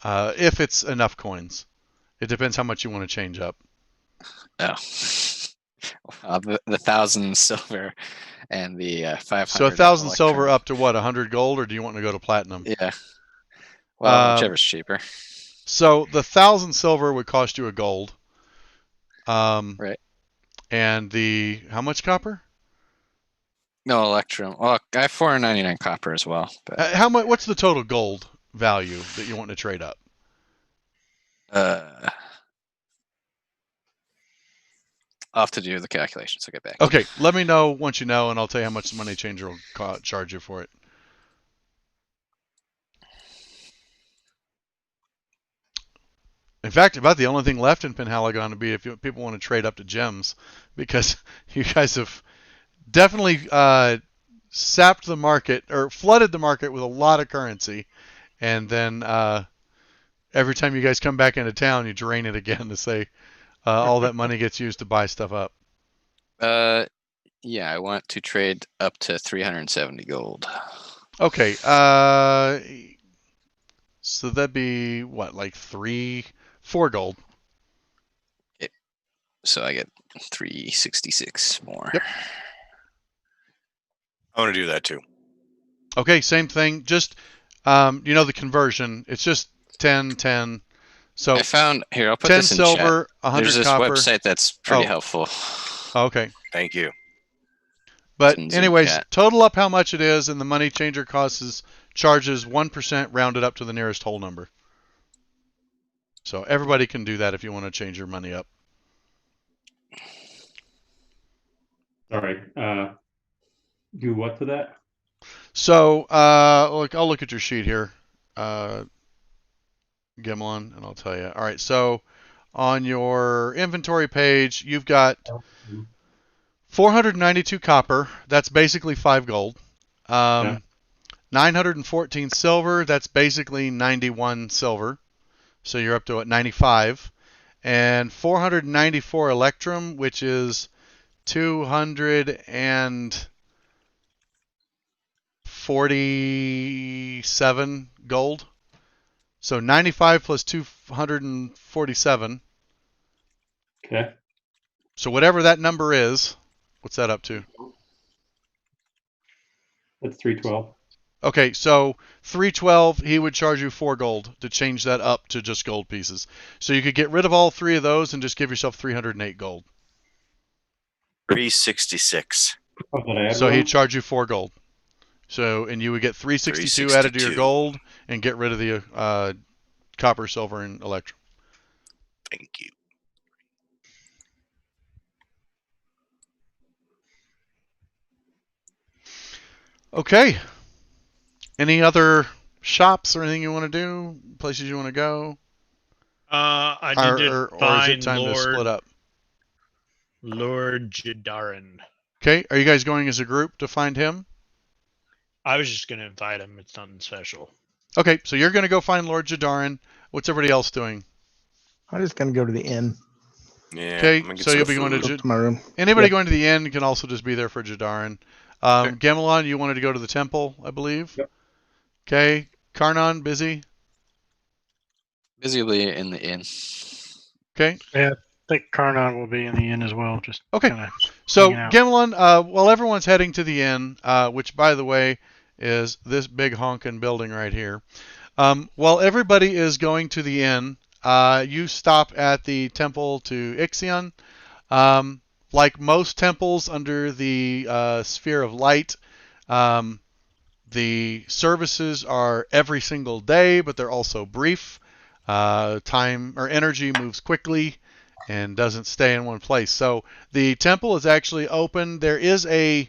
if it's enough coins. It depends how much you want to change up. Oh. The 1,000 silver and the 500. So 1,000 silver up to what, 100 gold, or do you want to go to platinum? Yeah. Well, whichever's cheaper. So the 1,000 silver would cost you a gold. Right. And the how much copper? No, electrum. Well, I have 499 copper as well. But How much? What's the total gold value that you want to trade up? I'll have to do the calculations. I'll get back. Okay, let me know once you know, and I'll tell you how much the money changer will charge you for it. In fact, about the only thing left in Penhaligon would be if people want to trade up to gems, because you guys have definitely sapped the market or flooded the market with a lot of currency, and then every time you guys come back into town, you drain it again to say all that money gets used to buy stuff up. Yeah, I want to trade up to 370 gold. Okay. So that'd be what, like 4 gold. So I get 366 more. Yep. I want to do that too. Okay, same thing. Just the conversion. It's just 10, 10. So I found here. I'll put 10 this in silver, chat. 100 There's this copper. website that's pretty helpful. Okay. Thank you. But anyways, total up how much it is, and the money changer charges 1% rounded up to the nearest whole number. So everybody can do that if you want to change your money up. All right. Do what to that? So I'll look at your sheet here, Gimlin, and I'll tell you. All right. So on your inventory page, you've got 492 copper. That's basically 5 gold. 914 silver. That's basically 91 silver. So you're up to what, 95. And 494 electrum, which is 247 gold. So 95 plus 247. Okay. So whatever that number is, what's that up to? That's 312. Okay, so 312, he would charge you 4 gold to change that up to just gold pieces. So you could get rid of all 3 of those and just give yourself 308 gold. 366. So he'd charge you 4 gold. So, and you would get 362 added to your gold and get rid of the copper, silver, and electrum. Thank you. Okay. Any other shops or anything you want to do? Places you want to go? I need to find or is it time to split up? Lord Jadarin. Okay. Are you guys going as a group to find him? I was just going to invite him. It's nothing special. Okay, so you're going to go find Lord Jadarin. What's everybody else doing? I'm just going to go to the inn. Yeah. Okay, so you'll be going to my room. Anybody going to the inn can also just be there for Jadarin. Gamelon, you wanted to go to the temple, I believe. Yep. Okay. Karnan, busy. Busily in the inn. Okay. Yeah, I think Karnan will be in the inn as well. Just Okay. kind of So, hanging out. Gimlin, while everyone's heading to the inn, which, by the way, is this big honkin' building right here, while everybody is going to the inn, you stop at the temple to Ixion. Like most temples under the sphere of light, um, the services are every single day, but they're also brief. Time or energy moves quickly and doesn't stay in one place. So the temple is actually open. There is a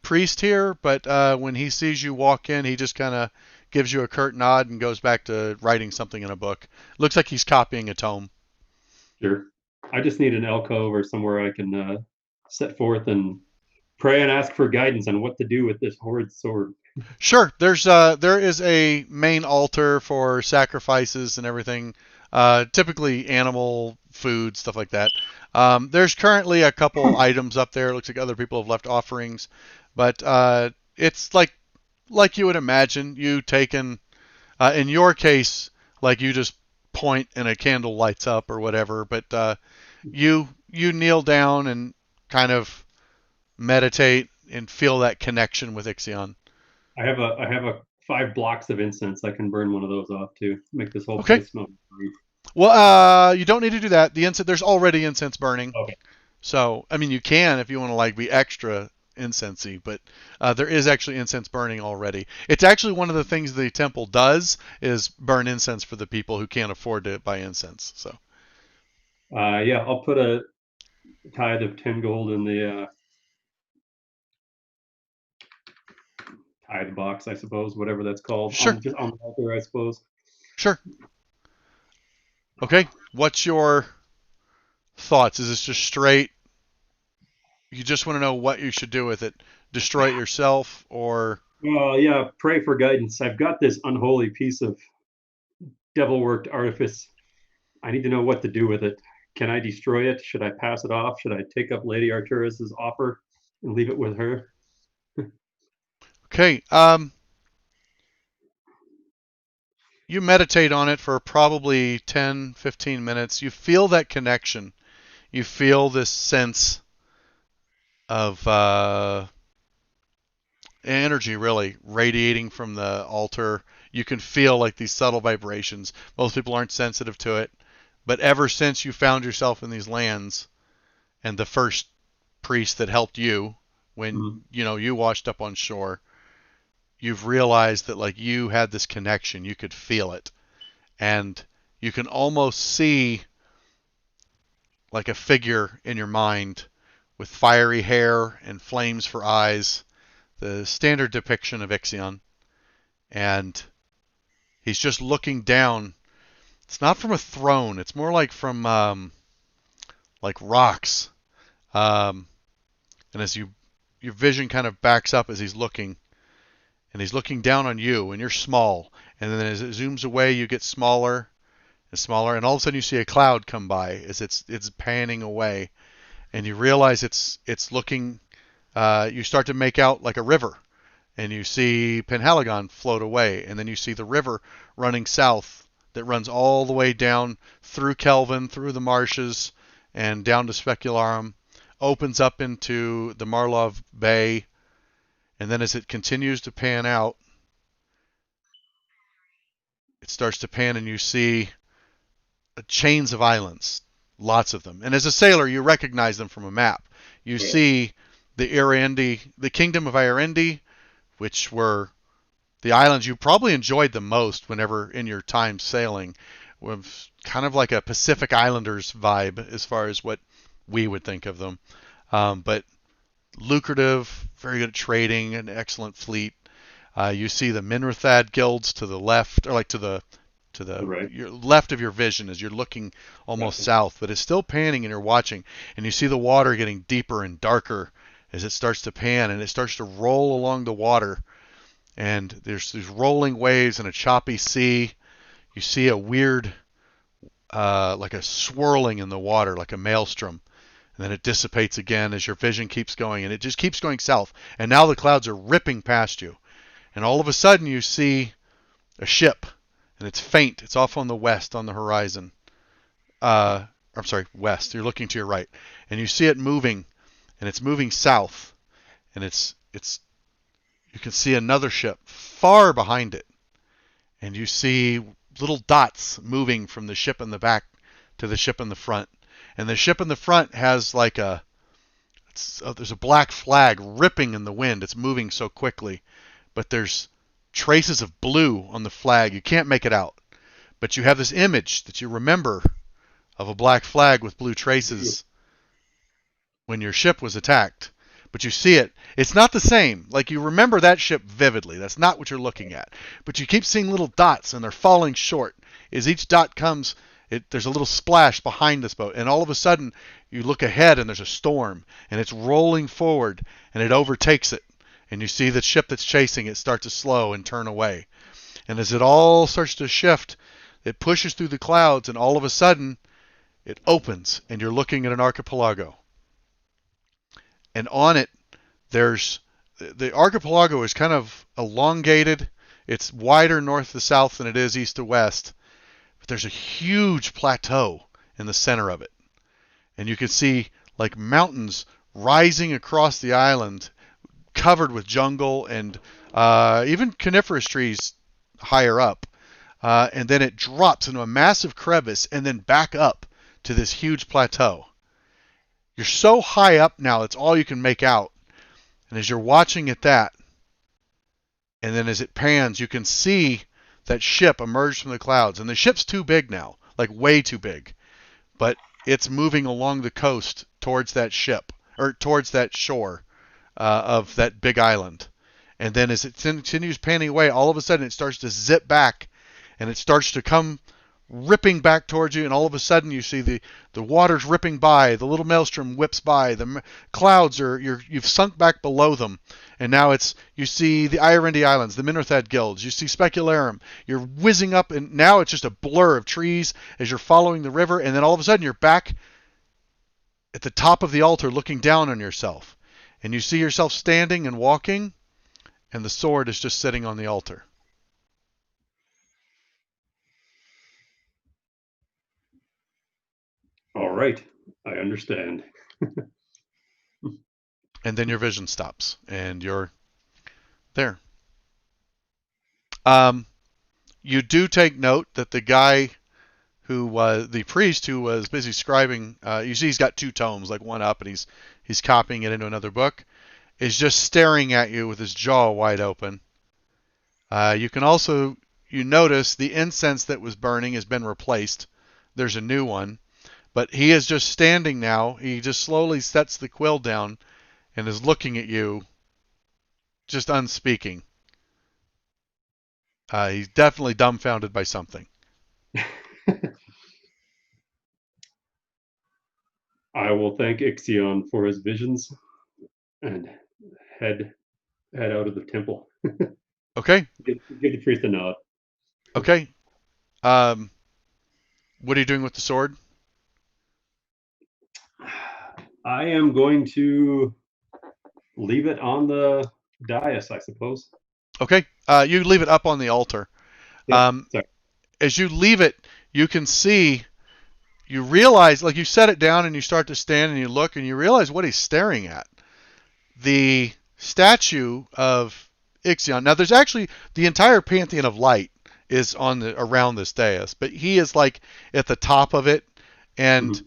priest here, but when he sees you walk in, he just kind of gives you a curt nod and goes back to writing something in a book. Looks like he's copying a tome. Sure. I just need an alcove or somewhere I can set forth and pray and ask for guidance on what to do with this horrid sword. Sure. There is a main altar for sacrifices and everything. Typically animal food, stuff like that. There's currently a couple items up there. Looks like other people have left offerings, but it's like you would imagine. You taken in your case, like you just point and a candle lights up or whatever. But you kneel down and kind of meditate and feel that connection with Ixion. I have a 5 blocks of incense. I can burn one of those off too. Make this whole Okay. place smell great. Well, you don't need to do that. The incense, there's already incense burning. Okay. So, I mean, you can if you want to like be extra incensey, but there is actually incense burning already. It's actually one of the things the temple does is burn incense for the people who can't afford to buy incense. So, Yeah, I'll put a tithe of 10 gold in the tithe box, I suppose, whatever that's called. Sure. Just on the altar, I suppose. Sure. Okay. What's your thoughts? Is this just straight? You just want to know what you should do with it? Destroy it yourself, or Well, yeah, pray for guidance. I've got this unholy piece of devil-worked artifice. I need to know what to do with it. Can I destroy it? Should I pass it off? Should I take up Lady Arturus's offer and leave it with her? okay. You meditate on it for probably 10, 15 minutes. You feel that connection. You feel this sense of energy really radiating from the altar. You can feel like these subtle vibrations. Most people aren't sensitive to it. But ever since you found yourself in these lands and the first priest that helped you when you washed up on shore, you've realized that like you had this connection. You could feel it. And you can almost see like a figure in your mind with fiery hair and flames for eyes, the standard depiction of Ixion. And he's just looking down. It's not from a throne. It's more like from like rocks. And as your vision kind of backs up as he's looking, and he's looking down on you, and you're small. And then as it zooms away, you get smaller and smaller, and all of a sudden you see a cloud come by as it's panning away, and you realize it's looking. You start to make out like a river, and you see Penhaligon float away, and then you see the river running south that runs all the way down through Kelvin, through the marshes, and down to Specularum, opens up into the Marlov Bay, and then as it continues to pan out, it starts to pan, and you see chains of islands, lots of them. And as a sailor, you recognize them from a map. You see the Irendi, the Kingdom of Irendi, which were the islands you probably enjoyed the most whenever in your time sailing, with kind of like a Pacific Islanders vibe as far as what we would think of them. But lucrative, very good at trading, an excellent fleet. You see the Minrathad guilds to the left, or like to the Right. your left of your vision as you're looking almost south, but it's still panning and you're watching, and you see the water getting deeper and darker as it starts to pan, and it starts to roll along the water, and there's these rolling waves and a choppy sea. You see a weird like a swirling in the water, like a maelstrom, and then it dissipates again as your vision keeps going, and it just keeps going south, and now the clouds are ripping past you, and all of a sudden you see a ship, and it's faint. It's off on the west on the horizon. I'm sorry, west. You're looking to your right, and you see it moving, and it's moving south, and it's you can see another ship far behind it, and you see little dots moving from the ship in the back to the ship in the front, and the ship in the front has like there's a black flag ripping in the wind. It's moving so quickly, but there's traces of blue on the flag. You can't make it out, but you have this image that you remember of a black flag with blue traces when your ship was attacked. But you see it. It's not the same. Like, you remember that ship vividly. That's not what you're looking at. But you keep seeing little dots, and they're falling short. As each dot comes, there's a little splash behind this boat. And all of a sudden, you look ahead, and there's a storm. And it's rolling forward, and it overtakes it. And you see the ship that's chasing it start to slow and turn away. And as it all starts to shift, it pushes through the clouds, and all of a sudden, it opens, and you're looking at an archipelago. And on it, there's the archipelago is kind of elongated. It's wider north to south than it is east to west. But there's a huge plateau in the center of it. And you can see like mountains rising across the island, covered with jungle and even coniferous trees higher up. And then it drops into a massive crevice and then back up to this huge plateau. You're so high up now, it's all you can make out. And as you're watching at that, and then as it pans, you can see that ship emerge from the clouds. And the ship's too big now, like way too big. But it's moving along the coast towards that ship, or towards that shore of that big island. And then as it continues panning away, all of a sudden it starts to zip back, and it starts to come ripping back towards you, and all of a sudden you see the water's ripping by, the little maelstrom whips by, the clouds you've sunk back below them, and now you see the Irendi Islands, the Minorthad Guilds, you see Specularum, you're whizzing up, and now it's just a blur of trees as you're following the river, and then all of a sudden you're back at the top of the altar looking down on yourself, and you see yourself standing and walking, and the sword is just sitting on the altar. All right, I understand. And then your vision stops, and you're there. You do take note that the guy who was the priest who was busy scribing, you see he's got two tomes, like one up, and he's copying it into another book, is just staring at you with his jaw wide open. You can also, you notice the incense that was burning has been replaced. There's a new one. But he is just standing now. He just slowly sets the quill down and is looking at you, just unspeaking. He's definitely dumbfounded by something. I will thank Ixion for his visions and head out of the temple. Okay. Give the priest a nod. Okay. What are you doing with the sword? I am going to leave it on the dais, I suppose. Okay. You leave it up on the altar. Sorry. As you leave it, you can see, you realize, like you set it down and you start to stand and you look and you realize what he's staring at. The statue of Ixion. Now, there's actually the entire Pantheon of Light is around this dais, but he is like at the top of it. And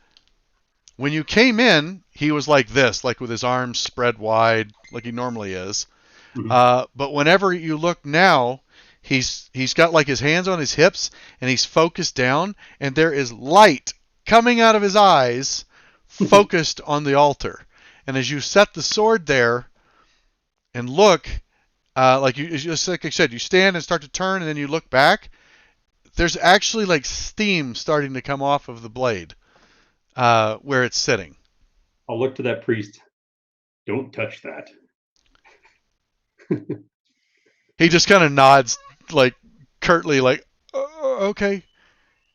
when you came in, he was like this, like with his arms spread wide, like he normally is. But whenever you look now, he's got like his hands on his hips and he's focused down, and there is light coming out of his eyes, focused on the altar. And as you set the sword there and look, just like I said, you stand and start to turn, and then you look back. There's actually like steam starting to come off of the blade where it's sitting. I'll look to that priest. Don't touch that. He just kind of nods, like curtly, like okay,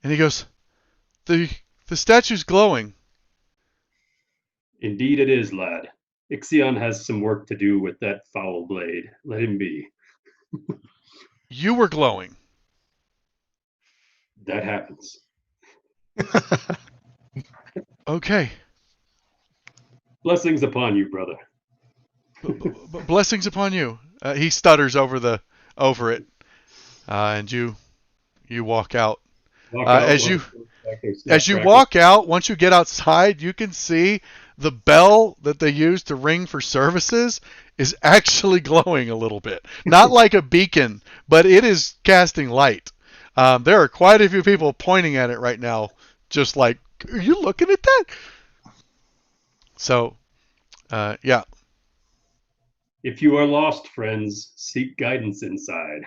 and he goes, the statue's glowing. Indeed, it is, lad. Ixion has some work to do with that foul blade. Let him be. You were glowing. That happens. Okay. Blessings upon you, brother. Blessings upon you. He stutters over it, and you walk out. Walk out, As walk you back there, snap, As you crackle. walk out, once you get outside, you can see the bell that they use to ring for services is actually glowing a little bit. Not like a beacon, but it is casting light. There are quite a few people pointing at it right now, just like, are you looking at that? So, yeah. If you are lost, friends, seek guidance inside.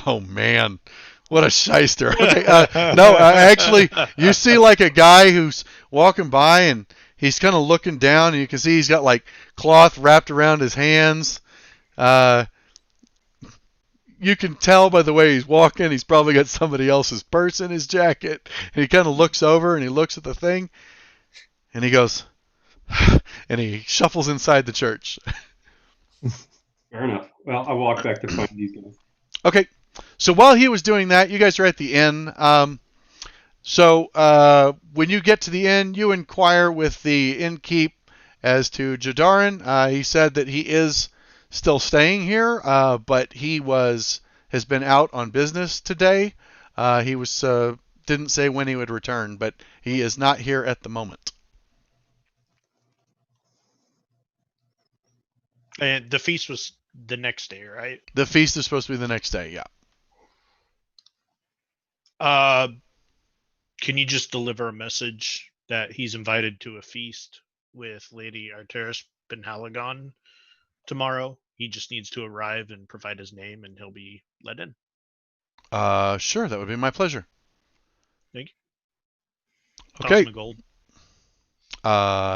Oh, man. What a shyster. Okay, no, actually, you see like a guy who's walking by and he's kind of looking down, and you can see he's got like cloth wrapped around his hands. You can tell by the way he's walking, he's probably got somebody else's purse in his jacket. And he kind of looks over and he looks at the thing, and he goes, and he shuffles inside the church. Fair enough. Well, I'll walk back to find these guys. Okay, so while he was doing that, you guys are at the inn. When you get to the inn, you inquire with the innkeep as to Jadarin. He said that he is still staying here, but he has been out on business today. He didn't say when he would return, but he is not here at the moment. And the feast was the next day, right? The feast is supposed to be the next day, yeah. Can you just deliver a message that he's invited to a feast with Lady Arteris Penhaligon tomorrow? He just needs to arrive and provide his name, and he'll be let in. Sure, that would be my pleasure. Thank you. Okay. Toss him a gold.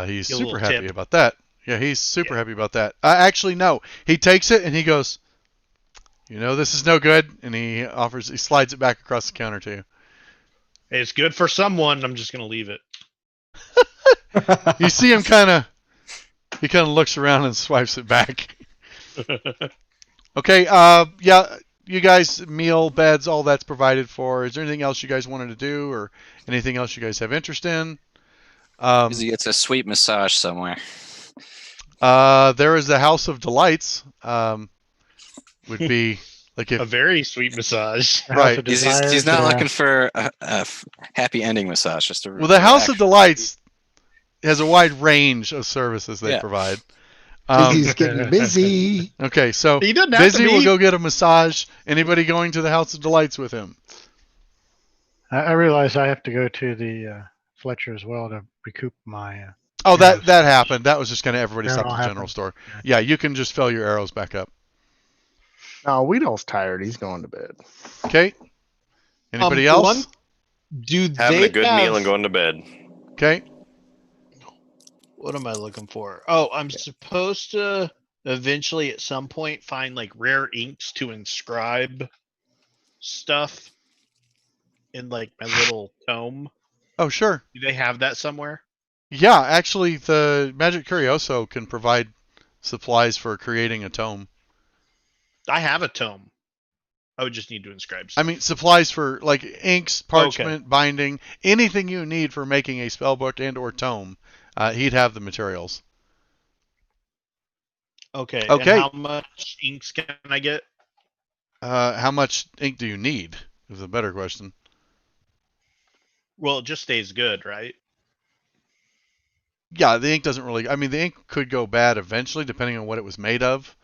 He's Get a super little happy tip. about that. Yeah, he's super happy about that. Actually, no. He takes it and he goes, this is no good, and he slides it back across the counter to you. Hey, it's good for someone. I'm just gonna leave it. You see him he kind of looks around and swipes it back. Okay, yeah, you guys, meal, beds, all that's provided for. Is there anything else you guys wanted to do, or anything else you guys have interest in? He gets a sweet massage somewhere. There is the House of Delights. Would be like if A very sweet massage. right. He's not looking for a happy ending massage. Just a Well, the House of Delights has a wide range of services they provide. He's getting busy. Okay, so He doesn't have Busy to be. will go get a massage. Anybody going to the House of Delights with him? I realize I have to go to the Fletcher as well to recoup my. Oh, arrows. that happened. That was just kind of everybody That'll stopped at the general happen. store. Yeah, you can just fill your arrows back up. No, Weedle's tired. He's going to bed. Okay. Anybody else? Having a good meal and going to bed. Okay. What am I looking for? Oh, I'm supposed to eventually at some point find like rare inks to inscribe stuff in like my little tome. Oh, sure. Do they have that somewhere? Yeah, actually, the Magic Curioso can provide supplies for creating a tome. I have a tome. I would just need to inscribe stuff. I mean, supplies for like inks, parchment, binding, anything you need for making a spellbook and or tome. He'd have the materials. Okay. Okay. And how much inks can I get? How much ink do you need? Is a better question. Well, it just stays good, right? Yeah, the ink doesn't really. I mean, the ink could go bad eventually, depending on what it was made of.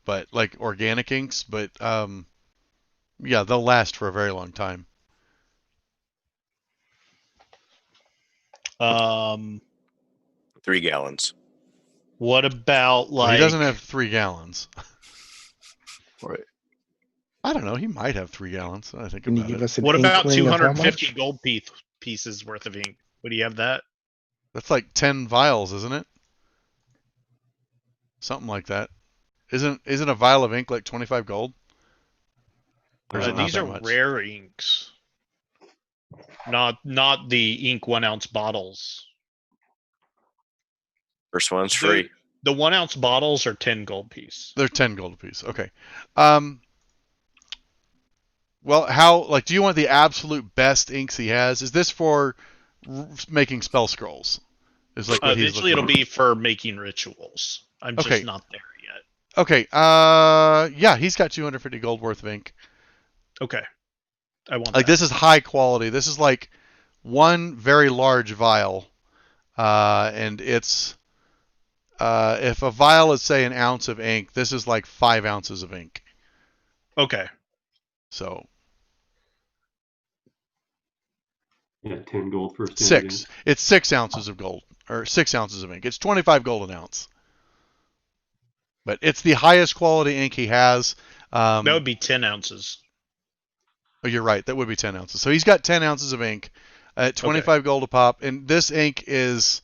But like organic inks, but yeah, they'll last for a very long time. 3 gallons. What about like? Well, he doesn't have 3 gallons. Right. I don't know. He might have 3 gallons. I think Can you about give it. us an What about inkling of how 250 much? gold pieces worth of ink? Would you have that? That's like 10 vials, isn't it? Something like that. Isn't a vial of ink like 25 gold? Or is it not These that are much? rare inks. Not the ink 1 ounce bottles. First one's free. The 1 ounce bottles are 10 gold piece. They're 10 gold apiece. Okay. Well, how, like, do you want the absolute best inks he has? Is this for making spell scrolls? Is like what he's Eventually, looking it'll be for making rituals. I'm Okay. just not there yet. Okay, yeah, he's got 250 gold worth of ink. Okay, I want Like, that. this is high quality. This is like one very large vial, and it's if a vial is say an ounce of ink, this is like 5 ounces of ink. Okay. So Yeah, 10 gold for a standard 6. ink. It's 6 ounces of gold, or 6 ounces of ink. It's 25 gold an ounce. But it's the highest quality ink he has. That would be 10 ounces. Oh, you're right. That would be 10 ounces. So he's got 10 ounces of ink at 25 gold a pop. And this ink is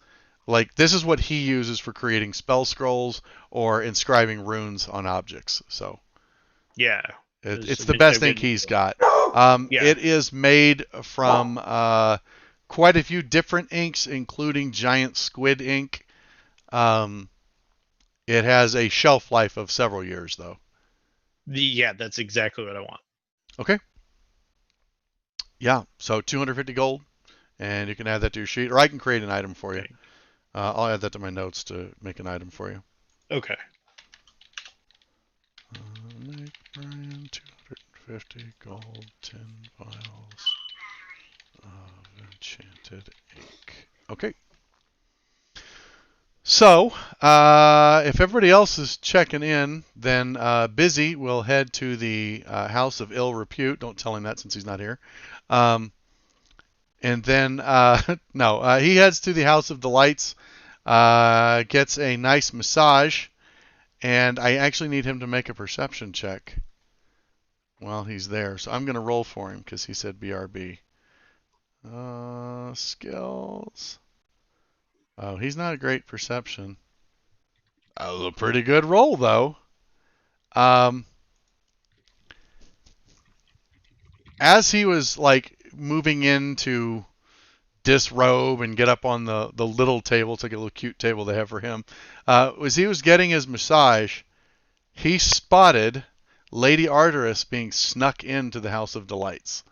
like, this is what he uses for creating spell scrolls or inscribing runes on objects. So Yeah. it's the best ink he's got. It is made from quite a few different inks, including giant squid ink. It has a shelf life of several years, though. Yeah, that's exactly what I want. Okay. Yeah, so 250 gold, and you can add that to your sheet, or I can create an item for you. Okay. I'll add that to my notes to make an item for you. Okay. Make Brian 250 gold, 10 vials of enchanted ink. Okay. So, if everybody else is checking in, then Busy will head to the House of Ill Repute. Don't tell him that since he's not here. And then, he heads to the House of Delights, gets a nice massage, and I actually need him to make a perception check while he's there. So I'm going to roll for him because he said BRB. Skills. Oh, he's not a great perception. That was a pretty good roll, though. As he was like moving in to disrobe and get up on the little table, it's like a little cute table they have for him, as he was getting his massage, he spotted Lady Arteris being snuck into the House of Delights.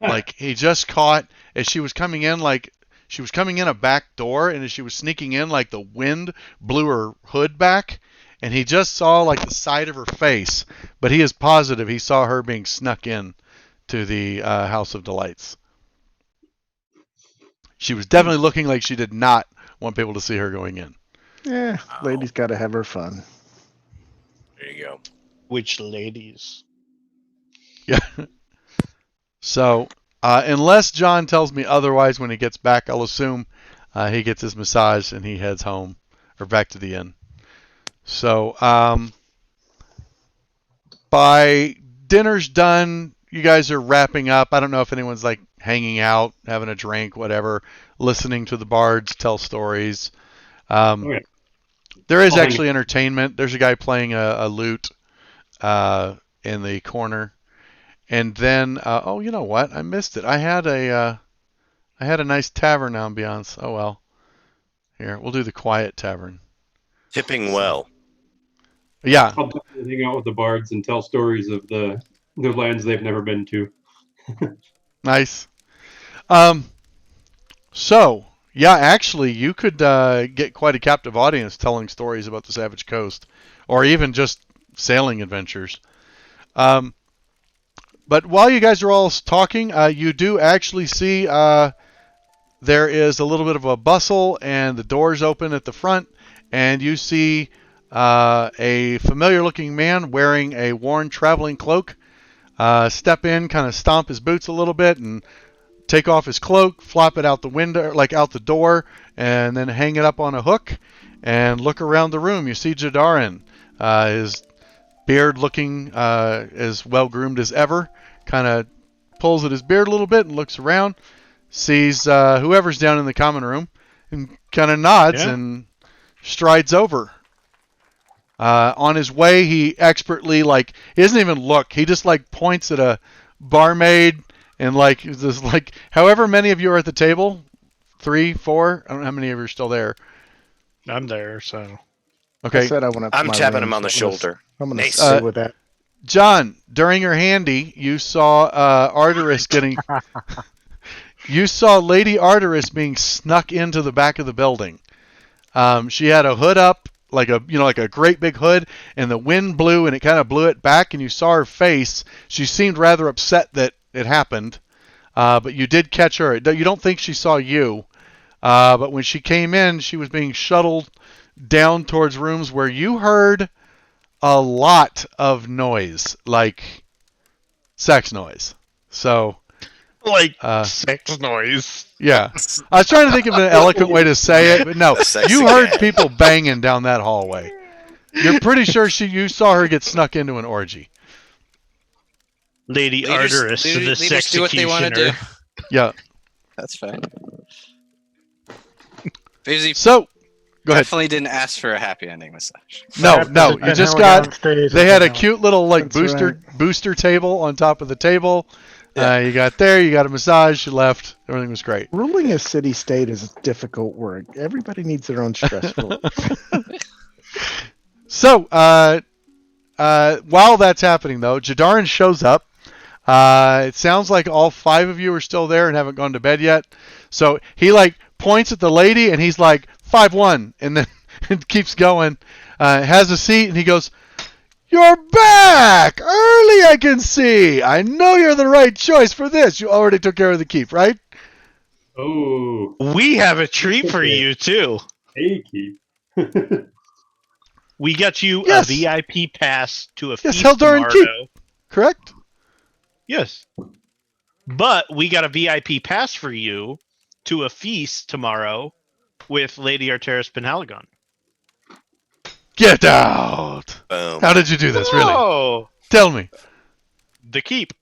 Like, he just caught, as she was coming in, like, she was coming in a back door, and as she was sneaking in, like, the wind blew her hood back, and he just saw, like, the side of her face, but he is positive he saw her being snuck in to the House of Delights. She was definitely looking like she did not want people to see her going in. Yeah, lady's got to have her fun. There you go. Which ladies? Yeah. So, unless John tells me otherwise when he gets back, I'll assume he gets his massage and he heads home or back to the inn. So, by dinner's done, you guys are wrapping up. I don't know if anyone's like hanging out, having a drink, whatever, listening to the bards tell stories. Okay. There is I'll hang actually entertainment. There's a guy playing a lute in the corner. And then, oh, you know what? I missed it. I had a nice tavern ambiance. Oh well. Here, we'll do the quiet tavern. Tipping well. Yeah. I'll definitely hang out with the bards and tell stories of the lands they've never been to. Nice. So, yeah, actually, you could get quite a captive audience telling stories about the Savage Coast, or even just sailing adventures. But while you guys are all talking, you do actually see there is a little bit of a bustle, and the doors open at the front, and you see a familiar-looking man wearing a worn traveling cloak step in, kind of stomp his boots a little bit, and take off his cloak, flop it out the window, like out the door, and then hang it up on a hook, and look around the room. You see Jadarin, his beard looking as well groomed as ever, kind of pulls at his beard a little bit and looks around, sees whoever's down in the common room, and kind of nods and strides over. On his way, he expertly, like, he doesn't even look. He just like points at a barmaid and like this, like, however many of you are at the table, 3, 4. I don't know how many of you are still there. I'm there, so. Okay. I said I went up to I'm my tapping room, him on the so shoulder. I'm gonna Nice. stay with that. John, during her handy, you saw Arteris getting. You saw Lady Arteris being snuck into the back of the building. She had a hood up, like a great big hood, and the wind blew, and it kind of blew it back, and you saw her face. She seemed rather upset that it happened, but you did catch her. You don't think she saw you, but when she came in, she was being shuttled down towards rooms where you heard a lot of noise, like sex noise. So, Like sex noise. yeah. I was trying to think of an eloquent way to say it, but no. You heard people banging down that hallway. You're pretty sure you saw her get snuck into an orgy. Lady Arteris, the leaders do what they want to do. Yeah. That's fine. Busy. So, go ahead. Definitely didn't ask for a happy ending massage. No. You just got. They had a cute little That's booster table on top of the table. Yeah. You got there. You got a massage. You left. Everything was great. Ruling a city-state is difficult work. Everybody needs their own stress relief. So, while that's happening, though, Jadarin shows up. It sounds like all 5 of you are still there and haven't gone to bed yet. So he points at the lady and he's like 5-1, and then it keeps going. Has a seat and he goes, "You're back early. I can see. I know you're the right choice for this. You already took care of the keep, right?" Oh, We have a treat for you too. hey, Keith. We got you Yes. a VIP pass to a feast Heldarin tomorrow. Keep. Correct? Yes. But we got a VIP pass for you to a feast tomorrow with Lady Arteris Penhaligon. Get out. Boom. How did you do this, really? Oh, Tell me. the keep.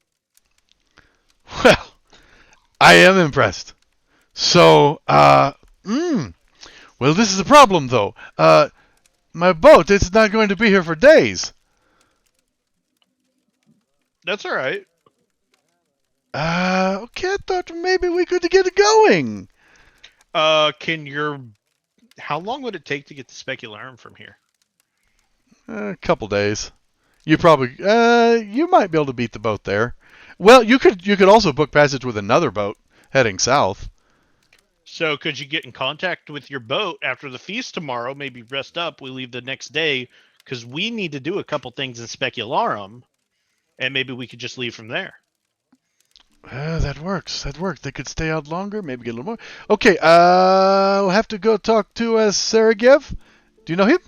Well, I am impressed. So, well, this is a problem, though. My boat, it's not going to be here for days. That's all right. Okay, I thought maybe we could get it going. How long would it take to get the Specularum from here? A couple days. You probably, you might be able to beat the boat there. Well, you could also book passage with another boat heading south. So could you get in contact with your boat after the feast tomorrow? Maybe rest up. We leave the next day because we need to do a couple things in Specularum, and maybe we could just leave from there. That works. They could stay out longer, maybe get a little more. Okay, we'll have to go talk to Saragev. Do you know him?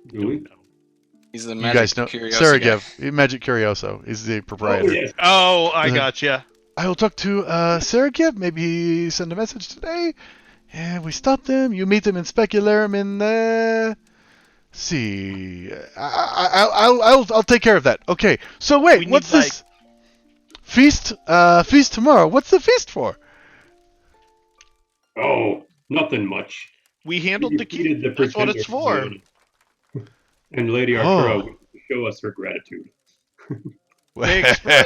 Do we? He's the You magic guys know Curioso guy. Saragev, Magic Curioso. He's the proprietor. Oh, yes. Oh, I gotcha. I will talk to Saragev. Maybe send a message today. And we stop them. You meet them in Specularum in see. I'll take care of that. Okay. So wait, what's this feast? Feast tomorrow. What's the feast for? Oh, nothing much. We handled the keep. Defeated the That's what it's for. pretender. And Lady Arturo would show us her gratitude.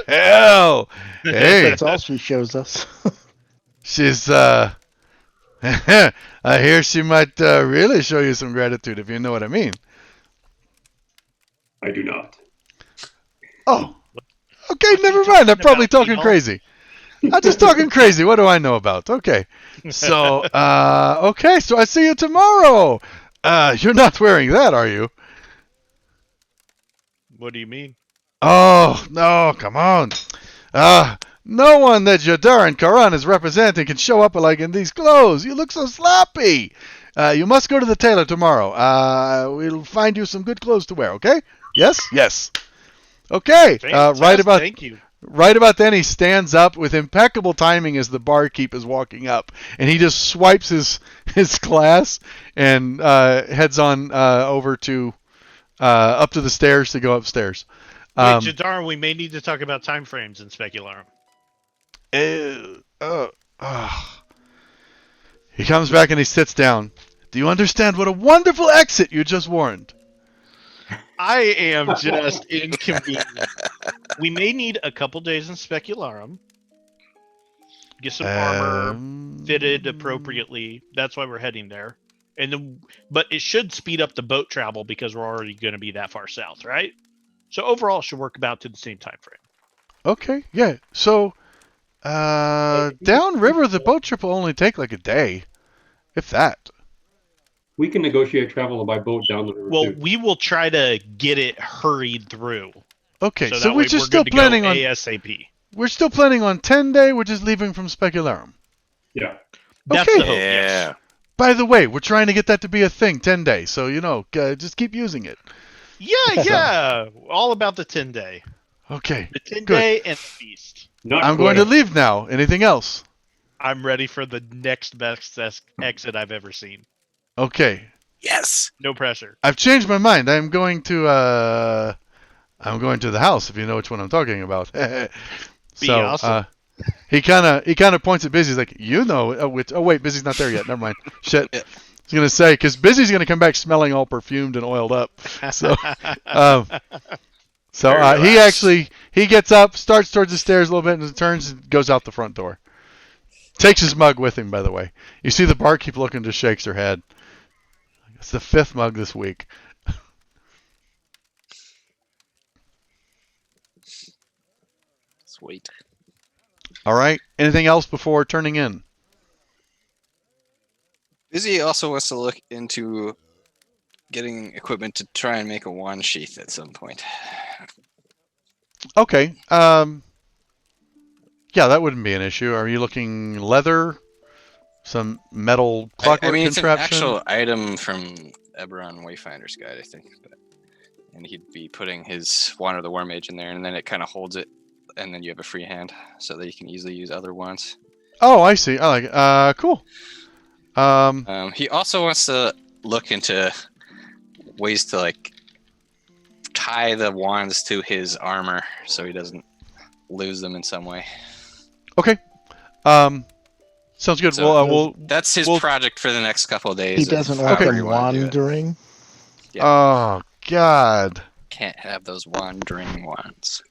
Hell, hey, That's all she shows us. she's I hear she might really show you some gratitude, if you know what I mean. I do not. Oh, okay, never mind. I'm probably talking crazy. I'm just talking crazy. What do I know about? Okay, so so I see you tomorrow. You're not wearing that, are you? What do you mean? Oh, no, come on. No one that Jadar and Karan is representing can show up like in these clothes. You look so sloppy. You must go to the tailor tomorrow. We'll find you some good clothes to wear, okay? Yes? Yes. Okay. Thank you. Right about then, he stands up with impeccable timing as the barkeep is walking up, and he just swipes his glass and heads on over to up to the stairs to go upstairs. Wait, Jadar, we may need to talk about time frames in Specularum. He comes back and he sits down. Do you understand what a wonderful exit you just warned? I am just inconvenient. We may need a couple days in Specularum. Get some armor fitted appropriately. That's why we're heading there. but it should speed up the boat travel because we're already going to be that far south, right? So overall, it should work about to the same time frame. Okay, yeah. So, downriver, the boat trip will only take like a day, if that. We can negotiate travel by boat down the river. Well, too. we will try to get it hurried through. Okay, So so that we're way just we're still good to planning go on ASAP. we're still planning on 10-day. We're just leaving from Specularum. Yeah. That's Okay. the hope. Yes. Yeah. By the way, we're trying to get that to be a thing, 10 days. So just keep using it. Yeah. All about the 10-day. Okay. The 10 Good. day and the feast. Not I'm quite going to leave now. Anything else? I'm ready for the next best exit I've ever seen. Okay. Yes. No pressure. I've changed my mind. I'm going to the house, if you know which one I'm talking about. So awesome. he kind of points at Busy. He's like, wait, Busy's not there yet. Never mind. Shit. I was gonna say, because Busy's gonna come back smelling all perfumed and oiled up. So he gets up, starts towards the stairs a little bit, and turns and goes out the front door. Takes his mug with him, by the way. You see the barkeep looking, just shakes her head. It's the 5th mug this week. Sweet. All right. Anything else before turning in? Busy also wants to look into getting equipment to try and make a wand sheath at some point. Okay. Yeah, that wouldn't be an issue. Are you looking leather? Some metal clockwork I mean, it's contraption? an actual item from Eberron Wayfinder's Guide, I think. And he'd be putting his Wand of the War Mage in there, and then it kind of holds it, and then you have a free hand, so that you can easily use other wands. Oh, I see. I like it. Cool. He also wants to look into ways to tie the wands to his armor, so he doesn't lose them in some way. Okay. Sounds good. So that's his project for the next couple of days. He doesn't want Okay. them wandering. Yeah. Oh, God. Can't have those wandering wands.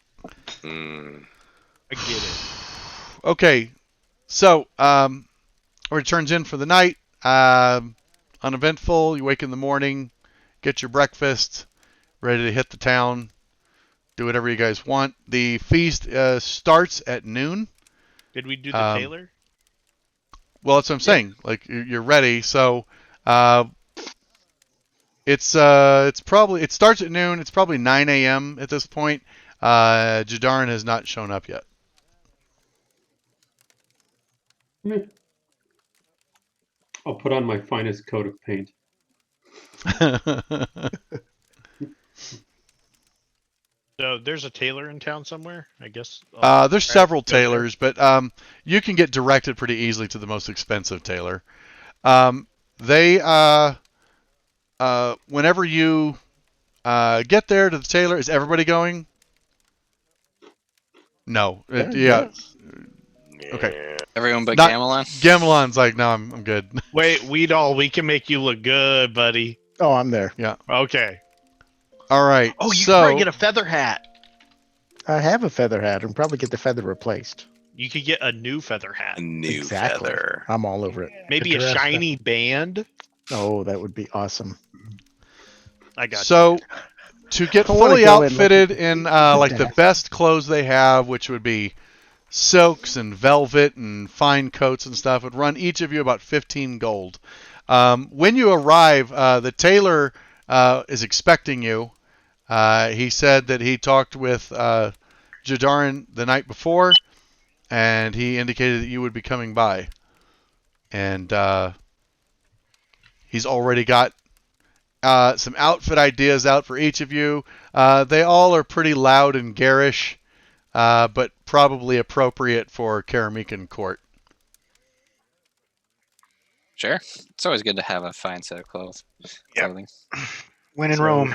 Hmm. I get it. Okay. So, returns in for the night. Uneventful. You wake in the morning, get your breakfast, ready to hit the town, do whatever you guys want. The feast starts at noon. Did we do the tailor? Well, that's what I'm saying. Like, you're ready. So, it starts at noon. It's probably 9 a.m. at this point. Jadarin has not shown up yet. I'll put on my finest coat of paint. So there's a tailor in town somewhere, I guess. There's several tailors, but you can get directed pretty easily to the most expensive tailor. Whenever you get there to the tailor, is everybody going? No. Yeah. Okay. Everyone but Not- Gamelon? Gamelon's like, no, I'm good. Wait, Weedall, we can make you look good, buddy. Oh, I'm there. Okay. All right. Oh, you so, can probably get a feather hat. I have a feather hat and probably get the feather replaced. You could get a new feather hat. A new Exactly. feather. I'm all over it. Maybe a dress shiny band. Oh, that would be awesome. I got So, to get I wanna fully go in outfitted looking in like the dazzling. best clothes they have, which would be silks and velvet and fine coats and stuff, would run each of you about 15 gold. When you arrive, the tailor is expecting you. He said that he talked with Jadarin the night before, and he indicated that you would be coming by. And he's already got some outfit ideas out for each of you. They all are pretty loud and garish, but probably appropriate for Karamikan court. Sure. It's always good to have a fine set of clothes. Yeah. Clothing. When in So, Rome.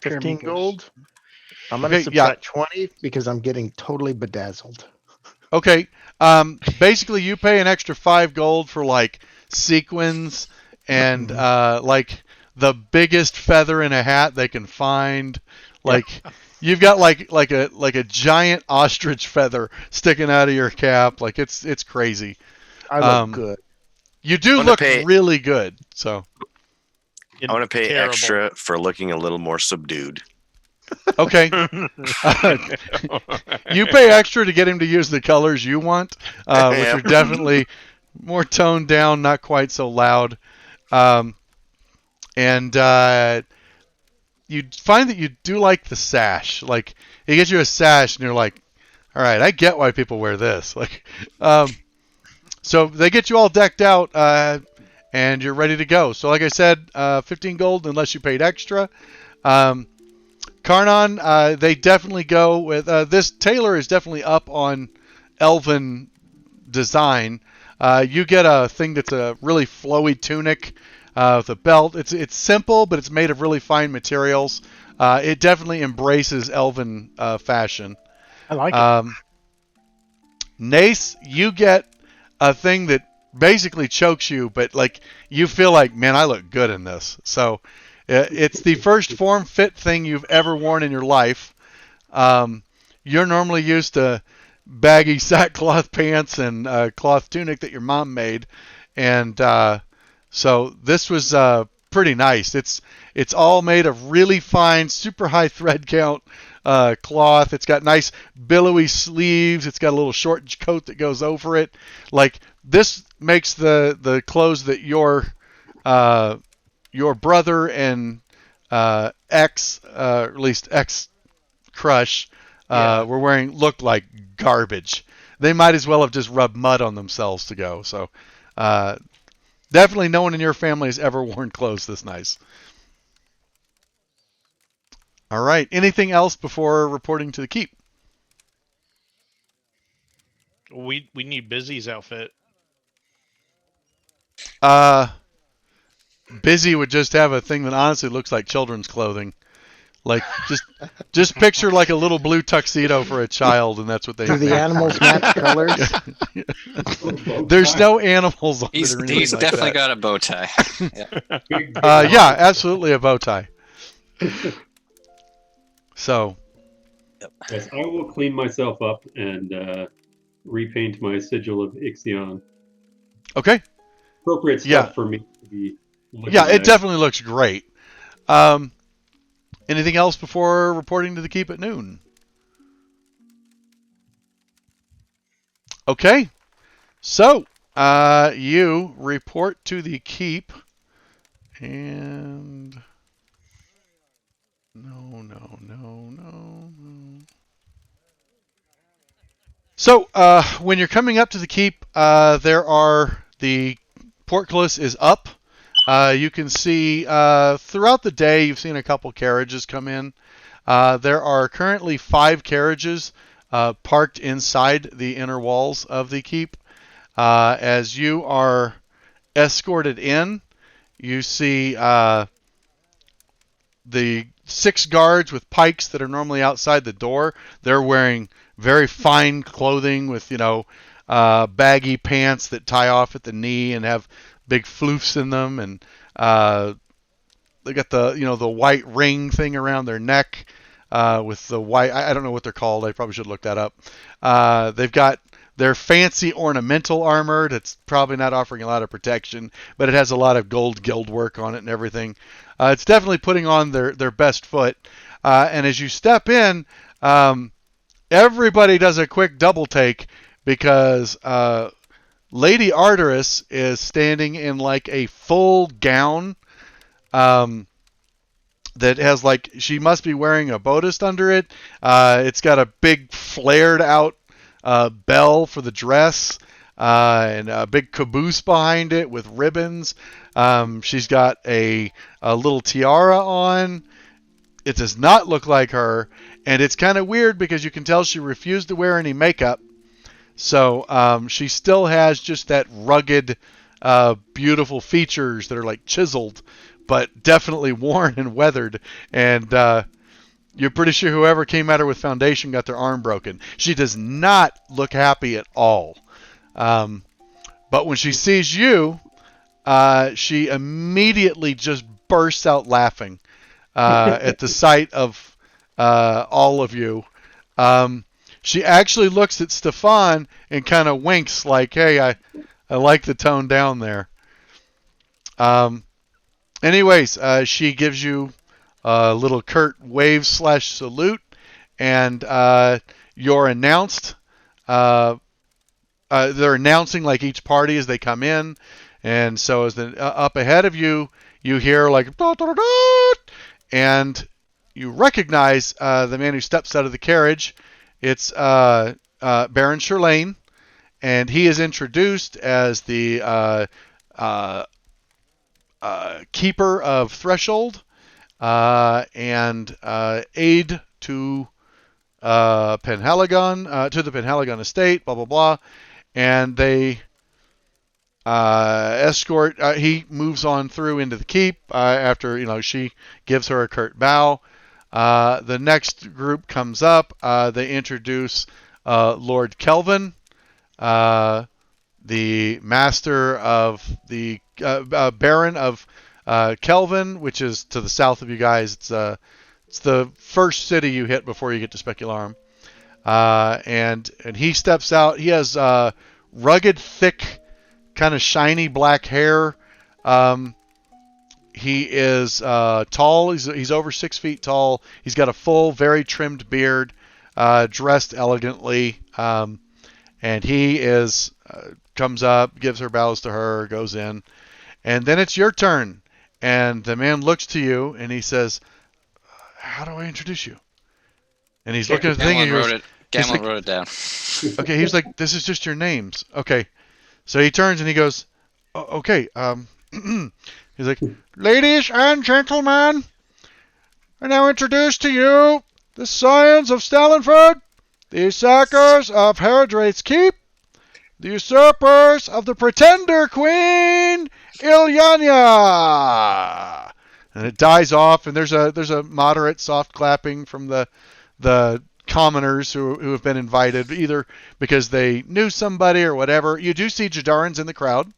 15 gold. I'm going Okay, to yeah. subtract 20 because I'm getting totally bedazzled. Okay. Basically, you pay an extra 5 gold for like sequins and like the biggest feather in a hat they can find. Like you've got like a giant ostrich feather sticking out of your cap. Like it's crazy. I look good. You do look really good, so. I want to pay Terrible. extra for looking a little more subdued. Okay. You pay extra to get him to use the colors you want, which are definitely more toned down, not quite so loud. And you find that you do like the sash. Like, he gets you a sash, and you're like, all right, I get why people wear this. Like, so they get you all decked out, and you're ready to go. So, like I said, 15 gold unless you paid extra. Karnan, they definitely go with this. Tailor is definitely up on elven design. You get a thing that's a really flowy tunic with a belt. It's simple, but it's made of really fine materials. It definitely embraces elven fashion. I like it. Nace, you get a thing that basically chokes you, but like you feel like, man, I look good in this. So it's the first form fit thing you've ever worn in your life. You're normally used to baggy sackcloth pants and cloth tunic that your mom made, and so this was pretty nice. It's all made of really fine, super high thread count cloth. It's got nice billowy sleeves. It's got a little short coat that goes over it. Like, this makes the clothes that your brother and at least ex crush were wearing look like garbage. They might as well have just rubbed mud on themselves to go. So definitely no one in your family has ever worn clothes this nice. All right. Anything else before reporting to the keep? We need Busy's outfit. Busy would just have a thing that honestly looks like children's clothing. Like, just picture like a little blue tuxedo for a child, and that's what they Do the animals match colors? There's no animals on He's it or anything like definitely that. got a bow tie. Yeah, absolutely a bow tie. So. Yes, I will clean myself up and repaint my sigil of Ixion. Okay. Appropriate stuff for me to be looking Yeah, it nice. definitely looks great. Anything else before reporting to the keep at noon? Okay. So, you report to the keep, and no. So, when you're coming up to the keep, the portcullis is up. You can see throughout the day, you've seen a couple carriages come in. There are currently 5 carriages parked inside the inner walls of the keep. As you are escorted in, you see the 6 guards with pikes that are normally outside the door. They're wearing very fine clothing with, baggy pants that tie off at the knee and have big floofs in them, and they got the white ring thing around their neck with the white. I don't know what they're called. I probably should look that up. They've got their fancy ornamental armor that's probably not offering a lot of protection, but it has a lot of gold gild work on it and everything. It's definitely putting on their best foot. And as you step in, everybody does a quick double take because Lady Arteris is standing in like a full gown that has she must be wearing a bodice under it. It's got a big flared out bell for the dress and a big caboose behind it with ribbons. She's got a little tiara on. It does not look like her, and it's kind of weird because you can tell she refused to wear any makeup. So she still has just that rugged, beautiful features that are like chiseled, but definitely worn and weathered. And you're pretty sure whoever came at her with foundation got their arm broken. She does not look happy at all. But when she sees you, she immediately just bursts out laughing at the sight of all of you. She actually looks at Stefan and kind of winks like, hey, I like the tone down there. Anyways, she gives you a little curt wave / salute, and you're announced. They're announcing like each party as they come in, and so as the up ahead of you, you hear like "Dot, dot, dot," and you recognize the man who steps out of the carriage. It's Baron Sherlane, and he is introduced as the keeper of Threshold and aide to Penhaligon, to the Penhaligon estate, blah blah blah, and they escort. He moves on through into the keep after she gives her a curt bow. The next group comes up. They introduce Lord Kelvin, the master of the Baron of Kelvin, which is to the south of you guys. It's the first city you hit before you get to Specularum. And he steps out. He has rugged, thick, kind of shiny black hair. He is tall. He's over 6 feet tall. He's got a full, very trimmed beard, dressed elegantly. And he comes up, gives her bows to her, goes in. And then it's your turn. And the man looks to you and he says, "How do I introduce you?" And he's looking at the thing and he goes, Gamel wrote it down. Okay, he's like, "This is just your names." Okay. So he turns and he goes, "Okay, he's like, "Ladies and gentlemen, I now introduce to you the scions of Stalinford, the sackers of Heradrate's Keep, the usurpers of the Pretender Queen, Ilyania." And it dies off, and there's a moderate soft clapping from the commoners who have been invited, either because they knew somebody or whatever. You do see Jadarin's in the crowd.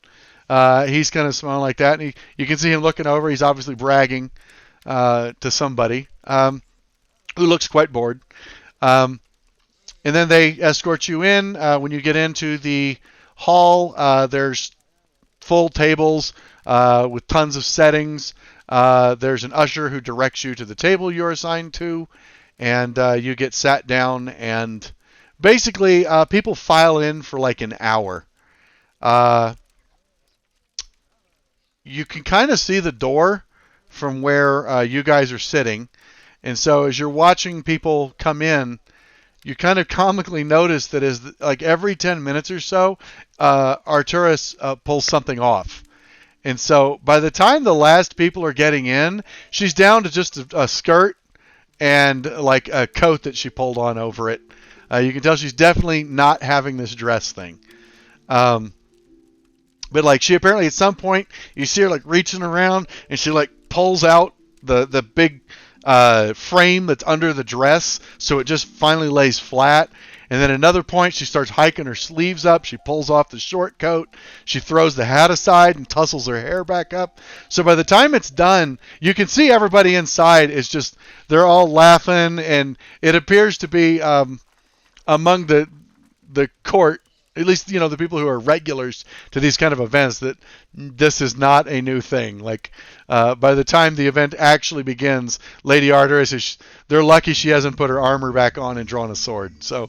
He's kind of smiling like that, and you can see him looking over. He's obviously bragging to somebody who looks quite bored. And then they escort you in. When you get into the hall, there's full tables with tons of settings. There's an usher who directs you to the table you're assigned to, and you get sat down, and basically people file in for like an hour. You can kind of see the door from where you guys are sitting, and so as you're watching people come in, you kind of comically notice that as like every 10 minutes or so, Arturus pulls something off. And so by the time the last people are getting in, she's down to just a skirt and like a coat that she pulled on over it. You can tell she's definitely not having this dress thing. But like she apparently at some point, you see her like reaching around and she like pulls out the big frame that's under the dress, so it just finally lays flat. And then another point, she starts hiking her sleeves up. She pulls off the short coat. She throws the hat aside and tussles her hair back up. So by the time it's done, you can see everybody inside is just, they're all laughing, and it appears to be among the court, at least, the people who are regulars to these kind of events, that this is not a new thing. Like, by the time the event actually begins, Lady Arteris, they're lucky she hasn't put her armor back on and drawn a sword. So,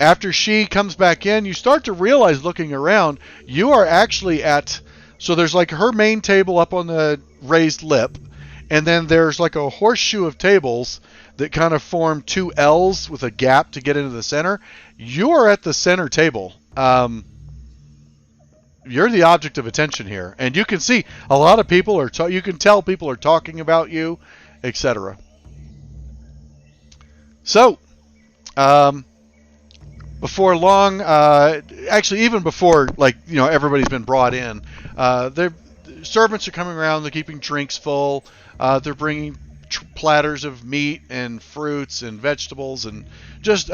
after she comes back in, you start to realize, looking around, you are actually so there's like her main table up on the raised lip, and then there's like a horseshoe of tables that kind of form two L's with a gap to get into the center. You are at the center table. You're the object of attention here, and you can see a lot of people you can tell people are talking about you, etc. So, before long, actually even before everybody's been brought in, the servants are coming around. They're keeping drinks full. They're bringing platters of meat and fruits and vegetables and just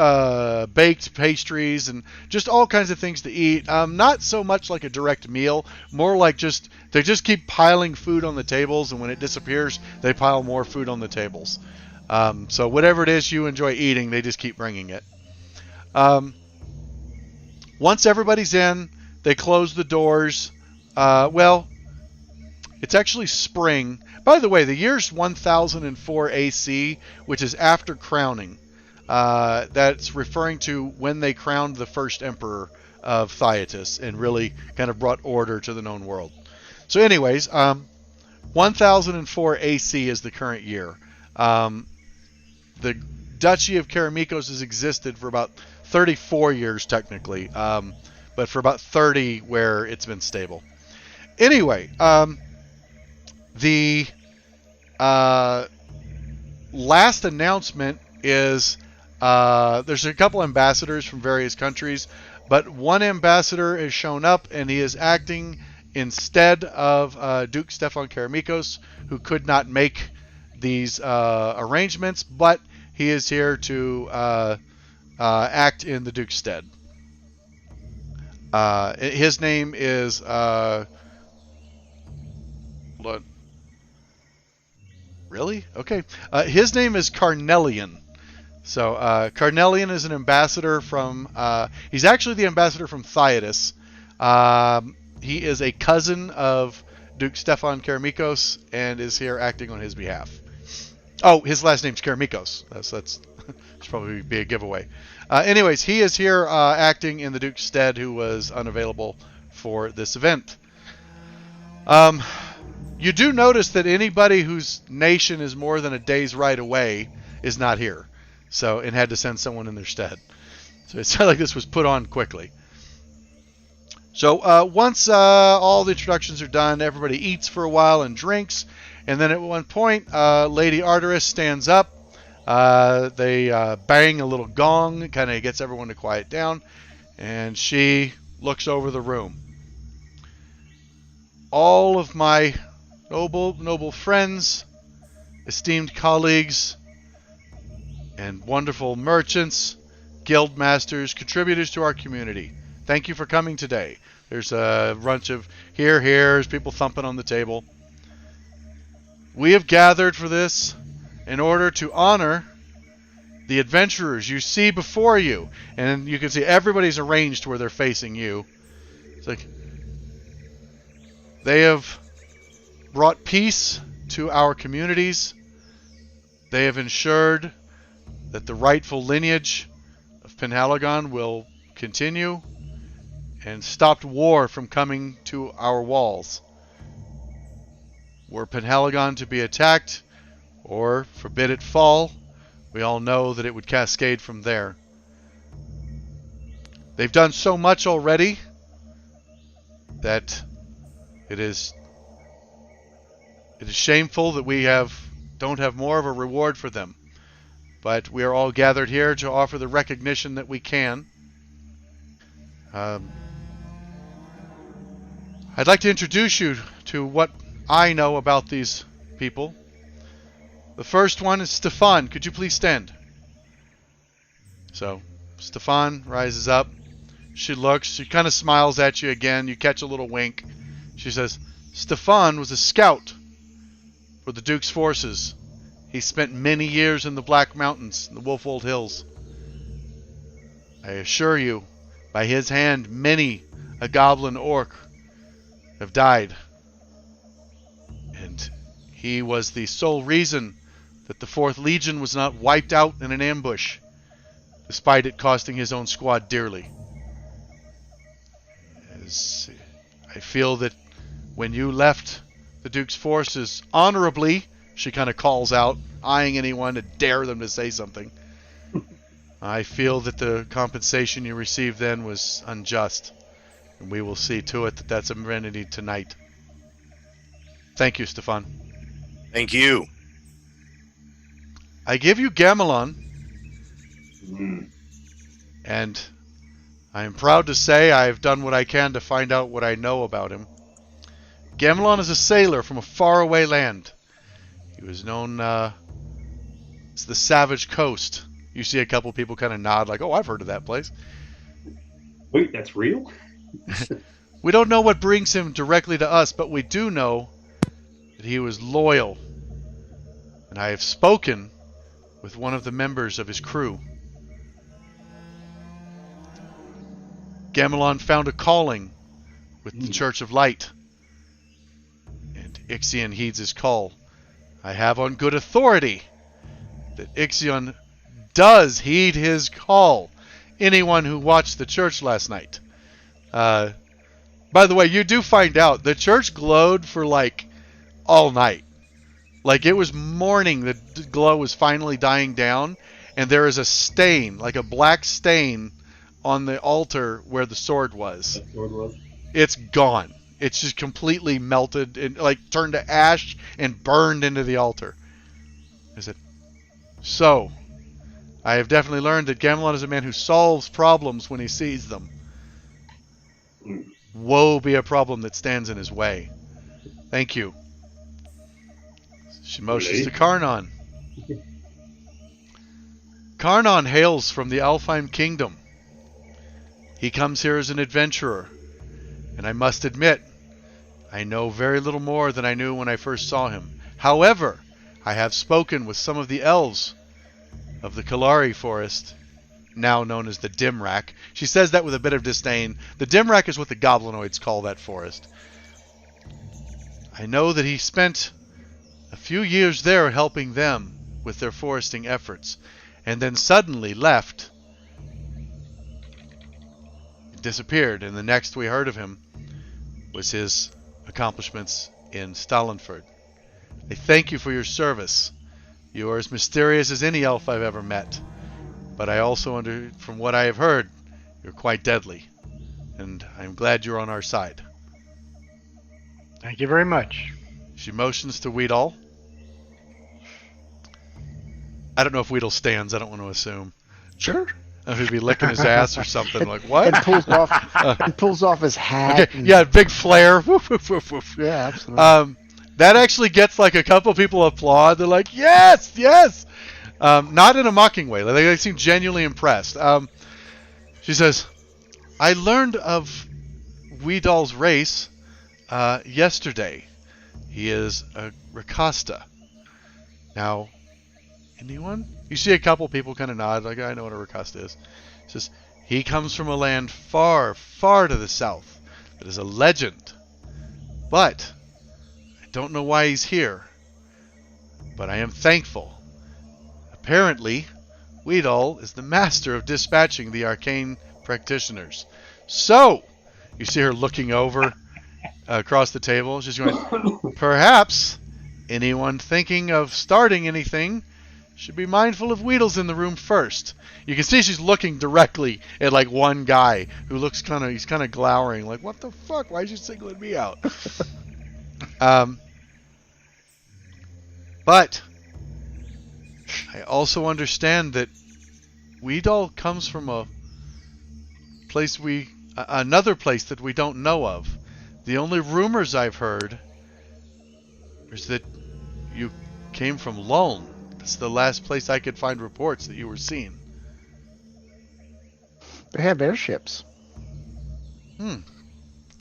baked pastries and just all kinds of things to eat. Not so much like a direct meal, more like they just keep piling food on the tables, and when it disappears, they pile more food on the tables. So whatever it is you enjoy eating, they just keep bringing it. Once everybody's in, they close the doors. Well, it's actually spring. By the way, the year's 1004 AC, which is after crowning. That's referring to when they crowned the first emperor of Thyatis and really kind of brought order to the known world. So anyways, 1004 AC is the current year. The Duchy of Keramikos has existed for about 34 years technically, but for about 30 where it's been stable. Anyway, the last announcement is there's a couple ambassadors from various countries, but one ambassador has shown up and he is acting instead of Duke Stefan Keramikos, who could not make these arrangements, but he is here to act in the Duke's stead. His name is really? Okay. His name is Carnelian. So Carnelian is an ambassador from. He's actually the ambassador from Thyatis. He is a cousin of Duke Stefan Keramikos and is here acting on his behalf. Oh, his last name's Keramikos. That's probably be a giveaway. Anyways, he is here acting in the Duke's stead, who was unavailable for this event. You do notice that anybody whose nation is more than a day's ride away is not here, and had to send someone in their stead. So it's not like this was put on quickly. So once all the introductions are done, everybody eats for a while and drinks, and then at one point, Lady Arteris stands up. They bang a little gong, kind of gets everyone to quiet down, and she looks over the room. All of my noble friends, esteemed colleagues, and wonderful merchants, guild masters, contributors to our community, thank you for coming today. There's a bunch of here's people thumping on the table. We have gathered for this in order to honor the adventurers you see before you. And you can see everybody's arranged where they're facing you. It's like they have brought peace to our communities. They have ensured that the rightful lineage of Penhaligon will continue and stopped war from coming to our walls. Were Penhaligon to be attacked or forbid it fall, we all know that it would cascade from there. They've done so much already that it is shameful that we don't have more of a reward for them. But we are all gathered here to offer the recognition that we can. I'd like to introduce you to what I know about these people. The first one is Stefan. Could you please stand? So, Stefan rises up. She looks. She kind of smiles at you again. You catch a little wink. She says, Stefan was a scout for the Duke's forces. He spent many years in the Black Mountains, the Wolfwold Hills. I assure you, by his hand, many a goblin orc have died. And he was the sole reason that the 4th Legion was not wiped out in an ambush, despite it costing his own squad dearly. As I feel that when you left the Duke's forces honorably, she kind of calls out, eyeing anyone to dare them to say something. I feel that the compensation you received then was unjust, and we will see to it that that's a remedy tonight. Thank you, Stefan. Thank you. I give you Gamelon, and I am proud to say I have done what I can to find out what I know about him. Gamelon is a sailor from a faraway land. He was known as the Savage Coast. You see a couple people kind of nod like, oh, I've heard of that place. Wait, that's real? We don't know what brings him directly to us, but we do know that he was loyal. And I have spoken with one of the members of his crew. Gamelon found a calling with the Church of Light Ixion heeds his call. I have on good authority that Ixion does heed his call. Anyone who watched the church last night. By the way, you do find out the church glowed for like all night. Like it was morning, the glow was finally dying down, and there is a stain, like a black stain, on the altar where the sword was. That sword was. It's gone. It's just completely melted and like turned to ash and burned into the altar. Is it? So, I have definitely learned that Gamelon is a man who solves problems when he sees them. Woe be a problem that stands in his way. Thank you. She motions to Karnon. Karnon hails from the Alfheim Kingdom. He comes here as an adventurer, and I must admit, I know very little more than I knew when I first saw him. However, I have spoken with some of the elves of the Kalari Forest, now known as the Dimrak. She says that with a bit of disdain. The Dimrak is what the Goblinoids call that forest. I know that he spent a few years there helping them with their foresting efforts, and then suddenly left. Disappeared, and the next we heard of him was his accomplishments in Stalinford. I thank you for your service. You are as mysterious as any elf I've ever met, but I also, from what I have heard, you're quite deadly, and I'm glad you're on our side. Thank you very much. She motions to Weedall. I don't know if Weedall stands. I don't want to assume. Sure. He'd be licking his ass or something. Like, what? And pulls off his hat. Okay, yeah, big flare. Woof, woof, woof, woof. Yeah, absolutely. That actually gets like a couple people applaud. They're like, yes, yes. Not in a mocking way. Like, they seem genuinely impressed. She says, I learned of Weedall's race yesterday. He is a Rakasta. Now, anyone? You see a couple people kind of nod, like, I know what a Rakasta is. He says, he comes from a land far, far to the south. That is a legend. But I don't know why he's here. But I am thankful. Apparently, Weedall is the master of dispatching the arcane practitioners. So, you see her looking over across the table. She's going, perhaps anyone thinking of starting anything should be mindful of Weedall's in the room first. You can see she's looking directly at like one guy who looks he's kind of glowering, like, what the fuck? Why is she singling me out? But I also understand that Weedall comes from a place another place that we don't know of. The only rumors I've heard is that you came from Luln. That's the last place I could find reports that you were seen. They have airships.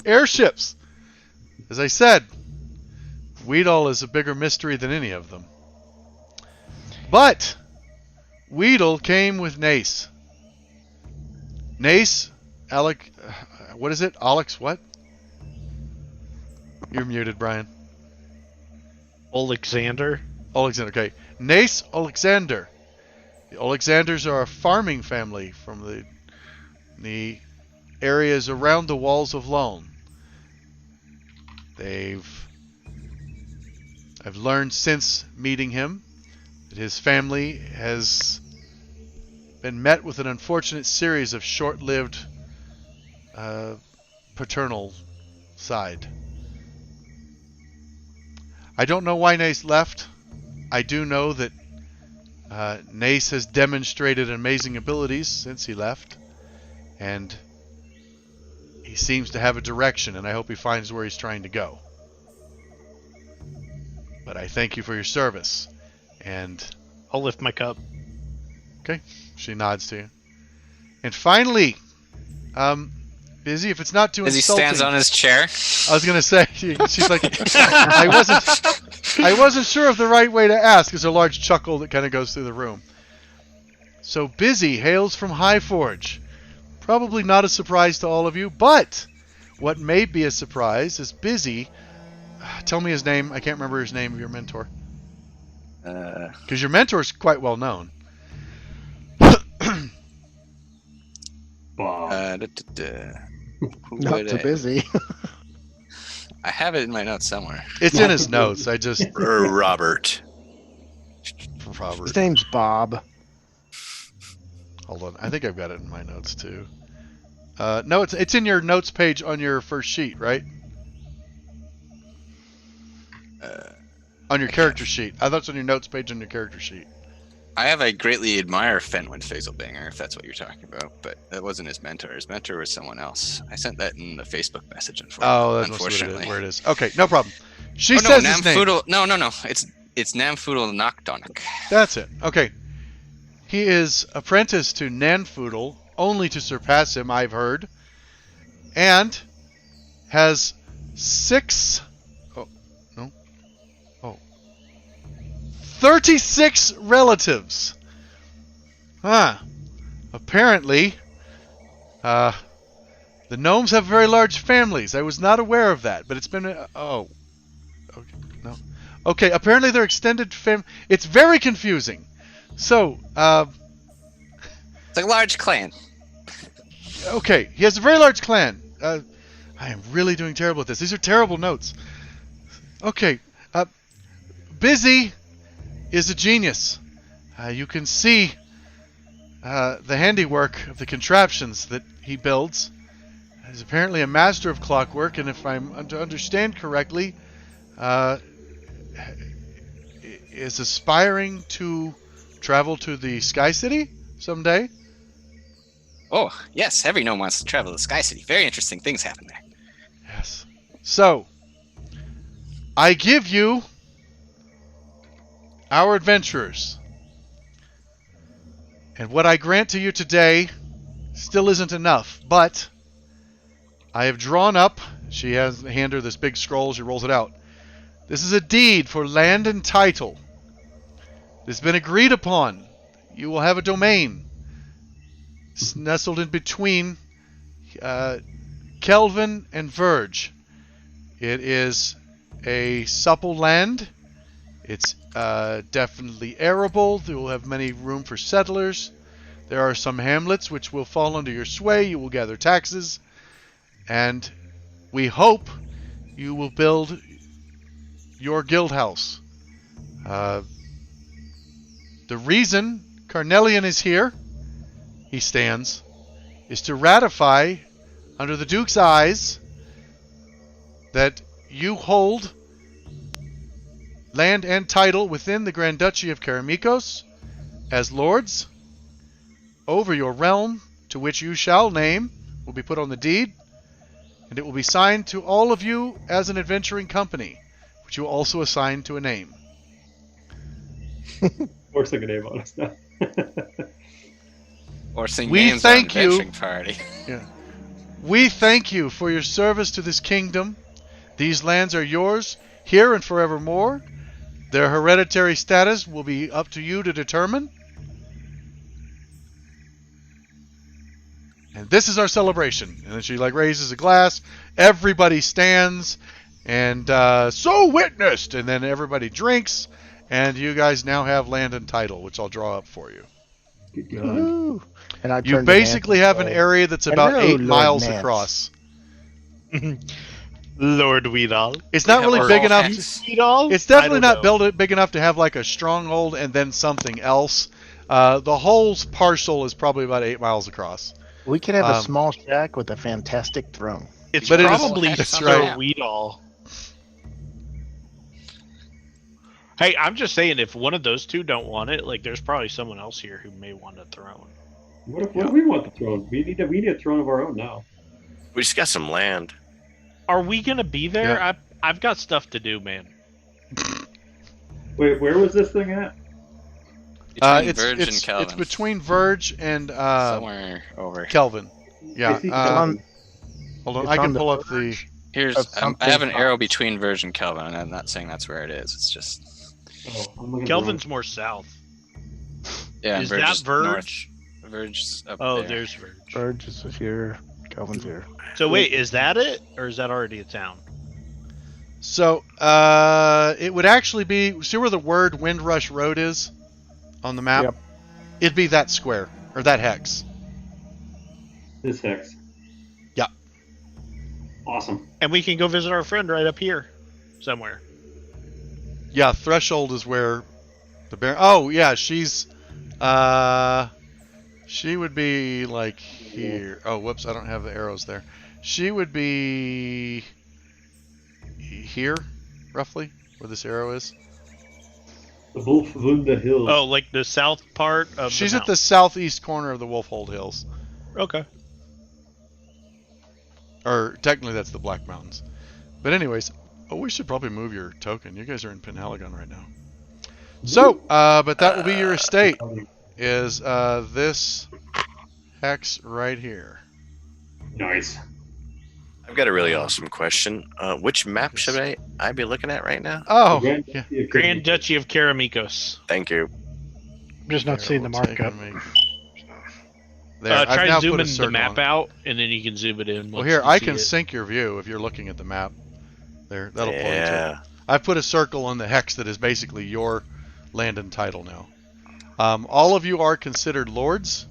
Airships! As I said, Weedall is a bigger mystery than any of them. But Weedall came with Nace. Nace, what is it? Alex what? You're muted, Brian. Alexander, okay. Nace Alexander. The Alexanders are a farming family from the areas around the walls of Luln. I've learned since meeting him that his family has been met with an unfortunate series of short-lived paternal side. I don't know why Nace left. I do know that Nace has demonstrated amazing abilities since he left, and he seems to have a direction, and I hope he finds where he's trying to go. But I thank you for your service, and I'll lift my cup. okay, she nods to you. And finally, Busy, if it's not too As he insulting. stands on his chair. I was gonna say, she's like, I wasn't sure of the right way to ask. There's a large chuckle that kind of goes through the room. So Busy hails from Highforge. Probably not a surprise to all of you, but what may be a surprise is Busy Tell me his name. I can't remember his name of your mentor. Because your mentor's quite well known. Bob. Not too busy. I have it in my notes somewhere. It's in his notes. I just Robert. His name's Bob. Hold on. I think I've got it in my notes too. No, it's in your notes page on your first sheet, right? On your character sheet. I thought it's on your notes page on your character sheet. I have a greatly admire Fenwin Fazelbanger, if that's what you're talking about, but that wasn't his mentor. His mentor was someone else. I sent that in the Facebook message, unfortunately. Where it is. Okay, no problem. She no, says his name. No. It's Namfoodle Noctonic. That's it. Okay. He is apprentice to Nanfoodle, only to surpass him, I've heard, and has 36 relatives. Apparently, the gnomes have very large families. I was not aware of that, but it's been... okay, no. Okay, apparently they're extended family... It's very confusing. So, it's a large clan. Okay, he has a very large clan. I am really doing terrible at this. These are terrible notes. Okay, Busy is a genius. You can see the handiwork of the contraptions that he builds. He's apparently a master of clockwork, and if I'm to understand correctly, is aspiring to travel to the Sky City someday. Oh, yes, every gnome wants to travel to the Sky City. Very interesting things happen there. Yes. So, I give you our adventurers. And what I grant to you today still isn't enough, but I have drawn up, she has handed her this big scroll, she rolls it out. This is a deed for land and title. It's been agreed upon. You will have a domain. It's nestled in between Kelvin and Verge. It is a supple land. It's definitely arable. There will have many room for settlers. There are some hamlets which will fall under your sway. You will gather taxes. And we hope you will build your guild house. The reason Carnelian is here, he stands, is to ratify under the Duke's eyes that you hold land and title within the Grand Duchy of Karamikos as lords over your realm, to which you shall name, will be put on the deed, and it will be signed to all of you as an adventuring company, which you will also assign to a name. Or sing a name on us now. Or sing We names thank on you. adventuring party. Yeah. We thank you for your service to this kingdom. These lands are yours, here and forevermore. Their hereditary status will be up to you to determine. And this is our celebration. And then she raises a glass. Everybody stands and so witnessed. And then everybody drinks. And you guys now have land and title, which I'll draw up for you. Good God. Woo. And I You turned to basically Nancy have and an said, area that's about "Hello, 8 Lord miles Nance." across. Lord Weedall. It's not really Or big all enough. hats. Weedall? It's definitely not big enough to have like a stronghold and then something else. The whole parcel is probably about 8 miles across. We could have a Um, small shack with a fantastic throne. It's But it is- probably that's Sir right. Weedall. Hey, I'm just saying, if one of those two don't want it, there's probably someone else here who may want a throne. What if we want the throne? We need a throne of our own now. We just got some land. Are we gonna be there? Yeah. I've got stuff to do, man. Wait, where was this thing at? Between Verge and it's Calvin. between Verge and Somewhere over. Kelvin. Yeah. I see on- Hold on, it's I can on the pull up the. verge. Here's of I have an something arrow else. between Verge and Calvin, and I'm not saying that's where it is. It's just Oh, I'm looking Kelvin's more south. yeah. Is Verge that is Verge? North. Verge's up Oh, there. there's Verge. Verge is here. Calvin's here. So wait, is that it, or is that already a town? So it would actually be, see where the word Windrush Road is on the map? Yep. It'd be that square, or that hex. This hex. Yeah. Awesome. And we can go visit our friend right up here somewhere. Yeah, Threshold is where the bear. Oh, yeah, she's. She would be like here. Oh, whoops, I don't have the arrows there. She would be here, roughly, where this arrow is. The Wolfwunde Hills. Oh, like the south part of She's the at the southeast corner of the Wolfhold Hills. Okay. Or technically, that's the Black Mountains. But anyways, we should probably move your token. You guys are in Penhaligon right now. So, but that will be your estate. Is this hex right here? Nice. I've got a really awesome question. Which map should I be looking at right now? Oh, Grand yeah. Duchy of Grand Duchy of Karamikos. Thank you. I'm just not seeing the We'll take markup. me. There, I've Try now put a zooming the circle map on. out, and then you can zoom it in. Well, once here, you I see can it. sync your view if you're looking at the map. There, that'll pull you to it. Yeah. I've put a circle on the hex that is basically your land and title now. All of you are considered lords,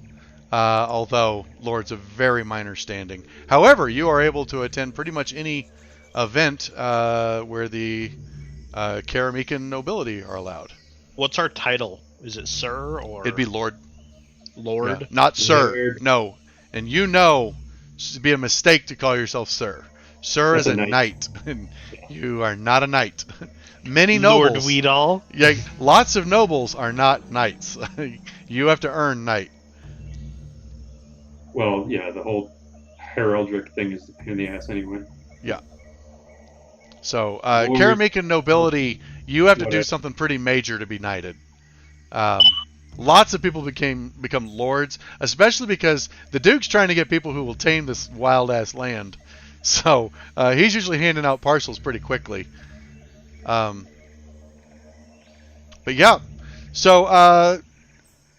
although lords of very minor standing. However, you are able to attend pretty much any event where the Karamikan nobility are allowed. What's our title? Is it Sir or It'd be lord, Lord? yeah, not sir. Lord. No, and you know, it'd be a mistake to call yourself sir. Sir That's is a a knight, and you are not a knight. Many Lord nobles, Weedall. yeah, lots of nobles are not knights. You have to earn knight. Well, yeah, the whole heraldic thing is a pain in the ass anyway. So, Lord. Karamikan nobility, you have to do Whatever. something pretty major to be knighted. Lots of people become lords, especially because the Duke's trying to get people who will tame this wild ass land. So he's usually handing out parcels pretty quickly. But yeah, so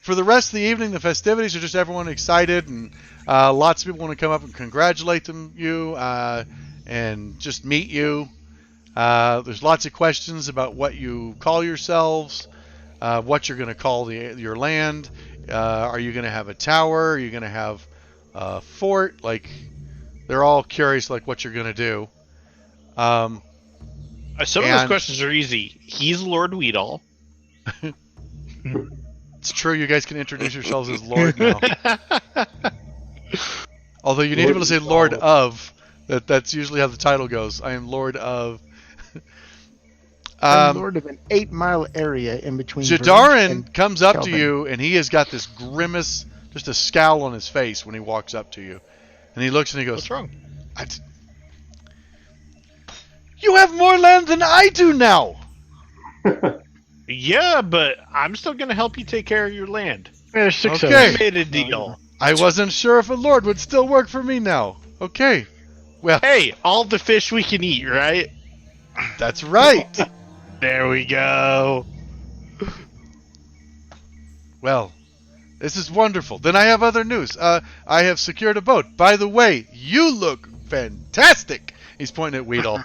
for the rest of the evening, the festivities are just everyone excited, and lots of people want to come up and congratulate you and just meet you. There's lots of questions about what you call yourselves, what you're going to call your land. Are you going to have a tower? Are you going to have a fort? Like, they're all curious, like, what you're going to do. Some of those And- questions are easy. He's Lord Weedall. It's true, you guys can introduce yourselves as Lord now. Although you need to be able to say Lord of. That's usually how the title goes. I am Lord of. I'm lord of an 8-mile area in between. Verge Jadarin and comes up to Kelvin. you, and he has got this grimace, just a scowl on his face when he walks up to you. And he looks and he goes, What's wrong? You have more land than I do now! Yeah, but I'm still going to help you take care of your land. There's 6 of Okay. us. We made a deal. I wasn't sure if a lord would still work for me now. Okay. Well, Hey, all the fish we can eat, right? that's right. There we go. Well, this is wonderful. Then I have other news. I have secured a boat. By the way, you look fantastic. He's pointing at Weedle.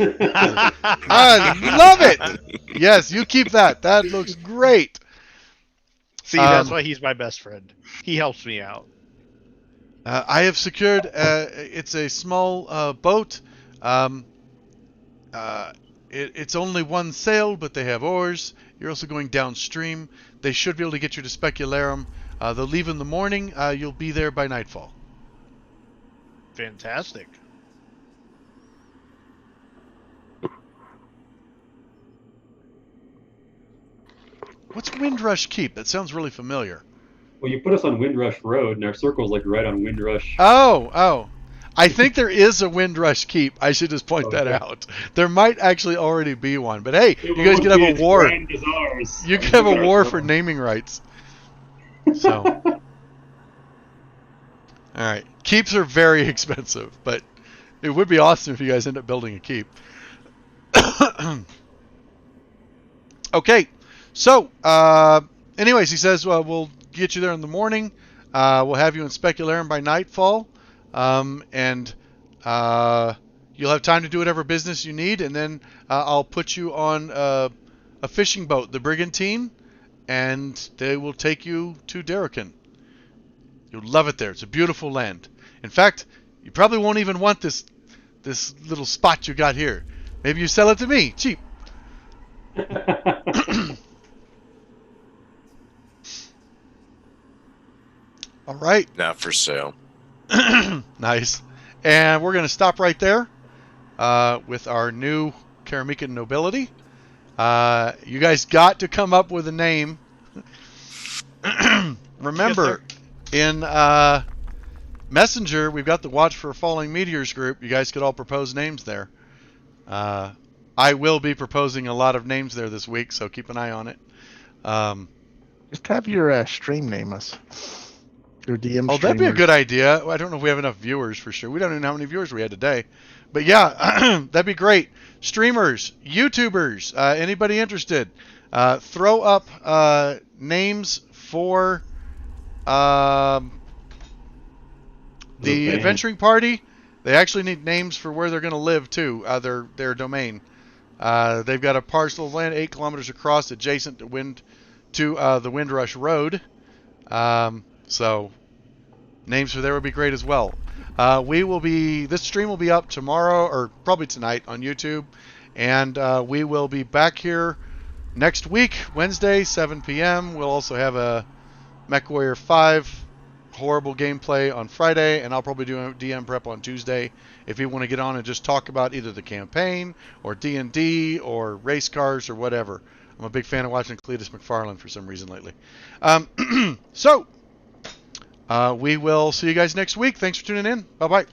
I love it. Yes, you keep that. That looks great. See, that's why he's my best friend. He helps me out. I have secured. It's a small boat. It's only one sail, but they have oars. You're also going downstream. They should be able to get you to Specularum. They'll leave in the morning. You'll be there by nightfall. Fantastic. What's Windrush Keep? That sounds really familiar. Well, you put us on Windrush Road, and our circle's like right on Windrush. Oh. I think there is a Windrush Keep. I should just point that Okay. out. There might actually already be one. But hey, It you guys won't could have be a as war. grand as ours. You could have Look a at our war circle. for naming rights. So, all right. Keeps are very expensive, but it would be awesome if you guys end up building a keep. Okay. So, anyways, he says, well, we'll get you there in the morning. We'll have you in Specularum by nightfall. And you'll have time to do whatever business you need, and then I'll put you on a fishing boat, the Brigantine, and they will take you to Darrican. You'll love it there. It's a beautiful land. In fact, you probably won't even want this little spot you got here. Maybe you sell it to me, cheap. All right. Not for sale. Nice. And we're going to stop right there with our new Karamican nobility. You guys got to come up with a name. Remember, in Messenger, we've got the Watch for Falling Meteors group. You guys could all propose names there. I will be proposing a lot of names there this week, so keep an eye on it. Just have your stream name us. Your DM. Oh, that'd be a good idea. I don't know if we have enough viewers for sure. We don't even know how many viewers we had today. But yeah, that'd be great. Streamers, YouTubers, anybody interested, throw up names for the adventuring party. They actually need names for where they're going to live too, their domain. They've got a parcel of land 8 kilometers across adjacent to the Windrush Road. So names for there would be great as well. This stream will be up tomorrow or probably tonight on YouTube, and we will be back here next week, Wednesday, 7 p.m. We'll also have a MechWarrior 5 horrible gameplay on Friday, and I'll probably do a DM prep on Tuesday if you want to get on and just talk about either the campaign or D&D or race cars or whatever. I'm a big fan of watching Cletus McFarlane for some reason lately. So we will see you guys next week. Thanks for tuning in. Bye-bye.